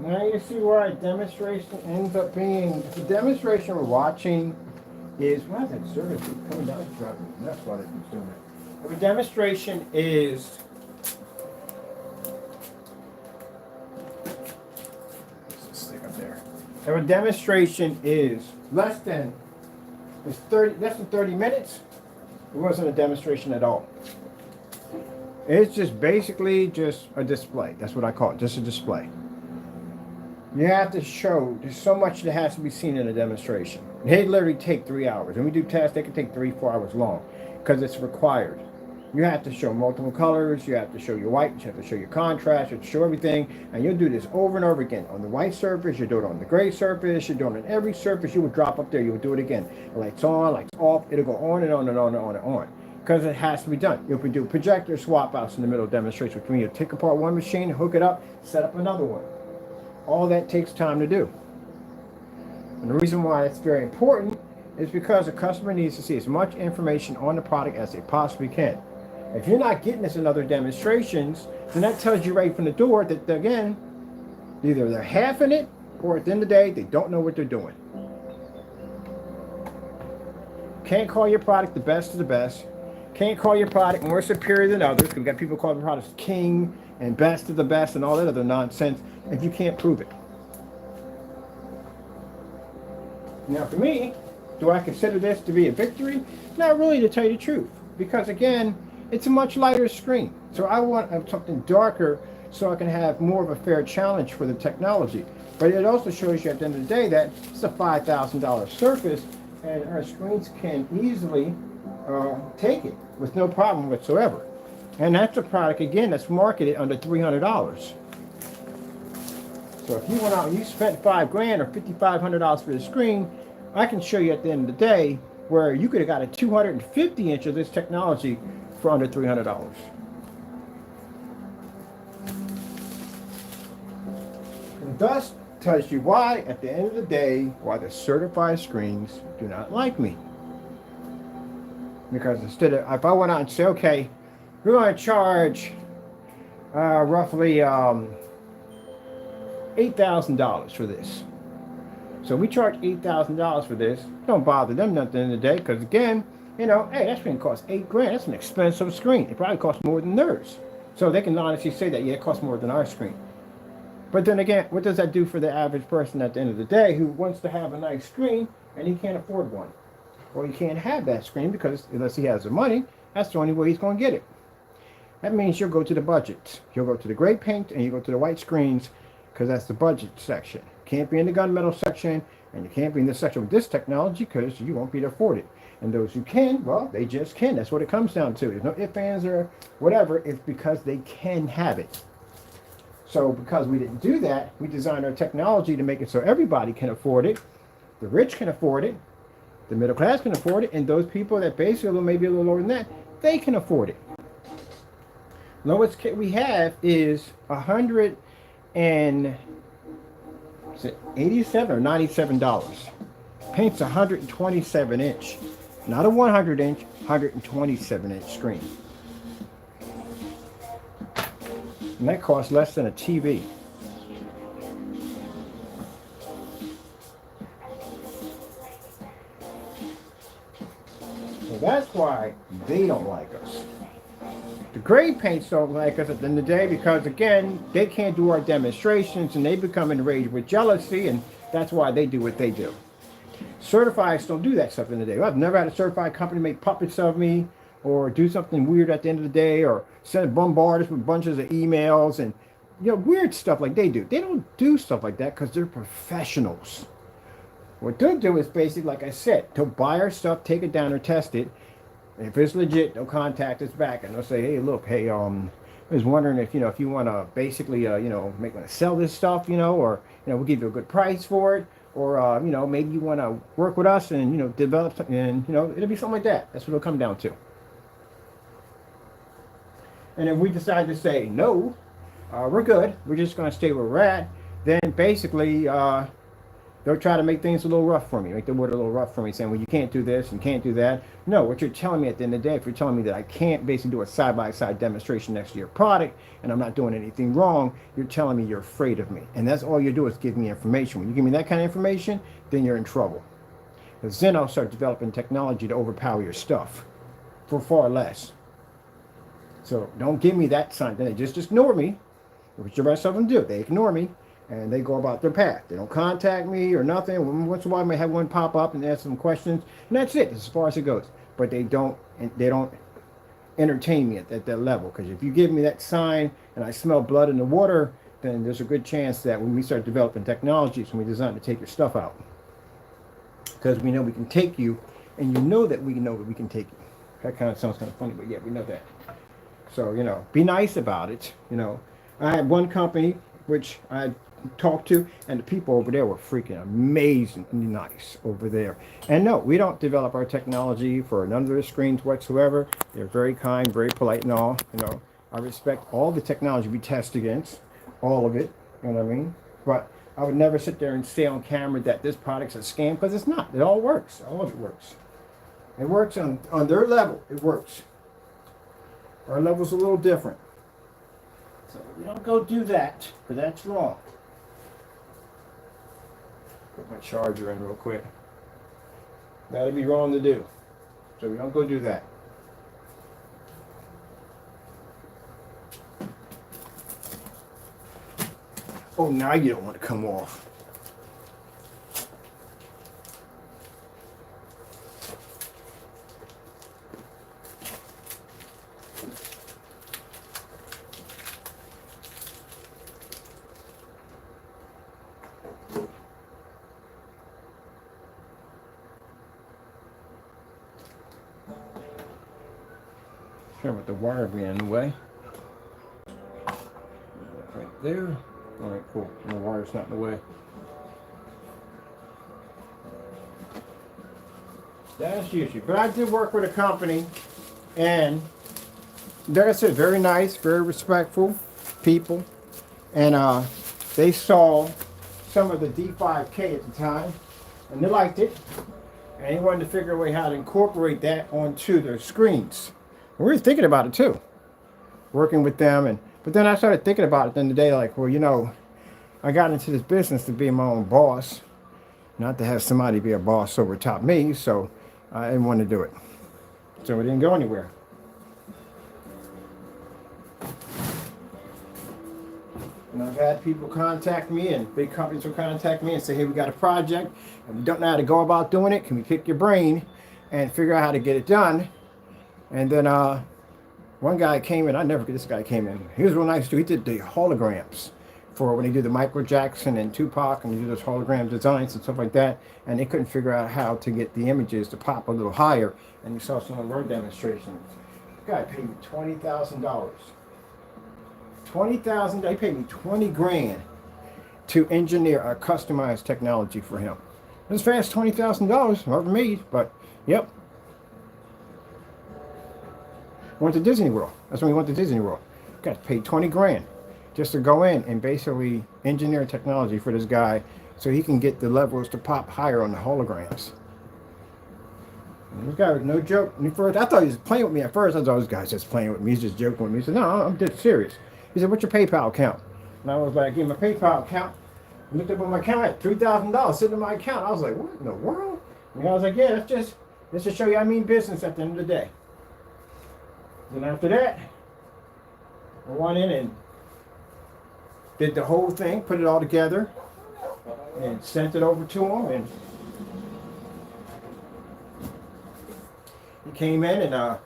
Now you see where a demonstration ends up being. The demonstration we're watching is, why is that service coming down the driveway? That's why it's doing it. The demonstration is, let's stick up there. The demonstration is less than 30 minutes. It wasn't a demonstration at all. It's just basically just a display. That's what I call it, just a display. You have to show, there's so much that has to be seen in a demonstration. They literally take 3 hours. When we do tests, they can take 3-4 hours long because it's required. You have to show multiple colors, you have to show your white, you have to show your contrast, you have to show everything, and you'll do this over and over again. On the white surface, you do it on the gray surface, you do it on every surface, you would drop up there, you would do it again. Lights on, lights off, it'll go on and on and on and on and on. Because it has to be done. You can do projector swap outs in the middle of demonstration, which means you take apart one machine, hook it up, set up another one. All that takes time to do. And the reason why it's very important is because the customer needs to see as much information on the product as they possibly can. If you're not getting this in other demonstrations, then that tells you right from the door that, again, either they're half in it, or at the end of the day, they don't know what they're doing. Can't call your product the best of the best. Can't call your product more superior than others. We've got people calling products king and best of the best and all that other nonsense if you can't prove it. Now for me, do I consider this to be a victory? Not really, to tell you the truth. Because again, it's a much lighter screen. So I want something darker so I can have more of a fair challenge for the technology. But it also shows you at the end of the day that it's a $5,000 surface and our screens can easily take it with no problem whatsoever. And that's a product, again, that's marketed under $300. So if you went out and you spent $5,000 or $5,500 for the screen, I can show you at the end of the day where you could have got a 250 inch of this technology for under $300. And thus tells you why, at the end of the day, why the certified screens do not like me. Because instead of, if I went out and say, okay, we're going to charge roughly $8,000 for this. So we charge $8,000 for this. Don't bother them at the end of the day, because again, you know, hey, that screen costs $8,000. That's an expensive screen. It probably costs more than theirs. So they can honestly say that, yeah, it costs more than our screen. But then again, what does that do for the average person at the end of the day who wants to have a nice screen and he can't afford one? Well, he can't have that screen because unless he has the money, that's the only way he's going to get it. That means you'll go to the budgets. You'll go to the gray paint and you go to the white screens because that's the budget section. Can't be in the gunmetal section And you can't be in this section with this technology because you won't be able to afford it. And those who can, well, they just can. That's what it comes down to. There's no ifs, ands, or whatever. It's because they can have it. So because we didn't do that, we designed our technology to make it so everybody can afford it. The rich can afford it. The middle class can afford it. And those people that basically maybe a little lower than that, they can afford it. Lowest kit we have is $187 or $97. Paint's 127 inch, not a 100 inch, 127 inch screen. And that costs less than a TV. So that's why they don't like us. The grade paints don't like us at the end of the day because, again, they can't do our demonstrations and they become enraged with jealousy, and that's why they do what they do. Certifieds don't do that stuff in the day. I've never had a certified company make puppets of me or do something weird at the end of the day or bombard us with bunches of emails and, you know, weird stuff like they do. They don't do stuff like that because they're professionals. What they'll do is basically, like I said, they'll buy our stuff, take it down or test it. If it's legit, they'll contact us back and they'll say, hey, look, hey, I was wondering if, you know, if you want to basically, you know, want to sell this stuff, you know, or, you know, we'll give you a good price for it. Or, you know, maybe you want to work with us and, you know, develop something, and, you know, it'll be something like that. That's what it'll come down to. And if we decide to say, no, we're good, we're just going to stay where we're at, then basically they'll try to make things a little rough for me, make the word a little rough for me, saying, well, you can't do this and can't do that. No, what you're telling me at the end of the day, if you're telling me that I can't basically do a side-by-side demonstration next to your product and I'm not doing anything wrong, you're telling me you're afraid of me. And that's all you do is give me information. When you give me that kind of information, then you're in trouble. Because then I'll start developing technology to overpower your stuff for far less. So don't give me that sign. Then they just ignore me, which the rest of them do. They ignore me. And they go about their path. They don't contact me or nothing. Once in a while, I may have one pop up and ask some questions, and that's it, as far as it goes. But they don't entertain me at that level. Because if you give me that sign and I smell blood in the water, then there's a good chance that when we start developing technologies, when we design to take your stuff out, because we know we can take you, and you know that we know that we can take you. That kind of sounds kind of funny, but yeah, we know that. So, you know, be nice about it. You know, I had one company which I talked to, and the people over there were freaking amazingly nice over there. And no, we don't develop our technology for none of their screens whatsoever. They're very kind, very polite and all. You know, I respect all the technology we test against, all of it. You know what I mean? But I would never sit there and say on camera that this product's a scam, because it's not. It all works. All of it works. It works on their level. It works. Our level's a little different. So we don't go do that, because that's wrong. Put my charger in real quick. That'd be wrong to do. So we don't go do that. Oh, now you don't want to come off. Sure, with the wire being in the way. Right there. All right, cool. And the wire's not in the way. That's the issue. But I did work with a company, and like I said, very nice, very respectful people. And they saw some of the D5K at the time, and they liked it. And they wanted to figure a way how to incorporate that onto their screens. We were thinking about it too, working with them, but then I started thinking about it then the day, like, well, you know, I got into this business to be my own boss, not to have somebody be a boss over top me, so I didn't want to do it. So it didn't go anywhere. And I've had people contact me, and big companies will contact me and say, hey, we got a project, and we don't know how to go about doing it. Can we pick your brain and figure out how to get it done? And then one guy came in, I never forget this guy came in. He was real nice too. He did the holograms. for when they do the Michael Jackson and Tupac and they do those hologram designs and stuff like that, and they couldn't figure out how to get the images to pop a little higher. And you saw some of our demonstrations. The guy paid me $20,000. $20,000. They paid me 20 grand to engineer a customized technology for him. It was fast $20,000 over me, but yep. Went to Disney World. That's when we went to Disney World. Got paid 20 grand just to go in and basically engineer technology for this guy so he can get the levels to pop higher on the holograms. And this guy was no joke. I thought he was playing with me at first. I thought this guy's just playing with me. He's just joking with me. He said, no, I'm dead serious. He said, what's your PayPal account? And I was like, give him my PayPal account. I looked up on my account, I had $3,000 sitting in my account. I was like, what in the world? And I was like, yeah, that's to show you I mean business at the end of the day. Then after that, I went in and did the whole thing, put it all together, and sent it over to him. And he came in and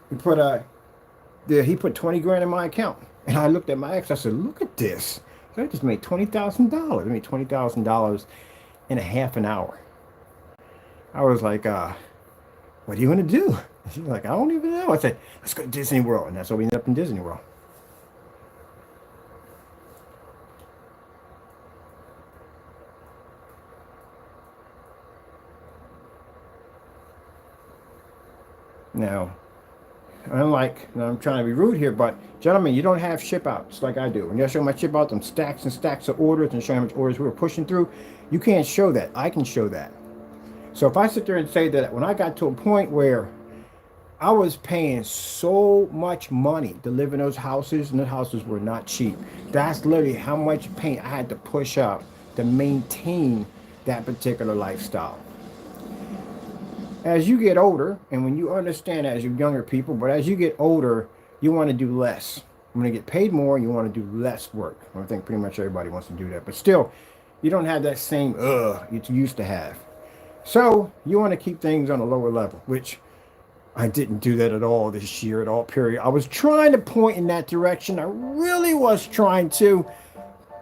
he put 20 grand in my account. And I looked at my ex, I said, look at this. I just made $20,000. I made $20,000 in a half an hour. I was like, what do you want to do? She's like, I don't even know. I said, let's go to Disney World. And that's how we ended up in Disney World. Now, I'm trying to be rude here, but gentlemen, you don't have ship outs like I do. When you show my ship out, them stacks and stacks of orders and show how much orders we were pushing through, you can't show that. I can show that. So if I sit there and say that when I got to a point where I was paying so much money to live in those houses, and the houses were not cheap. That's literally how much pain I had to push out to maintain that particular lifestyle. As you get older, and when you understand as you're younger people, but as you get older, you want to do less. When you get paid more, you want to do less work. I think pretty much everybody wants to do that. But still, you don't have that same you used to have. So you want to keep things on a lower level, which I didn't do that at all this year, at all, period. I was trying to point in that direction. I really was trying to,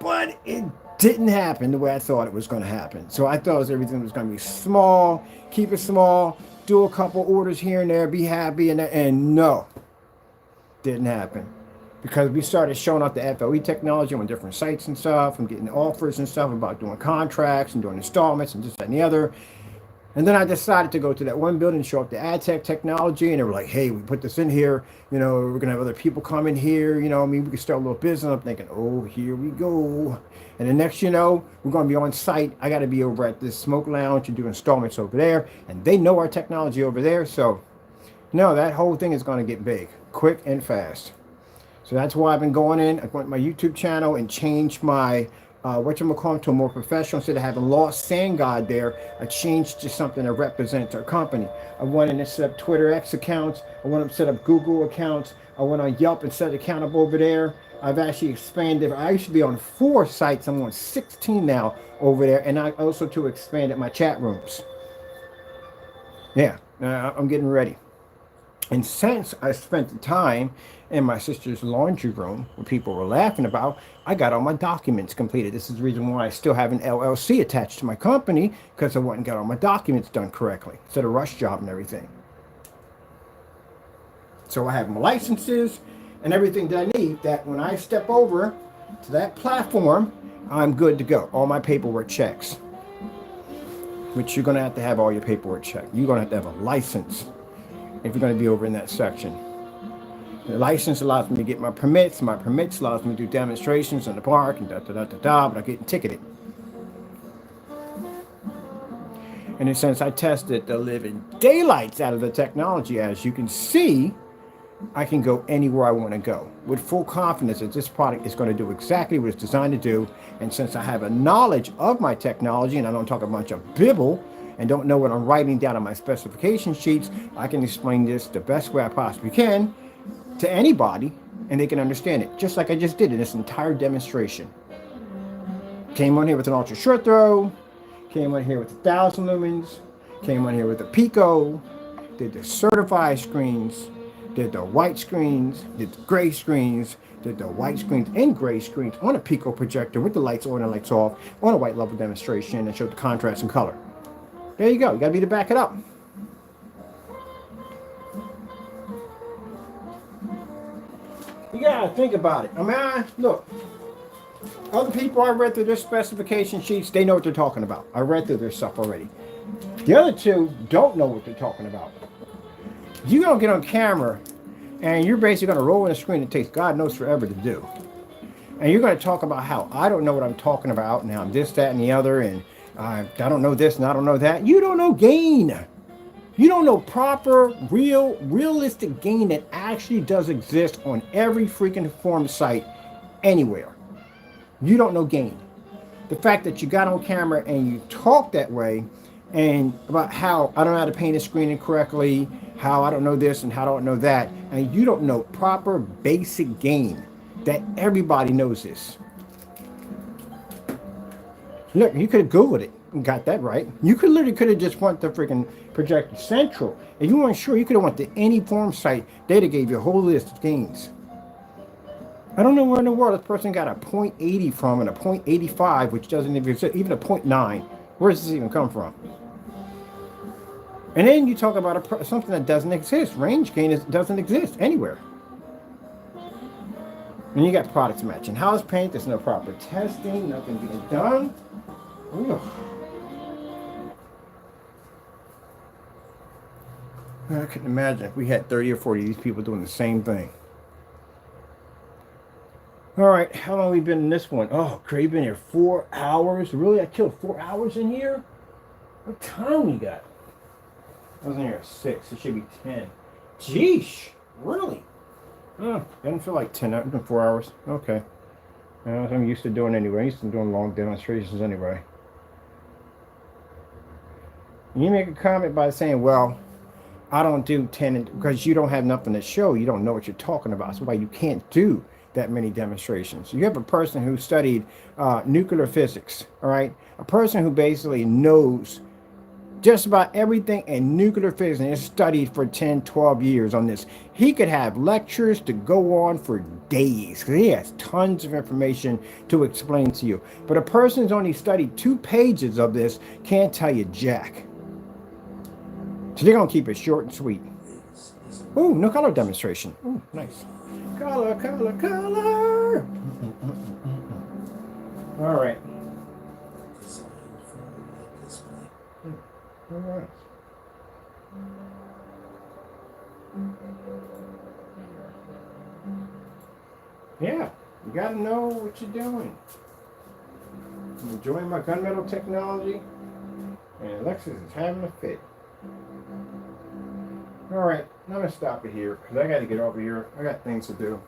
but it didn't happen the way I thought it was going to happen. So I thought everything was going to be small, keep it small, do a couple orders here and there, be happy, and no, didn't happen. Because we started showing off the FLE technology on different sites and stuff, and getting offers and stuff about doing contracts and doing installments and this, that, and the other. And then I decided to go to that one building and show up the ad tech technology, and they were like, hey, we put this in here, you know, we're going to have other people come in here, you know, I mean, we can start a little business. I'm thinking, oh, here we go. And the next, you know, we're going to be on site. I got to be over at this smoke lounge and do installments over there, and they know our technology over there. So, no, that whole thing is going to get big, quick and fast. So that's why I've been going in. I went to my YouTube channel and changed my whatchamacallit to a more professional. Instead of having Lost Sand God there, I changed to something that represents our company. I went in and set up Twitter X accounts. I went up and set up Google accounts. I went on Yelp and set an account up over there. I've actually expanded. I used to be on 4 sites. I'm on 16 now over there. And I also to expanded my chat rooms. Yeah, I'm getting ready. And since I spent the time in my sister's laundry room, where people were laughing about, I got all my documents completed. This is the reason why I still have an LLC attached to my company, because I went and got all my documents done correctly, instead of rush job and everything. So I have my licenses and everything that I need, that when I step over to that platform, I'm good to go. All my paperwork checks. Which you're going to have all your paperwork checked. You're going to have a license if you're going to be over in that section. The license allows me to get my permits. My permits allows me to do demonstrations in the park and but I'm getting ticketed. And in a sense, I tested the living daylights out of the technology. As you can see, I can go anywhere I want to go with full confidence that this product is going to do exactly what it's designed to do. And since I have a knowledge of my technology, and I don't talk a bunch of bibble and don't know what I'm writing down on my specification sheets, I can explain this the best way I possibly can to anybody, and they can understand it, just like I just did in this entire demonstration. Came on here with an ultra short throw, came on here with 1,000 lumens, came on here with a Pico, did the certified screens, did the white screens, did the gray screens, did the white screens and gray screens on a Pico projector with the lights on and lights off on a white level demonstration and showed the contrast and color. There you go. You got to be to back it up. You got to think about it. I mean, look. Other people I read through their specification sheets, they know what they're talking about. I read through their stuff already. The other two don't know what they're talking about. You're going to get on camera and you're basically going to roll in a screen that takes God knows forever to do. And you're going to talk about how I don't know what I'm talking about now. I'm this, that, and the other, and I don't know this and I don't know that. You don't know gain. You don't know proper, realistic gain that actually does exist on every freaking form site anywhere. You don't know gain. The fact that you got on camera and you talk that way and about how I don't know how to paint a screen correctly, how I don't know this and how I don't know that, and you don't know proper basic gain that everybody knows this. Look, you could have Googled it and got that right. You could literally just went to freaking Projector Central. If you weren't sure, you could have went to any form site. They'd have gave you a whole list of gains. I don't know where in the world this person got a 0.80 from and a 0.85, which doesn't even exist, even a 0.9. Where does this even come from? And then you talk about something that doesn't exist. Range gain doesn't exist anywhere. And you got products matching house paint. There's no proper testing. Nothing being done. Ugh. I couldn't imagine if we had 30 or 40 of these people doing the same thing. All right, how long have we been in this one? Oh, Craig, been here 4 hours. Really? I killed 4 hours in here? What time we got? I was in here at 6. It should be 10. Jeesh, really? Oh, doesn't feel like 10. It's been 4 hours. Okay. That's what I'm used to doing anyway. I'm used to doing long demonstrations anyway. You make a comment by saying, well, I don't do 10 because you don't have nothing to show. You don't know what you're talking about. That's why you can't do that many demonstrations. You have a person who studied nuclear physics, all right? A person who basically knows just about everything in nuclear physics and has studied for 10, 12 years on this. He could have lectures to go on for days because he has tons of information to explain to you. But a person who's only studied 2 pages of this can't tell you jack. So they're going to keep it short and sweet. Ooh, no color demonstration. Ooh, nice. Color, color, color. All right. All right. Yeah, you got to know what you're doing. I'm enjoying my gunmetal technology, and Alexis is having a fit. All right, I'm going to stop it here because I got to get over here. I got things to do.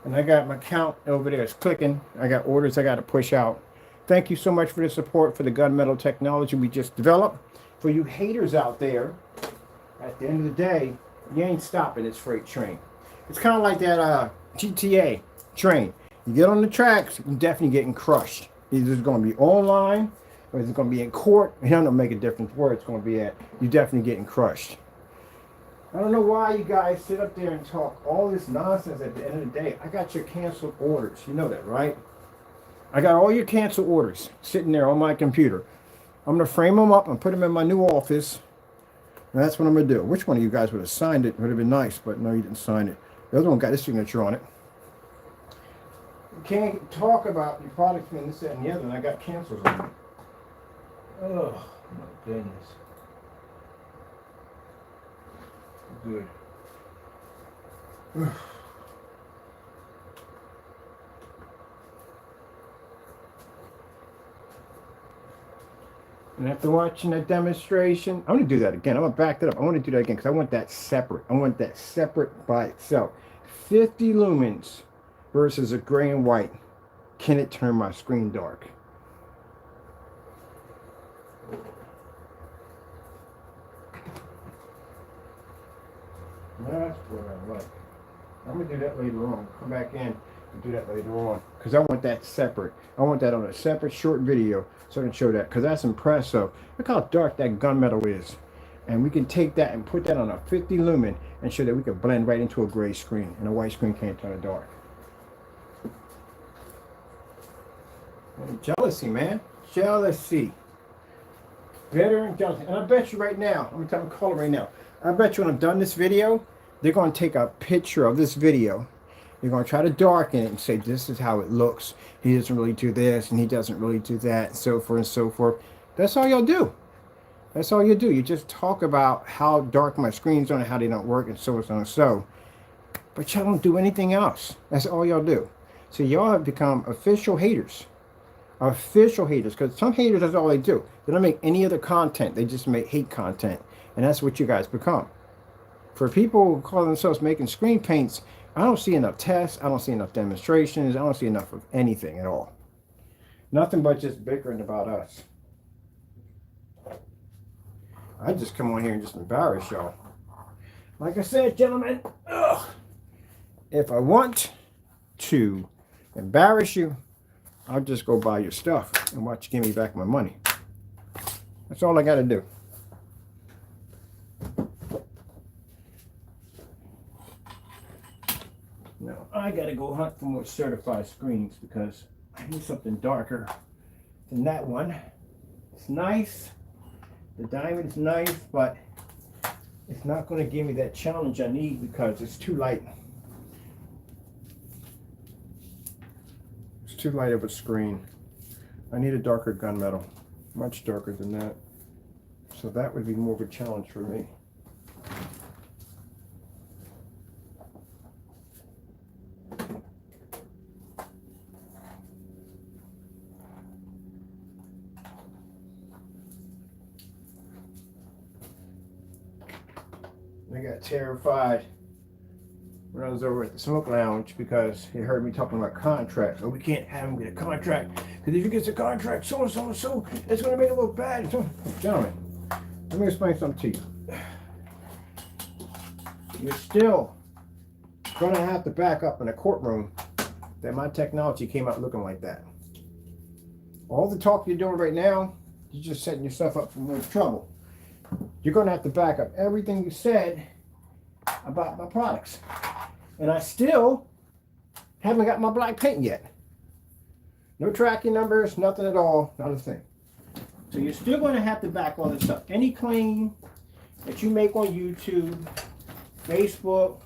And I got my count over there. It's clicking. I got orders I got to push out. Thank you so much for the support for the gunmetal technology we just developed. For you haters out there, at the end of the day, you ain't stopping this freight train. It's kind of like that GTA train. You get on the tracks, you're definitely getting crushed. Either it's going to be online or it's going to be in court. It don't make a difference where it's going to be at. You're definitely getting crushed. I don't know why you guys sit up there and talk all this nonsense at the end of the day. I got your canceled orders. You know that, right? I got all your canceled orders sitting there on my computer. I'm going to frame them up and put them in my new office. And that's what I'm going to do. Which one of you guys would have signed it? Would have been nice, but no, you didn't sign it. The other one got his signature on it. You can't talk about your products being this, that, and the other, and I got cancels on it. Oh, my goodness. Good. And after watching that demonstration, I'm going to do that again. I'm going to back that up. I want to do that again because I want that separate. I want that separate by itself. 50 lumens versus a gray and white. Can it turn my screen dark? That's what I like. I'm going to do that later on. Come back in and do that later on. Because I want that separate. I want that on a separate short video so I can show that. Because that's impressive. Look how dark that gunmetal is. And we can take that and put that on a 50 lumen and show that we can blend right into a gray screen, and a white screen can't turn it dark. And jealousy, man. Jealousy. Bitter and jealousy. And I bet you right now, I'm going to call it right now, I bet you when I'm done this video, they're going to take a picture of this video. They're going to try to darken it and say, this is how it looks. He doesn't really do this, and he doesn't really do that, and so forth and so forth. That's all y'all do. That's all you do. You just talk about how dark my screens are and how they don't work and so on and so. But y'all don't do anything else. That's all y'all do. So y'all have become official haters. Official haters. Because some haters, that's all they do. They don't make any other content. They just make hate content. And that's what you guys become. For people who call themselves making screen paints, I don't see enough tests. I don't see enough demonstrations. I don't see enough of anything at all. Nothing but just bickering about us. I just come on here and just embarrass y'all. Like I said, gentlemen, if I want to embarrass you, I'll just go buy your stuff and watch you give me back my money. That's all I got to do. Now, I got to go hunt for more certified screens because I need something darker than that one. It's nice. The diamond is nice, but it's not going to give me that challenge I need because it's too light. It's too light of a screen. I need a darker gunmetal, much darker than that. So that would be more of a challenge for me. I got terrified when I was over at the smoke lounge because he heard me talking about contracts. Oh, we can't have him get a contract because if he gets a contract, so and so and so, it's going to make it look bad. So, gentlemen, let me explain something to you. You're still going to have to back up in a courtroom that my technology came out looking like that. All the talk you're doing right now, you're just setting yourself up for more trouble. You're going to have to back up everything you said about my products. And I still haven't got my black paint yet. No tracking numbers, nothing at all, not a thing. So you're still going to have to back all this up. Any claim that you make on YouTube, Facebook,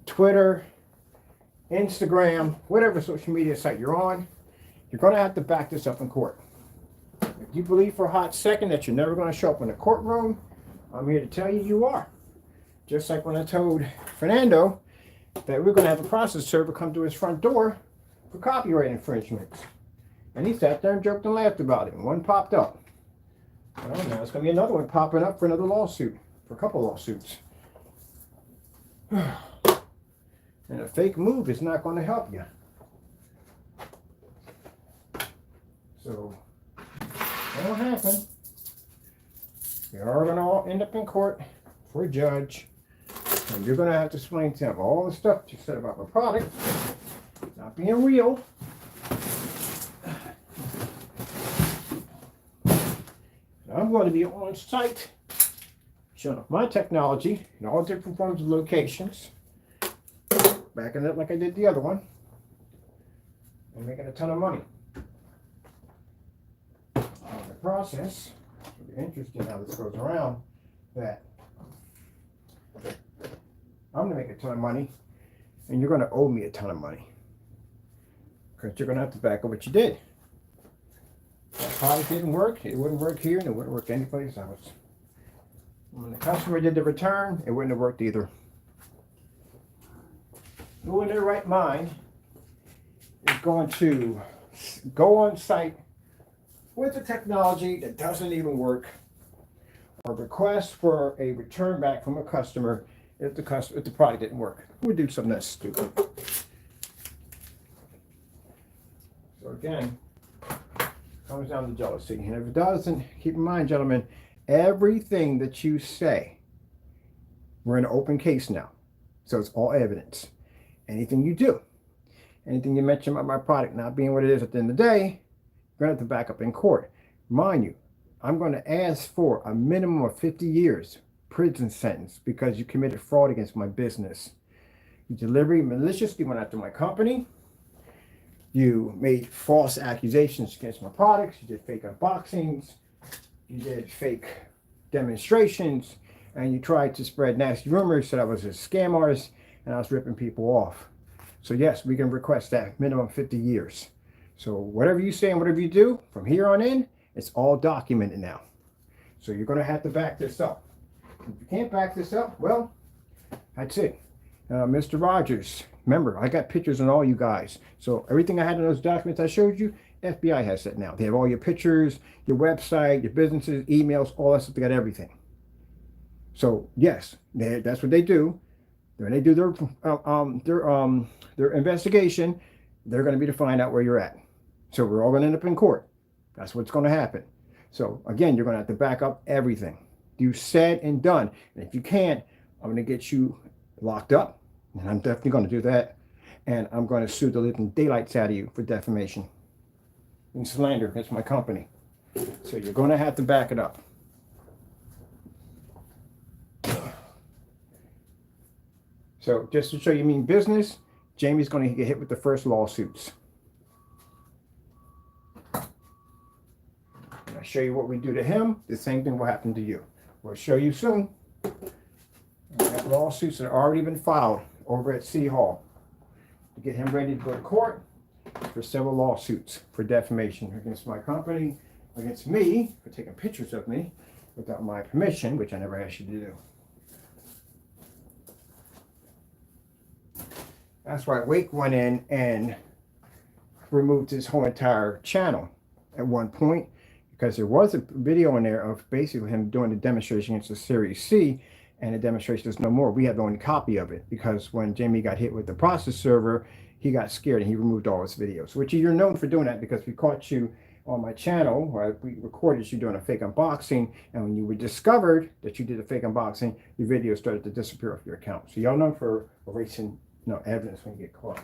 Twitter, Instagram, whatever social media site you're on, you're going to have to back this up in court. If you believe for a hot second that you're never going to show up in a courtroom, I'm here to tell you you are. Just like when I told Fernando that we're going to have a process server come to his front door for copyright infringements. And he sat there and joked and laughed about it. And one popped up. Well, now there's going to be another one popping up for another lawsuit, for a couple lawsuits. And a fake move is not going to help you. So, that'll happen. We are going to all end up in court for a judge. And you're going to have to explain to him all the stuff you said about my product not being real. And I'm going to be on site showing off my technology in all different forms of locations. Backing it like I did the other one. And making a ton of money. In the process, it'll be interesting how this goes around, that I'm going to make a ton of money, and you're going to owe me a ton of money. Because you're going to have to back up what you did. That product didn't work, it wouldn't work here, and it wouldn't work anyplace else. When the customer did the return, it wouldn't have worked either. Who in their right mind is going to go on site with a technology that doesn't even work, or request for a return back from a customer if the product didn't work? Who would do something that stupid? So again, comes down to jealousy. And if it doesn't, keep in mind, gentlemen, everything that you say, we're in an open case now. So it's all evidence. Anything you do, anything you mention about my product not being what it is at the end of the day, you're going to have to back up in court. Mind you, I'm going to ask for a minimum of 50 years prison sentence because you committed fraud against my business. You deliberately, maliciously went after my company. You made false accusations against my products. You did fake unboxings. You did fake demonstrations. And you tried to spread nasty rumors that I was a scam artist and I was ripping people off. So yes, we can request that minimum 50 years. So whatever you say and whatever you do from here on in, it's all documented now. So you're going to have to back this up. If you can't back this up, well, that's it. Mr. Rogers, remember, I got pictures on all you guys. So everything I had in those documents I showed you, FBI has that now. They have all your pictures, your website, your businesses, emails, all that stuff. They got everything. So yes, that's what they do. When they do their investigation, they're going to be to find out where you're at. So we're all going to end up in court. That's what's going to happen. So again, you're going to have to back up everything you said and done. And if you can't, I'm going to get you locked up. And I'm definitely going to do that. And I'm going to sue the living daylights out of you for defamation and slander against my company. So you're going to have to back it up. So just to show you mean business, Jamie's going to get hit with the first lawsuits. I'll show you what we do to him. The same thing will happen to you. We'll show you soon. We have lawsuits that have already been filed over at City Hall to get him ready to go to court for several lawsuits for defamation against my company, against me for taking pictures of me without my permission, which I never asked you to do. That's why Wake went in and removed his whole entire channel at one point, because there was a video in there of basically him doing the demonstration against the Series C, and the demonstration is no more. We have the only copy of it because when Jamie got hit with the process server, he got scared and he removed all his videos, which you're known for doing that because we caught you on my channel where we recorded you doing a fake unboxing, and when you were discovered that you did a fake unboxing, your video started to disappear off your account. So y'all known for erasing evidence when you get caught.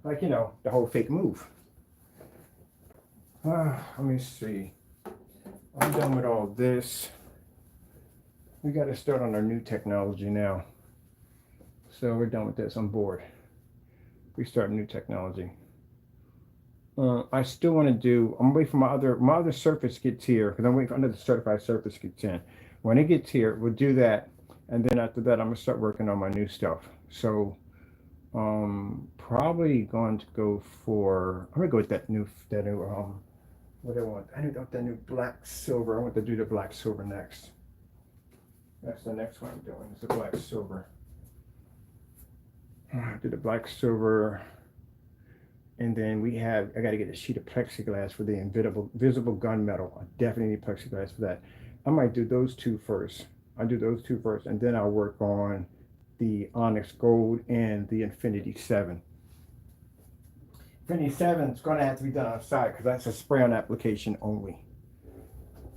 Like, the whole fake move. Let me see. I'm done with all this. We got to start on our new technology now. So we're done with this. I'm bored. We start new technology. I still want to do, I'm waiting for my other surface gets here, because I'm waiting for another certified surface gets in. When it gets here, we'll do that. And then after that, I'm going to start working on my new stuff. So probably going to go for, I'm going to go with that new what do I want? I want that new black silver. I want to do the black silver next. That's the next one I'm doing. It's the black silver. Do the black silver. And then I got to get a sheet of plexiglass for the visible gunmetal. I definitely need plexiglass for that. I might do those two first. I'll do those two first, and then I'll work on the Onyx Gold and the Infinity 7. Infinity 7 is going to have to be done outside because that's a spray-on application only.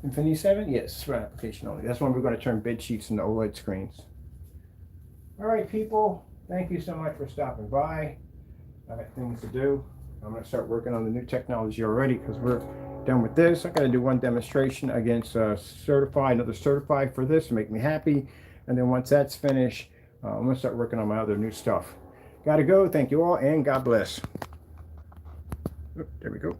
Infinity 7? Yes, spray application only. That's when we're going to turn bed sheets into OLED screens. All right, people. Thank you so much for stopping by. I got things to do. I'm going to start working on the new technology already because we're done with this. I got to do one demonstration against another certified for this to make me happy. And then once that's finished, I'm going to start working on my other new stuff. Got to go. Thank you all, and God bless. There we go.